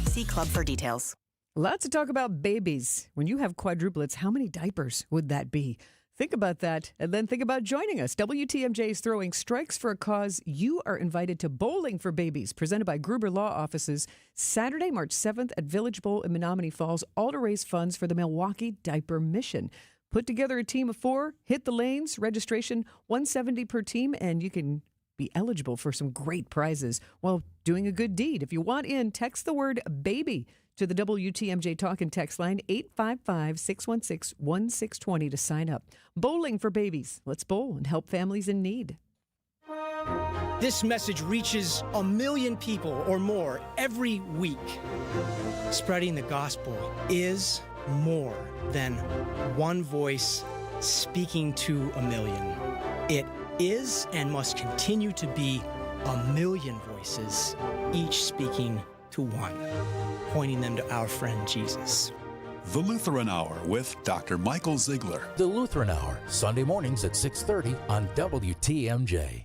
[SPEAKER 2] See club for details.
[SPEAKER 13] Lots of talk about babies. When you have quadruplets, how many diapers would that be? Think about that, and then think about joining us. WTMJ is throwing strikes for a cause. You are invited to Bowling for Babies, presented by Gruber Law Offices, Saturday, March 7th at Village Bowl in Menominee Falls, all to raise funds for the Milwaukee Diaper Mission. Put together a team of 4, hit the lanes, registration $170 per team, and you can be eligible for some great prizes while doing a good deed. If you want in, text the word BABY to the WTMJ Talk and Text line 855-616-1620 to sign up. Bowling for Babies. Let's bowl and help families in need.
[SPEAKER 19] This message reaches 1 million people or more every week. Spreading the gospel is more than one voice speaking to 1 million. It is and must continue to be 1 million voices, each speaking to one, pointing them to our friend Jesus.
[SPEAKER 20] The Lutheran Hour with Dr. Michael Ziegler.
[SPEAKER 21] The Lutheran Hour, Sunday mornings at 6:30 on WTMJ.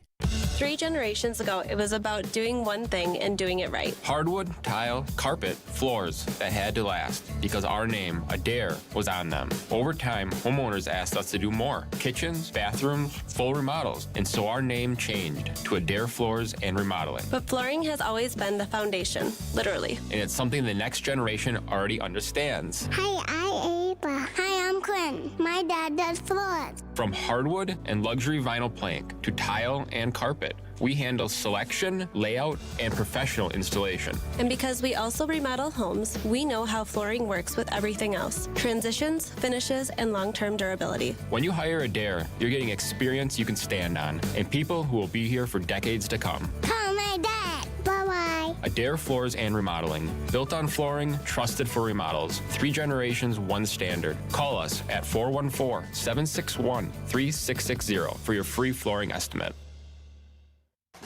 [SPEAKER 22] 3 generations ago, it was about doing one thing and doing it right.
[SPEAKER 25] Hardwood, tile, carpet, floors that had to last because our name, Adair, was on them. Over time, homeowners asked us to do more. Kitchens, bathrooms, full remodels. And so our name changed to Adair Floors and Remodeling.
[SPEAKER 22] But flooring has always been the foundation, literally.
[SPEAKER 25] And it's something the next generation already understands.
[SPEAKER 26] Hi, I'm Ava. Hi, I'm Quinn.
[SPEAKER 3] My dad does floors.
[SPEAKER 25] From hardwood and luxury vinyl plank to tile and carpet, we handle selection, layout, and professional installation.
[SPEAKER 22] And because we also remodel homes, we know how flooring works with everything else. Transitions, finishes, and long-term durability.
[SPEAKER 25] When you hire a Dare, you're getting experience you can stand on and people who will be here for decades to come.
[SPEAKER 3] Call my dad. Bye-bye.
[SPEAKER 25] Adair Floors and Remodeling. Built on flooring, trusted for remodels. 3 generations, 1 standard. Call us at 414-761-3660 for your free flooring estimate.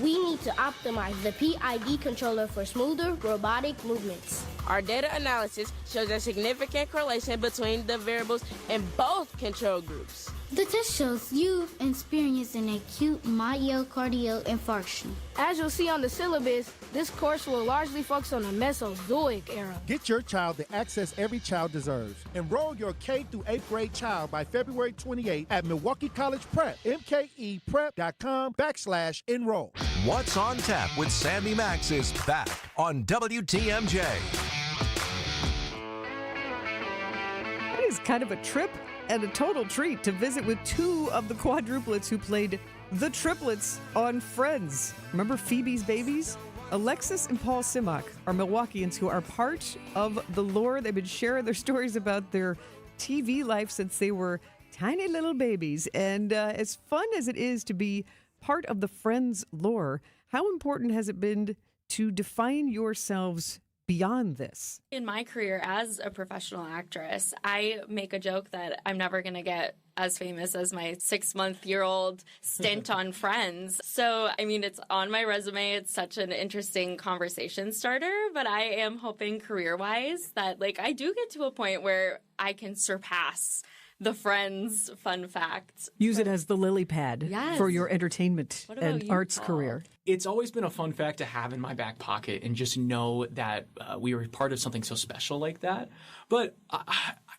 [SPEAKER 4] We need to optimize the PID controller for smoother robotic movements.
[SPEAKER 5] Our data analysis shows a significant correlation between the variables in both control groups.
[SPEAKER 6] The test shows you've experienced an acute myocardial infarction.
[SPEAKER 4] As you'll see on the syllabus, this course will largely focus on the Mesozoic era.
[SPEAKER 7] Get your child the access every child deserves. Enroll your K through 8th grade child by February 28 at Milwaukee College Prep, mkeprep.com/enroll.
[SPEAKER 12] What's on Tap with Sandy Maxx is back on WTMJ.
[SPEAKER 13] It is kind of a trip and a total treat to visit with 2 of the quadruplets who played the triplets on Friends. Remember Phoebe's babies? Alexis and Paul Simak are Milwaukeeans who are part of the lore. They've been sharing their stories about their TV life since they were tiny little babies. And as fun as it is to be part of the Friends lore, how important has it been to define yourselves beyond this?
[SPEAKER 10] In my career as a professional actress, I make a joke that I'm never going to get as famous as my 6-month-old stint on Friends. So, I mean, it's on my resume. It's such an interesting conversation starter, but I am hoping career-wise that, like, I do get to a point where I can surpass the Friends fun facts.
[SPEAKER 13] Use it as the lily pad for your entertainment and arts career.
[SPEAKER 9] It's always been a fun fact to have in my back pocket and just know that we were part of something so special like that. But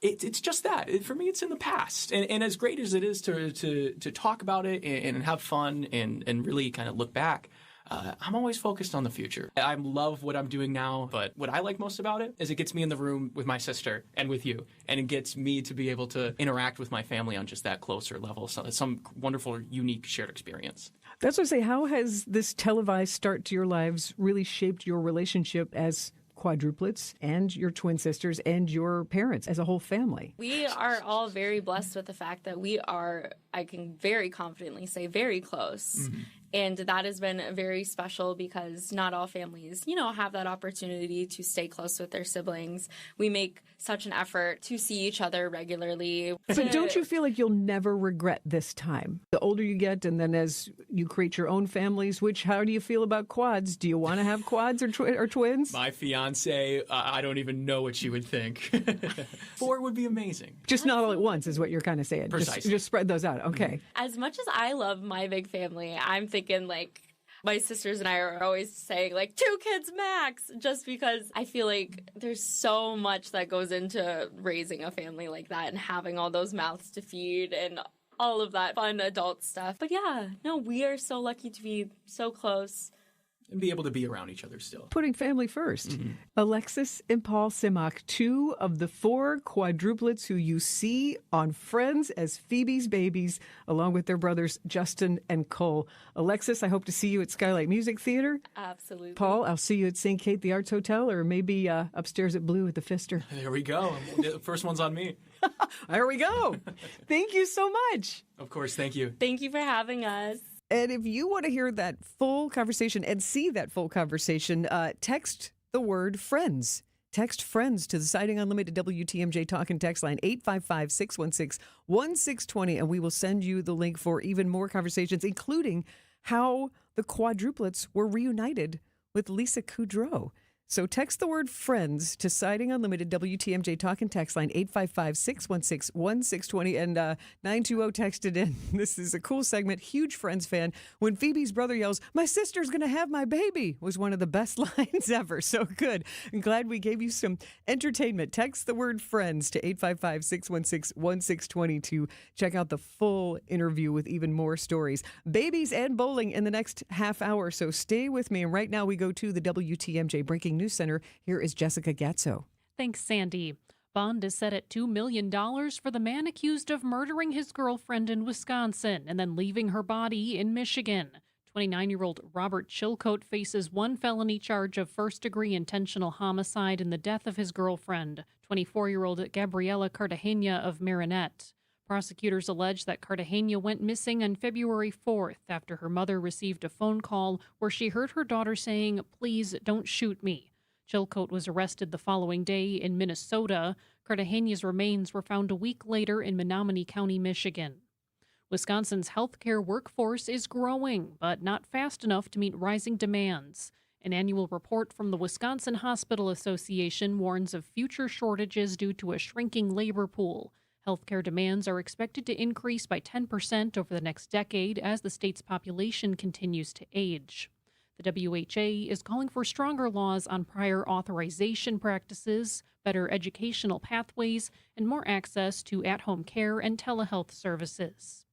[SPEAKER 9] it's just that. For me, it's in the past. And as great as it is to talk about it and have fun and really kind of look back, I'm always focused on the future. I love what I'm doing now, but what I like most about it is it gets me in the room with my sister and with you, and it gets me to be able to interact with my family on just that closer level. So it's some wonderful, unique shared experience.
[SPEAKER 13] That's what I say. How has this televised start to your lives really shaped your relationship as quadruplets and your twin sisters and your parents as a whole family?
[SPEAKER 10] We are all very blessed with the fact that we are, I can very confidently say, very close. Mm-hmm. And that has been very special because not all families, have that opportunity to stay close with their siblings. We make such an effort to see each other regularly.
[SPEAKER 13] But don't you feel like you'll never regret this time? The older you get, and then as you create your own families, how do you feel about quads? Do you want to have quads or twins?
[SPEAKER 9] My fiance, I don't even know what she would think. 4 would be amazing.
[SPEAKER 13] Just not all at once is what you're kind of saying.
[SPEAKER 9] Precisely.
[SPEAKER 13] Just spread those out. Okay.
[SPEAKER 10] As much as I love my big family, I'm thinking my sisters and I are always saying 2 kids max, just because I feel like there's so much that goes into raising a family like that and having all those mouths to feed and all of that fun adult stuff. But we are so lucky to be so close.
[SPEAKER 9] And be able to be around each other still.
[SPEAKER 13] Putting family first. Mm-hmm. Alexis and Paul Simak, 2 of the 4 quadruplets who you see on Friends as Phoebe's babies, along with their brothers Justin and Cole. Alexis, I hope to see you at Skylight Music Theater.
[SPEAKER 10] Absolutely.
[SPEAKER 13] Paul, I'll see you at St. Kate, the Arts Hotel, or maybe upstairs at Blue at the Pfister.
[SPEAKER 9] There we go. The first one's on me.
[SPEAKER 13] There we go. Thank you so much.
[SPEAKER 9] Of course. Thank you.
[SPEAKER 10] Thank you for having us.
[SPEAKER 13] And if you want to hear that full conversation and see that full conversation, text the word friends. Text friends to the Siding Unlimited WTMJ Talk and Text line 855-616-1620, and we will send you the link for even more conversations, including how the quadruplets were reunited with Lisa Kudrow. So text the word friends to Siding Unlimited WTMJ Talk and Text line 855-616-1620, and 920 texted in. This is a cool segment. Huge Friends fan. When Phoebe's brother yells, "My sister's going to have my baby," was one of the best lines ever. So good. I'm glad we gave you some entertainment. Text the word friends to 855-616-1620 to check out the full interview with even more stories. Babies and bowling in the next half hour. So stay with me. And right now we go to the WTMJ Breaking News Center. Here is Jessica Gatso.
[SPEAKER 23] Thanks, Sandy. Bond is set at $2 million for the man accused of murdering his girlfriend in Wisconsin and then leaving her body in Michigan. 29-year-old Robert Chilcote faces one felony charge of first-degree intentional homicide in the death of his girlfriend, 24-year-old Gabriela Cartagena of Marinette. Prosecutors allege that Cartagena went missing on February 4th after her mother received a phone call where she heard her daughter saying, "Please don't shoot me." Chilcote was arrested the following day in Minnesota. Cartagena's remains were found a week later in Menominee County, Michigan. Wisconsin's healthcare workforce is growing, but not fast enough to meet rising demands. An annual report from the Wisconsin Hospital Association warns of future shortages due to a shrinking labor pool. Healthcare demands are expected to increase by 10% over the next decade as the state's population continues to age. The WHA is calling for stronger laws on prior authorization practices, better educational pathways, and more access to at-home care and telehealth services.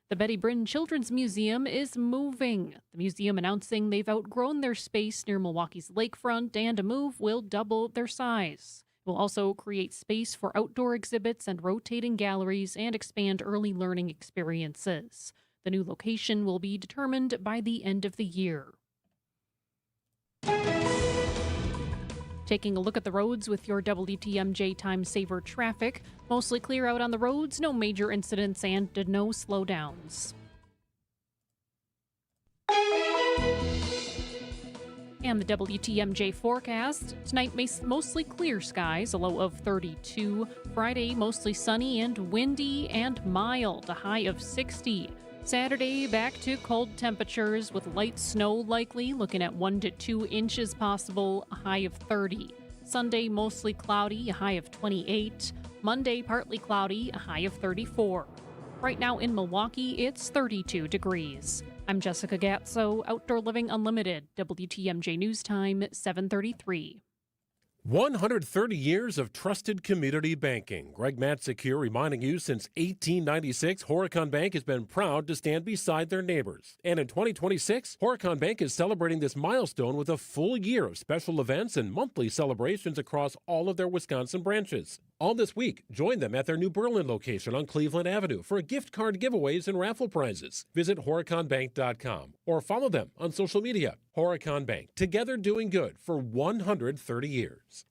[SPEAKER 23] The Betty Brinn Children's Museum is moving. The museum announcing they've outgrown their space near Milwaukee's lakefront, and a move will double their size. It will also create space for outdoor exhibits and rotating galleries and expand early learning experiences. The new location will be determined by the end of the year. Taking a look at the roads with your WTMJ Time Saver traffic. Mostly clear out on the roads, no major incidents, and no slowdowns. And the WTMJ forecast. Tonight, mostly clear skies, a low of 32. Friday, mostly sunny and windy and mild, a high of 60. Saturday, back to cold temperatures with light snow likely, looking at 1 to 2 inches possible, a high of 30. Sunday, mostly cloudy, a high of 28. Monday, partly cloudy, a high of 34. Right now in Milwaukee, it's 32 degrees. I'm Jessica Gatso, Outdoor Living Unlimited, WTMJ News Time, 7:33.
[SPEAKER 1] 130 years of trusted community banking. Greg Matzik here reminding you since 1896, Horicon Bank has been proud to stand beside their neighbors. And in 2026, Horicon Bank is celebrating this milestone with a full year of special events and monthly celebrations across all of their Wisconsin branches. All this week, join them at their new Berlin location on Cleveland Avenue for gift card giveaways and raffle prizes. Visit HoriconBank.com or follow them on social media. Horicon Bank, together doing good for 130 years.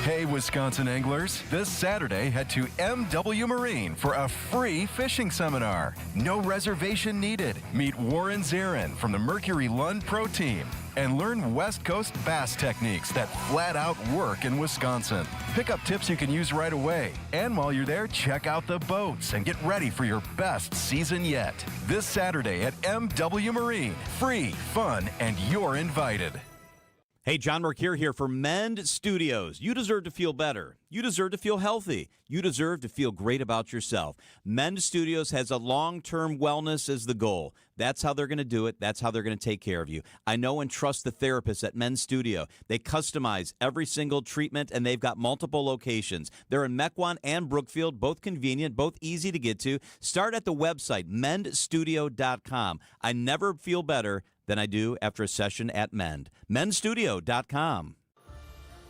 [SPEAKER 8] Hey, Wisconsin anglers. This Saturday, head to MW Marine for a free fishing seminar. No reservation needed. Meet Warren Zarin from the Mercury Lund Pro Team and learn West Coast bass techniques that flat out work in Wisconsin. Pick up tips you can use right away. And while you're there, check out the boats and get ready for your best season yet. This Saturday at MW Marine. Free, fun, and you're invited.
[SPEAKER 11] Hey, John Mercure here for Mend Studios. You deserve to feel better. You deserve to feel healthy. You deserve to feel great about yourself. Mend Studios has a long-term wellness as the goal. That's how they're going to do it. That's how they're going to take care of you. I know and trust the therapists at Mend Studio. They customize every single treatment, and they've got multiple locations. They're in Mequon and Brookfield, both convenient, both easy to get to. Start at the website, mendstudio.com. I never feel better than I do after a session at Mend. Mendstudio.com.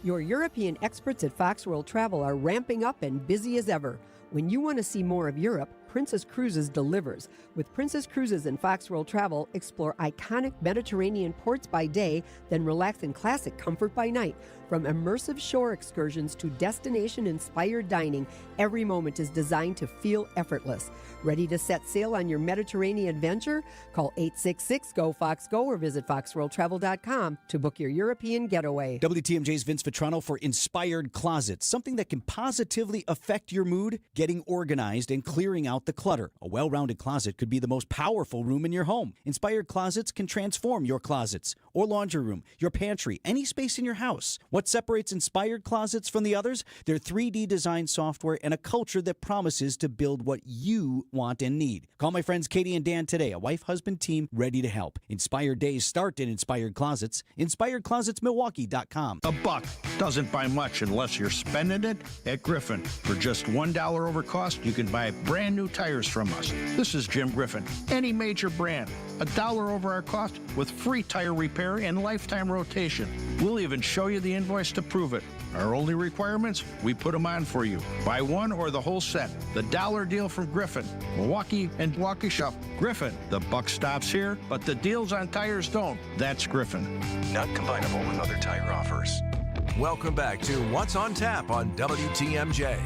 [SPEAKER 14] Your European experts at Fox World Travel are ramping up and busy as ever. When you want to see more of Europe, Princess Cruises delivers. With Princess Cruises and Fox World Travel, explore iconic Mediterranean ports by day, then relax in classic comfort by night. From immersive shore excursions to destination-inspired dining, every moment is designed to feel effortless. Ready to set sail on your Mediterranean adventure? Call 866-GO-FOX-GO or visit foxworldtravel.com to book your European getaway.
[SPEAKER 24] WTMJ's Vince Vitrano for Inspired Closets, something that can positively affect your mood, getting organized and clearing out the clutter. A well-rounded closet could be the most powerful room in your home. Inspired Closets can transform your closets or laundry room, your pantry, any space in your house. What separates Inspired Closets from the others? Their 3D design software and a culture that promises to build what you want and need. Call my friends Katie and Dan today, a wife-husband team ready to help. Inspired Days start in Inspired Closets. InspiredClosetsMilwaukee.com.
[SPEAKER 26] A buck doesn't buy much unless you're spending it at Griffin. For just $1 over cost, you can buy brand new
[SPEAKER 2] new tires from us. This is Jim Griffin. Any major brand, $1 over our cost with free tire repair and lifetime rotation. We'll even show you the invoice to prove it. Our only requirements, we put them on for you. Buy one or the whole set. The dollar deal from Griffin, Milwaukee and Waukesha. Griffin, the buck stops here, but the deals on tires don't. That's Griffin.
[SPEAKER 12] Not combinable with other tire offers. Welcome back to What's on Tap on WTMJ.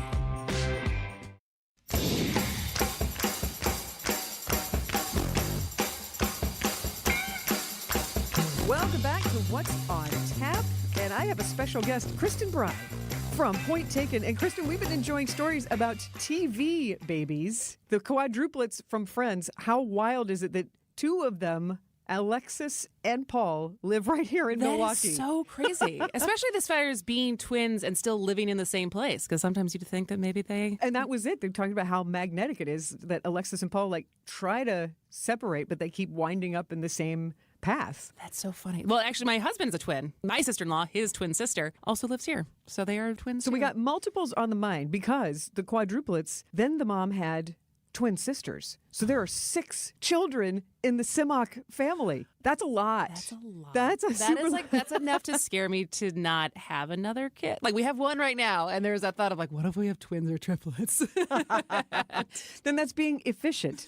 [SPEAKER 13] Welcome back to What's on Tap, and I have a special guest, Kristen Bride from Point Taken. And Kristen, we've been enjoying stories about TV babies, the quadruplets from Friends. How wild is it that two of them, Alexis and Paul, live right here in Milwaukee?
[SPEAKER 15] That is so crazy, especially this fires being twins and still living in the same place, because sometimes you'd think that maybe they...
[SPEAKER 13] And that was it. They're talking about how magnetic it is that Alexis and Paul try to separate, but they keep winding up in the same path.
[SPEAKER 15] That's so funny. Well, actually, my husband's a twin. My sister-in-law, his twin sister, also lives here. So they are twins
[SPEAKER 13] So
[SPEAKER 15] too.
[SPEAKER 13] we got multiples on the mind because the quadruplets, then the mom had twin sisters. So there are 6 children in the Simmock family. That's a lot.
[SPEAKER 15] That's a lot.
[SPEAKER 13] That's
[SPEAKER 15] that's enough to scare me to not have another kid. We have one right now, and there's that thought of what if we have twins or triplets?
[SPEAKER 13] Then that's being efficient.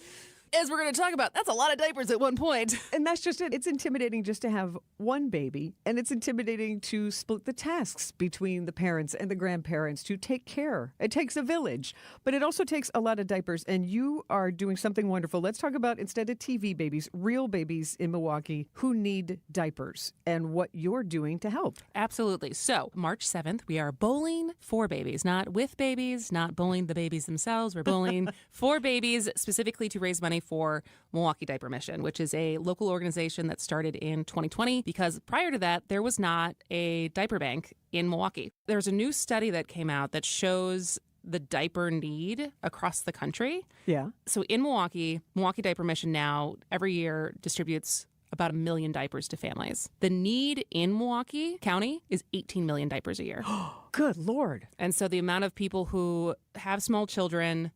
[SPEAKER 15] As we're going to talk about, that's a lot of diapers at one point.
[SPEAKER 13] And that's just it. It's intimidating just to have one baby, and it's intimidating to split the tasks between the parents and the grandparents to take care. It takes a village, but it also takes a lot of diapers, and you are doing something wonderful. Let's talk about, instead of TV babies, real babies in Milwaukee who need diapers and what you're doing to help.
[SPEAKER 15] Absolutely. So, March 7th, we are bowling for babies, not with babies, not bowling the babies themselves. We're bowling for babies, specifically to raise money for Milwaukee Diaper Mission, which is a local organization that started in 2020 because prior to that, there was not a diaper bank in Milwaukee. There's a new study that came out that shows the diaper need across the country.
[SPEAKER 13] Yeah.
[SPEAKER 15] So in Milwaukee Diaper Mission now every year distributes about 1 million diapers to families. The need in Milwaukee County is 18 million diapers a year.
[SPEAKER 13] Good Lord.
[SPEAKER 15] And so the amount of people who have small children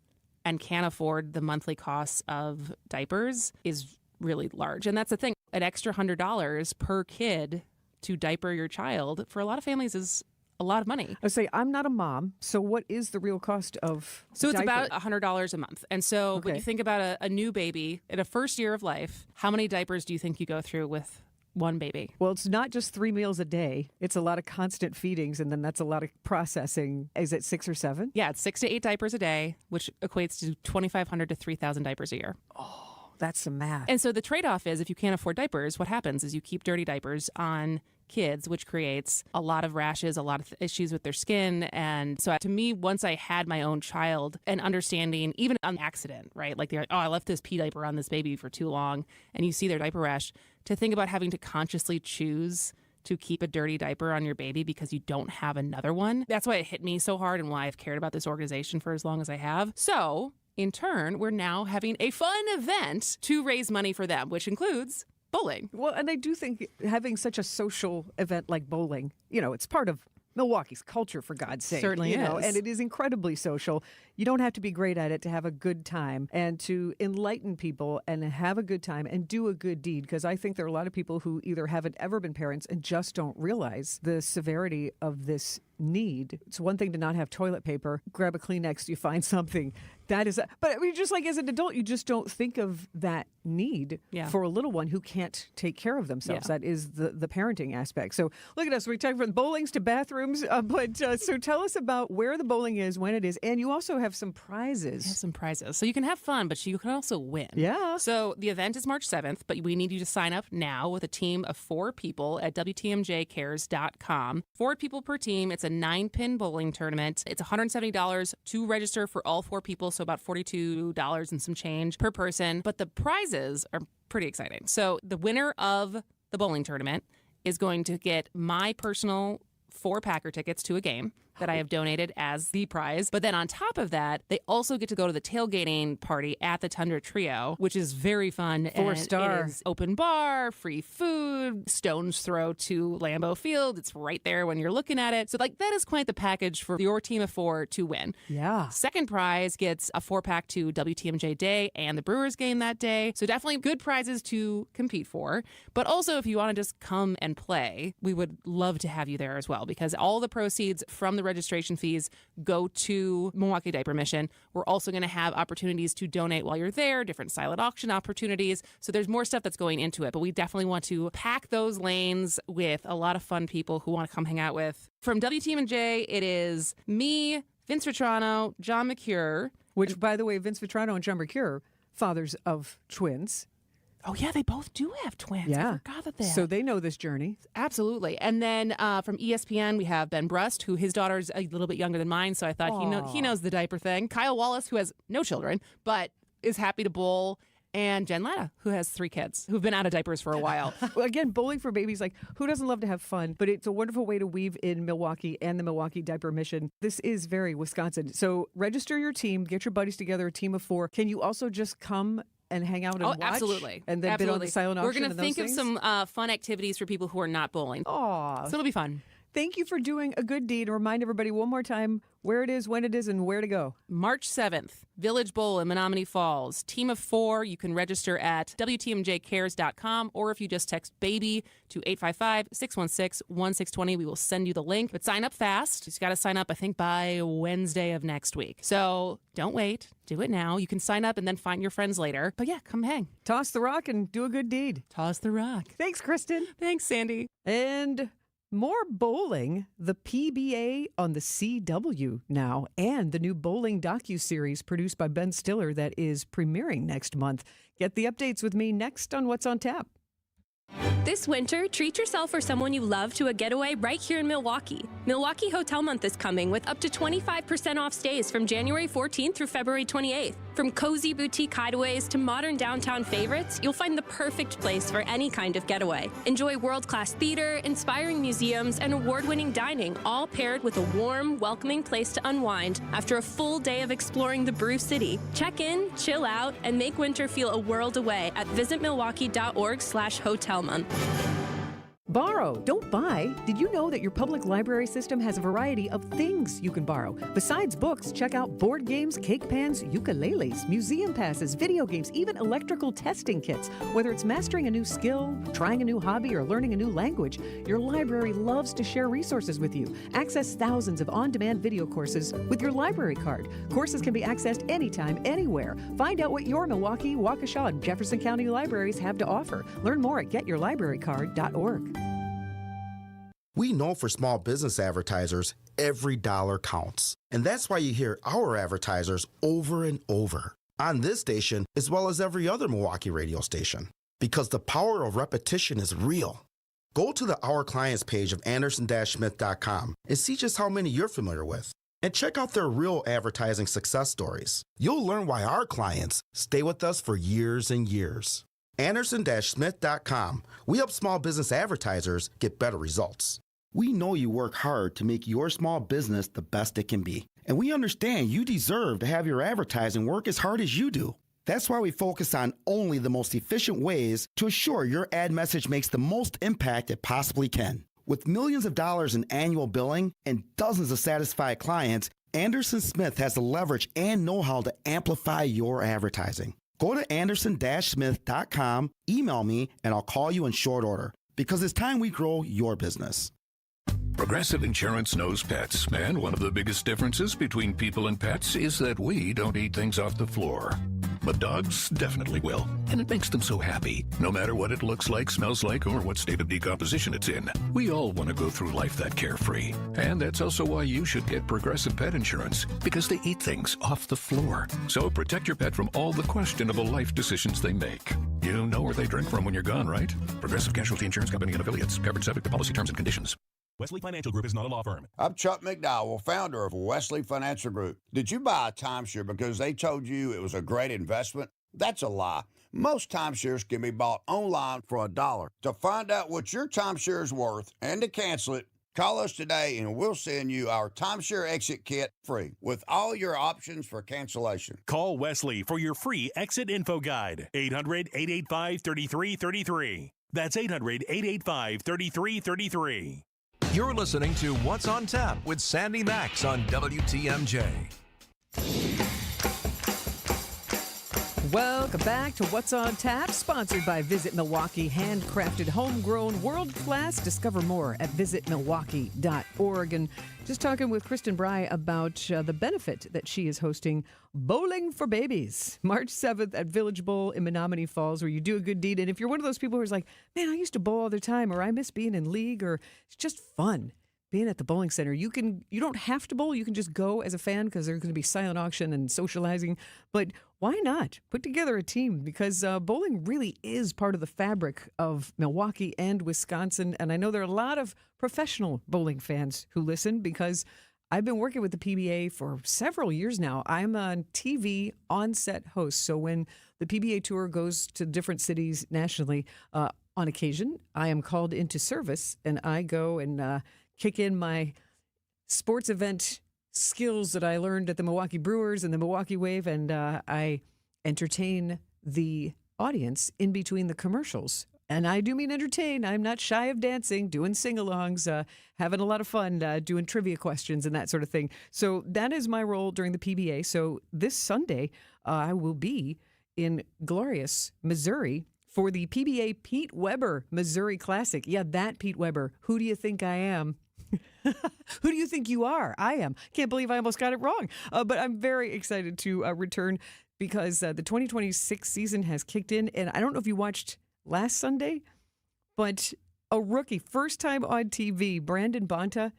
[SPEAKER 15] and can't afford the monthly costs of diapers is really large. And that's the thing. An extra $100 per kid to diaper your child for a lot of families is a lot of money.
[SPEAKER 13] I say, I'm not a mom, so what is the real cost of
[SPEAKER 15] So it's
[SPEAKER 13] diaper?
[SPEAKER 15] about $100 a month. And so when you think about a new baby in a first year of life, how many diapers do you think you go through with one baby?
[SPEAKER 13] Well, it's not just 3 meals a day. It's a lot of constant feedings, and then that's a lot of processing. Is it 6 or 7?
[SPEAKER 15] Yeah, it's 6 to 8 diapers a day, which equates to 2,500 to 3,000 diapers a year.
[SPEAKER 13] Oh, that's some math.
[SPEAKER 15] And so the trade-off is if you can't afford diapers, what happens is you keep dirty diapers on kids, which creates a lot of rashes, a lot of issues with their skin. And so to me, once I had my own child and understanding, even on accident, right? They're like, oh, I left this pee diaper on this baby for too long. And you see their diaper rash, to think about having to consciously choose to keep a dirty diaper on your baby because you don't have another one. That's why it hit me so hard and why I've cared about this organization for as long as I have. So in turn, we're now having a fun event to raise money for them, which includes bowling.
[SPEAKER 13] Well, and I do think having such a social event like bowling, it's part of Milwaukee's culture, for God's sake.
[SPEAKER 15] Certainly is.
[SPEAKER 13] And it is incredibly social. You don't have to be great at it to have a good time and to enlighten people and have a good time and do a good deed. Because I think there are a lot of people who either haven't ever been parents and just don't realize the severity of this need. It's one thing to not have toilet paper, grab a Kleenex, you find something. That is, but I mean, just like as an adult, you just don't think of that need for a little one who can't take care of themselves.
[SPEAKER 15] Yeah.
[SPEAKER 13] That is the parenting aspect. So look at us. We talk from bowlings to bathrooms. So tell us about where the bowling is, when it is, and you also have some prizes.
[SPEAKER 15] We have some prizes. So you can have fun, but you can also win.
[SPEAKER 13] Yeah.
[SPEAKER 15] So the event is March 7th, but we need you to sign up now with a team of 4 people at WTMJcares.com. 4 people per team. It's a 9-pin bowling tournament. It's $170 to register for all 4 people, so about $42 and some change per person. But the prizes are pretty exciting. So the winner of the bowling tournament is going to get my personal 4-packer tickets to a game. that I have donated as the prize. But then on top of that, they also get to go to the tailgating party at the Tundra Trio, which is very fun.
[SPEAKER 13] 4-star.
[SPEAKER 15] It is open bar, free food, stone's throw to Lambeau Field. It's right there when you're looking at it. So like that is quite the package for your team of 4 to win.
[SPEAKER 13] Yeah.
[SPEAKER 15] Second prize gets a 4-pack to WTMJ Day and the Brewers game that day. So definitely good prizes to compete for. But also if you want to just come and play, we would love to have you there as well, because all the proceeds from the registration fees go to Milwaukee Diaper Mission. We're also going to have opportunities to donate while you're there, different silent auction opportunities. So there's more stuff that's going into it, but we definitely want to pack those lanes with a lot of fun people who want to come hang out with. From WTMJ, it is me, Vince Vitrano, John McCure.
[SPEAKER 13] Which, by the way, Vince Vitrano and John McCure, fathers of twins.
[SPEAKER 15] Oh, yeah, they both do have twins.
[SPEAKER 13] Yeah.
[SPEAKER 15] I forgot that they
[SPEAKER 13] So they know this journey.
[SPEAKER 15] Absolutely. And then from ESPN, we have Ben Brust, who his daughter's a little bit younger than mine, so I thought he knows the diaper thing. Kyle Wallace, who has no children, but is happy to bowl. And Jen Latta, who has 3 kids, who've been out of diapers for a while.
[SPEAKER 13] Again, bowling for babies, like, who doesn't love to have fun? But it's a wonderful way to weave in Milwaukee and the Milwaukee Diaper Mission. This is very Wisconsin. So register your team, get your buddies together, a team of 4. Can you also just come and hang out and watch?
[SPEAKER 15] Absolutely.
[SPEAKER 13] And then bid on the silent auction.
[SPEAKER 15] We're going to think of some fun activities for people who are not bowling.
[SPEAKER 13] Aw.
[SPEAKER 15] So it'll be fun.
[SPEAKER 13] Thank you for doing a good deed. Remind everybody one more time where it is, when it is, and where to go.
[SPEAKER 15] March 7th, Village Bowl in Menominee Falls. Team of 4. You can register at WTMJcares.com, or if you just text BABY to 855-616-1620, we will send you the link. But sign up fast. You just got to sign up, I think, by Wednesday of next week. So don't wait. Do it now. You can sign up and then find your friends later. But yeah, come hang.
[SPEAKER 13] Toss the rock and do a good deed.
[SPEAKER 15] Toss the rock.
[SPEAKER 13] Thanks, Kristen.
[SPEAKER 15] Thanks, Sandy.
[SPEAKER 13] And more bowling, the PBA on the CW now, and the new bowling docuseries produced by Ben Stiller that is premiering next month. Get the updates with me next on What's on Tap.
[SPEAKER 16] This winter, treat yourself or someone you love to a getaway right here in Milwaukee. Milwaukee Hotel Month is coming with up to 25% off stays from January 14th through February 28th. From cozy boutique hideaways to modern downtown favorites, you'll find the perfect place for any kind of getaway. Enjoy world-class theater, inspiring museums, and award-winning dining, all paired with a warm, welcoming place to unwind after a full day of exploring the Brew City. Check in, chill out, and make winter feel a world away at visitmilwaukee.org/hotel month.
[SPEAKER 13] Borrow, don't buy. Did you know that your public library system has a variety of things you can borrow? Besides books, check out board games, cake pans, ukuleles, museum passes, video games, even electrical testing kits. Whether it's mastering a new skill, trying a new hobby, or learning a new language, your library loves to share resources with you. Access thousands of on-demand video courses with your library card. Courses can be accessed anytime, anywhere. Find out what your Milwaukee, Waukesha, and Jefferson County libraries have to offer. Learn more at getyourlibrarycard.org.
[SPEAKER 17] We know for small business advertisers, every dollar counts. And that's why you hear our advertisers over and over on this station, as well as every other Milwaukee radio station. Because the power of repetition is real. Go to the Our Clients page of Anderson-Smith.com and see just how many you're familiar with. And check out their real advertising success stories. You'll learn why our clients stay with us for years and years. Anderson-Smith.com. We help small business advertisers get better results. We know you work hard to make your small business the best it can be. And we understand you deserve to have your advertising work as hard as you do. That's why we focus on only the most efficient ways to assure your ad message makes the most impact it possibly can. With millions of dollars in annual billing and dozens of satisfied clients, Anderson Smith has the leverage and know-how to amplify your advertising. Go to Anderson-Smith.com, email me, and I'll call you in short order. Because it's time we grow your business.
[SPEAKER 18] Progressive Insurance knows pets, and one of the biggest differences between people and pets is that we don't eat things off the floor. But dogs definitely will, and it makes them so happy, no matter what it looks like, smells like, or what state of decomposition it's in. We all want to go through life that carefree, and that's also why you should get Progressive Pet Insurance, because they eat things off the floor. So protect your pet from all the questionable life decisions they make. You know where they drink from when you're gone, right? Progressive Casualty Insurance Company and Affiliates. Covered subject to policy terms and conditions.
[SPEAKER 19] Wesley Financial Group is not a law firm. I'm Chuck McDowell, founder of Wesley Financial Group. Did you buy a timeshare because they told you it was a great investment? That's a lie. Most timeshares can be bought online for $1. To find out what your timeshare is worth and to cancel it, Call us today and we'll send you our timeshare exit kit free with all your options for cancellation.
[SPEAKER 3] Call Wesley for your free exit info guide. 800-885-3333. That's 800-885-3333.
[SPEAKER 12] You're listening to What's on Tap with Sandy Maxx on WTMJ.
[SPEAKER 13] Welcome back to What's on Tap, sponsored by Visit Milwaukee. Handcrafted, homegrown, world-class. Discover more at visitmilwaukee.org. And just talking with Kristen Bry about the benefit that she is hosting Bowling for Babies, March 7th at Village Bowl in Menominee Falls, where you do a good deed. And if you're one of those people who's like, man, I used to bowl all the time, or I miss being in league, or it's just fun being at the bowling center. You don't have to bowl. You can just go as a fan because there's going to be silent auction and socializing. But why not put together a team? Because bowling really is part of the fabric of Milwaukee and Wisconsin. And I know there are a lot of professional bowling fans who listen because I've been working with the PBA for several years now. I'm a TV on-set host. So when the PBA tour goes to different cities nationally, on occasion, I am called into service and I go and kick in my sports event skills that I learned at the Milwaukee Brewers and the Milwaukee Wave, and I entertain the audience in between the commercials. And I do mean entertain. I'm not shy of dancing, doing sing-alongs, having a lot of fun, doing trivia questions and that sort of thing. So that is my role during the PBA. So this Sunday, I will be in glorious Missouri for the PBA Pete Weber Missouri Classic. Yeah, that Pete Weber. Who do you think I am? Who do you think you are? I am. Can't believe I almost got it wrong. But I'm very excited to return because the 2026 season has kicked in. And I don't know if you watched last Sunday, but a rookie, first time on TV, Brandon Bonta,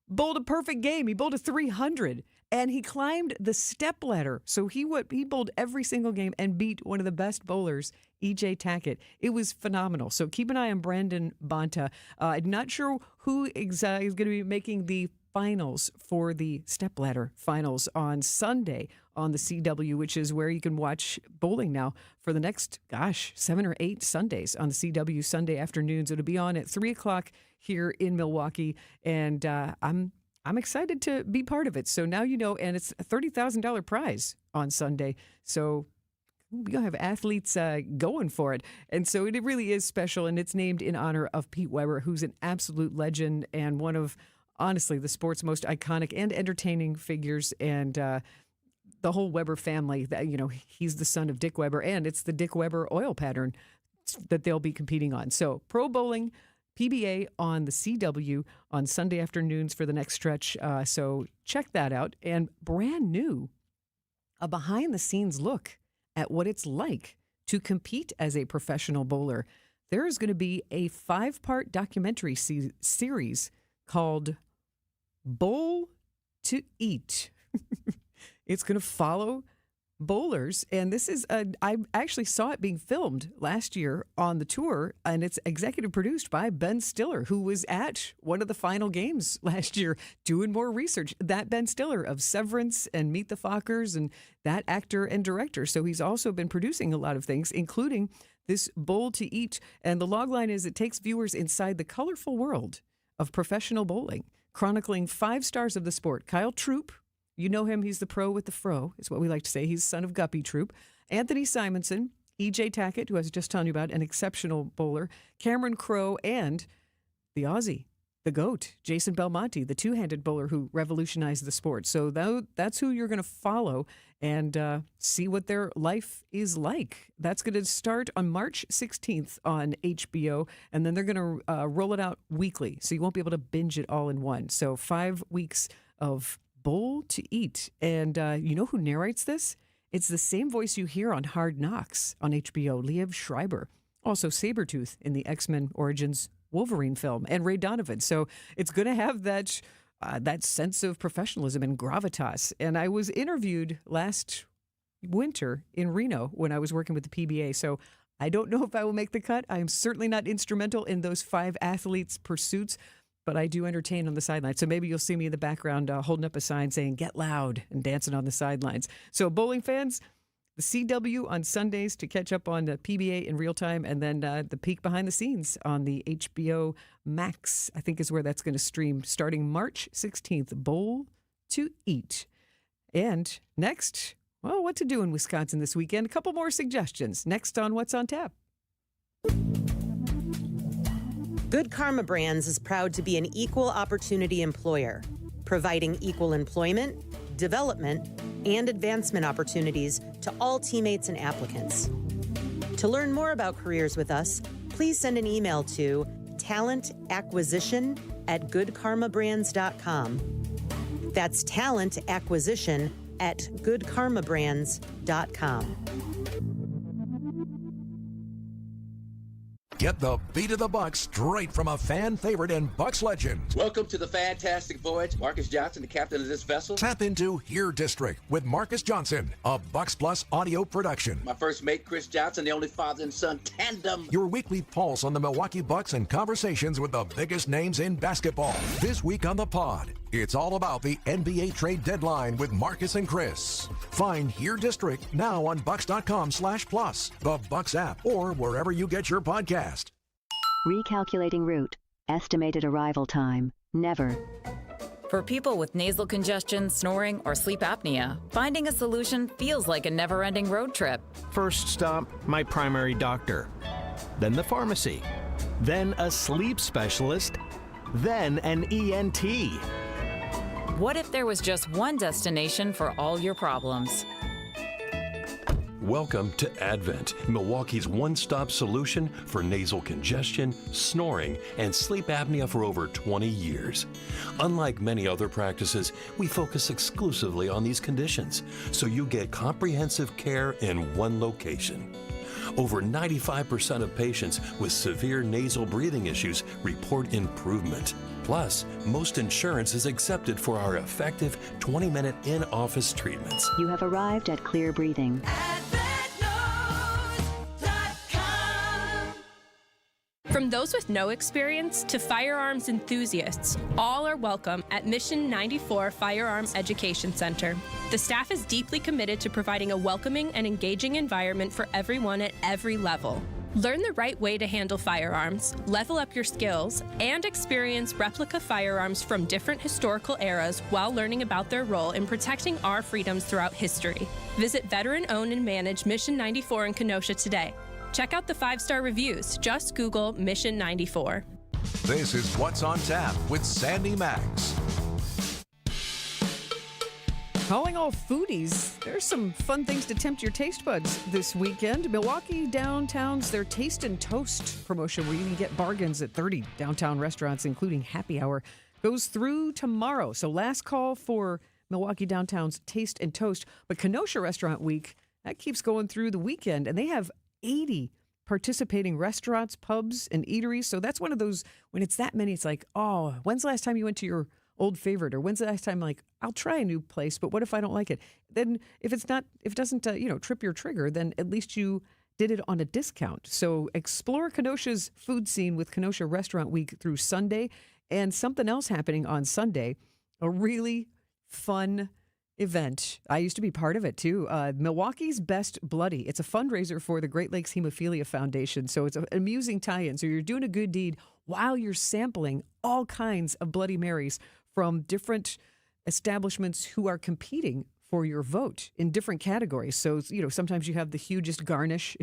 [SPEAKER 13] bowled a perfect game. He bowled a 300. And he climbed the step ladder. So he bowled every single game and beat one of the best bowlers, E.J. Tackett. It was phenomenal. So keep an eye on Brandon Bonta. I'm not sure who exactly is going to be making the finals for the step ladder finals on Sunday on the CW, which is where you can watch bowling now for the next, 7 or 8 Sundays on the CW Sunday afternoons. It'll be on at 3 o'clock here in Milwaukee. And I'm excited to be part of it. So now you know, and it's a $30,000 prize on Sunday. So we're going to have athletes going for it. And so it really is special, and it's named in honor of Pete Weber, who's an absolute legend and one of, honestly, the sport's most iconic and entertaining figures. And the whole Weber family, he's the son of Dick Weber, and it's the Dick Weber oil pattern that they'll be competing on. So pro bowling, PBA on the CW on Sunday afternoons for the next stretch. So check that out. And brand new, a behind-the-scenes look at what it's like to compete as a professional bowler. There is going to be a 5-part documentary series called Bowl to Eat. It's going to follow bowlers, and this is I actually saw it being filmed last year on the tour, and it's executive produced by Ben Stiller, who was at one of the final games last year doing more research. That Ben Stiller of Severance and Meet the Fockers, and that actor and director. So he's also been producing a lot of things, including this Bowl to Eat. And the logline is, it takes viewers inside the colorful world of professional bowling, chronicling 5 stars of the sport. Kyle Troop, you know him. He's the pro with the fro, is what we like to say. He's son of Guppy Troop. Anthony Simonson, E.J. Tackett, who I was just telling you about, an exceptional bowler. Cameron Crowe, and the Aussie, the GOAT, Jason Belmonte, the two-handed bowler who revolutionized the sport. So that's who you're going to follow and see what their life is like. That's going to start on March 16th on HBO, and then they're going to roll it out weekly, so you won't be able to binge it all in one. So 5 weeks of Bowl to Eat. And you know who narrates this? It's the same voice you hear on Hard Knocks on HBO, Liev Schreiber. Also Sabretooth in the X-Men Origins Wolverine film, and Ray Donovan. So it's going to have that sense of professionalism and gravitas. And I was interviewed last winter in Reno when I was working with the PBA. So I don't know if I will make the cut. I am certainly not instrumental in those 5 athletes' pursuits, but I do entertain on the sidelines. So maybe you'll see me in the background holding up a sign saying, "Get loud," and dancing on the sidelines. So bowling fans, the CW on Sundays to catch up on the PBA in real time, and then the peek behind the scenes on the HBO Max, I think is where that's going to stream starting March 16th. Bowl to Eat. And next, well, what to do in Wisconsin this weekend? A couple more suggestions. Next on What's on Tap.
[SPEAKER 5] Good Karma Brands is proud to be an equal opportunity employer, providing equal employment, development, and advancement opportunities to all teammates and applicants. To learn more about careers with us, please send an email to talentacquisition@goodkarmabrands.com. That's talentacquisition@goodkarmabrands.com.
[SPEAKER 12] Get the beat of the Bucks straight from a fan favorite and Bucks legend.
[SPEAKER 20] Welcome to the fantastic voyage. Marcus Johnson, the captain of this vessel.
[SPEAKER 12] Tap into Here District with Marcus Johnson, a Bucks Plus audio production.
[SPEAKER 20] My first mate, Chris Johnson, the only father and son tandem.
[SPEAKER 12] Your weekly pulse on the Milwaukee Bucks and conversations with the biggest names in basketball. This week on the pod, it's all about the NBA trade deadline with Marcus and Chris. Find Here District now on Bucks.com/plus, the Bucks app, or wherever you get your podcast.
[SPEAKER 21] Recalculating route. Estimated arrival time. Never.
[SPEAKER 22] For people with nasal congestion, snoring, or sleep apnea, finding a solution feels like a never-ending road trip.
[SPEAKER 25] First stop, my primary doctor. Then the pharmacy. Then a sleep specialist. Then an ENT.
[SPEAKER 22] What if there was just one destination for all your problems?
[SPEAKER 26] Welcome to Advent, Milwaukee's one-stop solution for nasal congestion, snoring, and sleep apnea for over 20 years. Unlike many other practices, we focus exclusively on these conditions, so you get comprehensive care in one location. Over 95% of patients with severe nasal breathing issues report improvement. Plus, most insurance is accepted for our effective 20-minute in-office treatments.
[SPEAKER 21] You have arrived at Clear Breathing.
[SPEAKER 16] From those with no experience to firearms enthusiasts, all are welcome at Mission 94 Firearms Education Center. The staff is deeply committed to providing a welcoming and engaging environment for everyone at every level. Learn the right way to handle firearms, level up your skills, and experience replica firearms from different historical eras while learning about their role in protecting our freedoms throughout history. Visit veteran-owned and managed Mission 94 in Kenosha today. Check out the 5-star reviews. Just Google Mission 94.
[SPEAKER 12] This is What's on Tap with Sandy Maxx.
[SPEAKER 13] Calling all foodies, there's some fun things to tempt your taste buds this weekend. Milwaukee Downtown's their Taste and Toast promotion, where you can get bargains at 30 downtown restaurants, including happy hour, goes through tomorrow. So last call for Milwaukee Downtown's Taste and Toast. But Kenosha Restaurant Week, that keeps going through the weekend, and they have 80 participating restaurants, pubs, and eateries. So that's one of those, when it's that many, it's like, oh, when's the last time you went to your old favorite? Or when's the last time, like, I'll try a new place, but what if I don't like it? Then if it doesn't, trip your trigger, then at least you did it on a discount. So explore Kenosha's food scene with Kenosha Restaurant Week through Sunday. And something else happening on Sunday, a really fun event. I used to be part of it too. Milwaukee's Best Bloody. It's a fundraiser for the Great Lakes Hemophilia Foundation. So it's an amusing tie-in. So you're doing a good deed while you're sampling all kinds of Bloody Marys from different establishments who are competing for your vote in different categories. So, sometimes you have the hugest garnish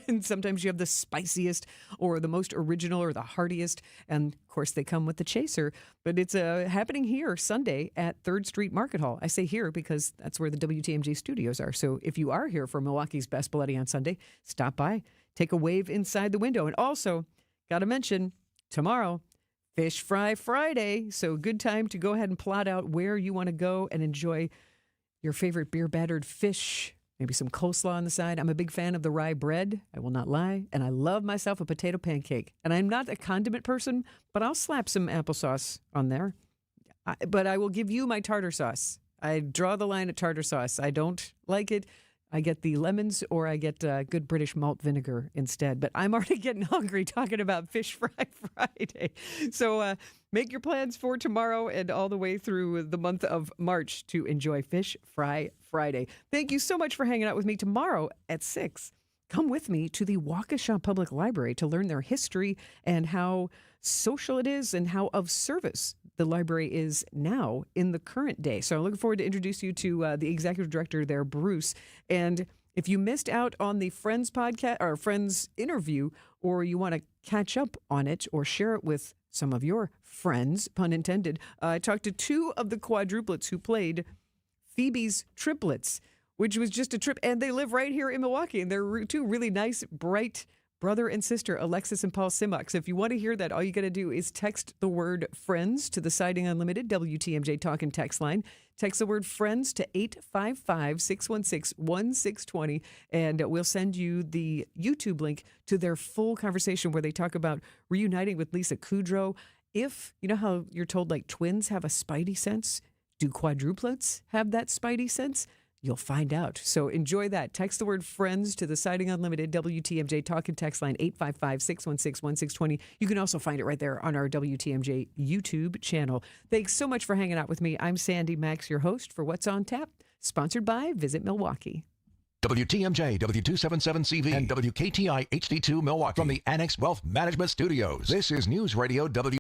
[SPEAKER 13] and sometimes you have the spiciest or the most original or the heartiest. And of course, they come with the chaser. But it's happening here Sunday at 3rd Street Market Hall. I say here because that's where the WTMJ studios are. So if you are here for Milwaukee's Best Bloody on Sunday, stop by, take a wave inside the window. And also, got to mention, tomorrow, Fish Fry Friday. So good time to go ahead and plot out where you want to go and enjoy your favorite beer-battered fish, maybe some coleslaw on the side. I'm a big fan of the rye bread, I will not lie, and I love myself a potato pancake. And I'm not a condiment person, but I'll slap some applesauce on there. But I will give you my tartar sauce. I draw the line at tartar sauce. I don't like it I get the lemons or I get good British malt vinegar instead. But I'm already getting hungry talking about Fish Fry Friday. So make your plans for tomorrow and all the way through the month of March to enjoy Fish Fry Friday. Thank you so much for hanging out with me. Tomorrow at 6, come with me to the Waukesha Public Library to learn their history and how social it is and how of service the library is now in the current day. So I'm looking forward to introduce you to the executive director there, Bruce. And if you missed out on the Friends podcast or Friends interview, or you want to catch up on it or share it with some of your friends, pun intended, I talked to 2 of the quadruplets who played Phoebe's triplets, which was just a trip. And they live right here in Milwaukee. And they're 2 really nice, bright brother and sister, Alexis and Paul Simmock. So if you want to hear that, all you got to do is text the word friends to the Siding Unlimited WTMJ talk and text line. Text the word friends to 855-616-1620, and we'll send you the YouTube link to their full conversation where they talk about reuniting with Lisa Kudrow. If, you know how you're told like twins have a spidey sense? Do quadruplets have that spidey sense? You'll find out. So enjoy that. Text the word friends to the Siding Unlimited WTMJ talk and text line 855-616-1620. You can also find it right there on our WTMJ YouTube channel. Thanks so much for hanging out with me. I'm Sandy Maxx, your host for What's on Tap, sponsored by Visit Milwaukee.
[SPEAKER 12] WTMJ, W277CV, and WKTI HD2 Milwaukee from the Annex Wealth Management Studios. This is News Radio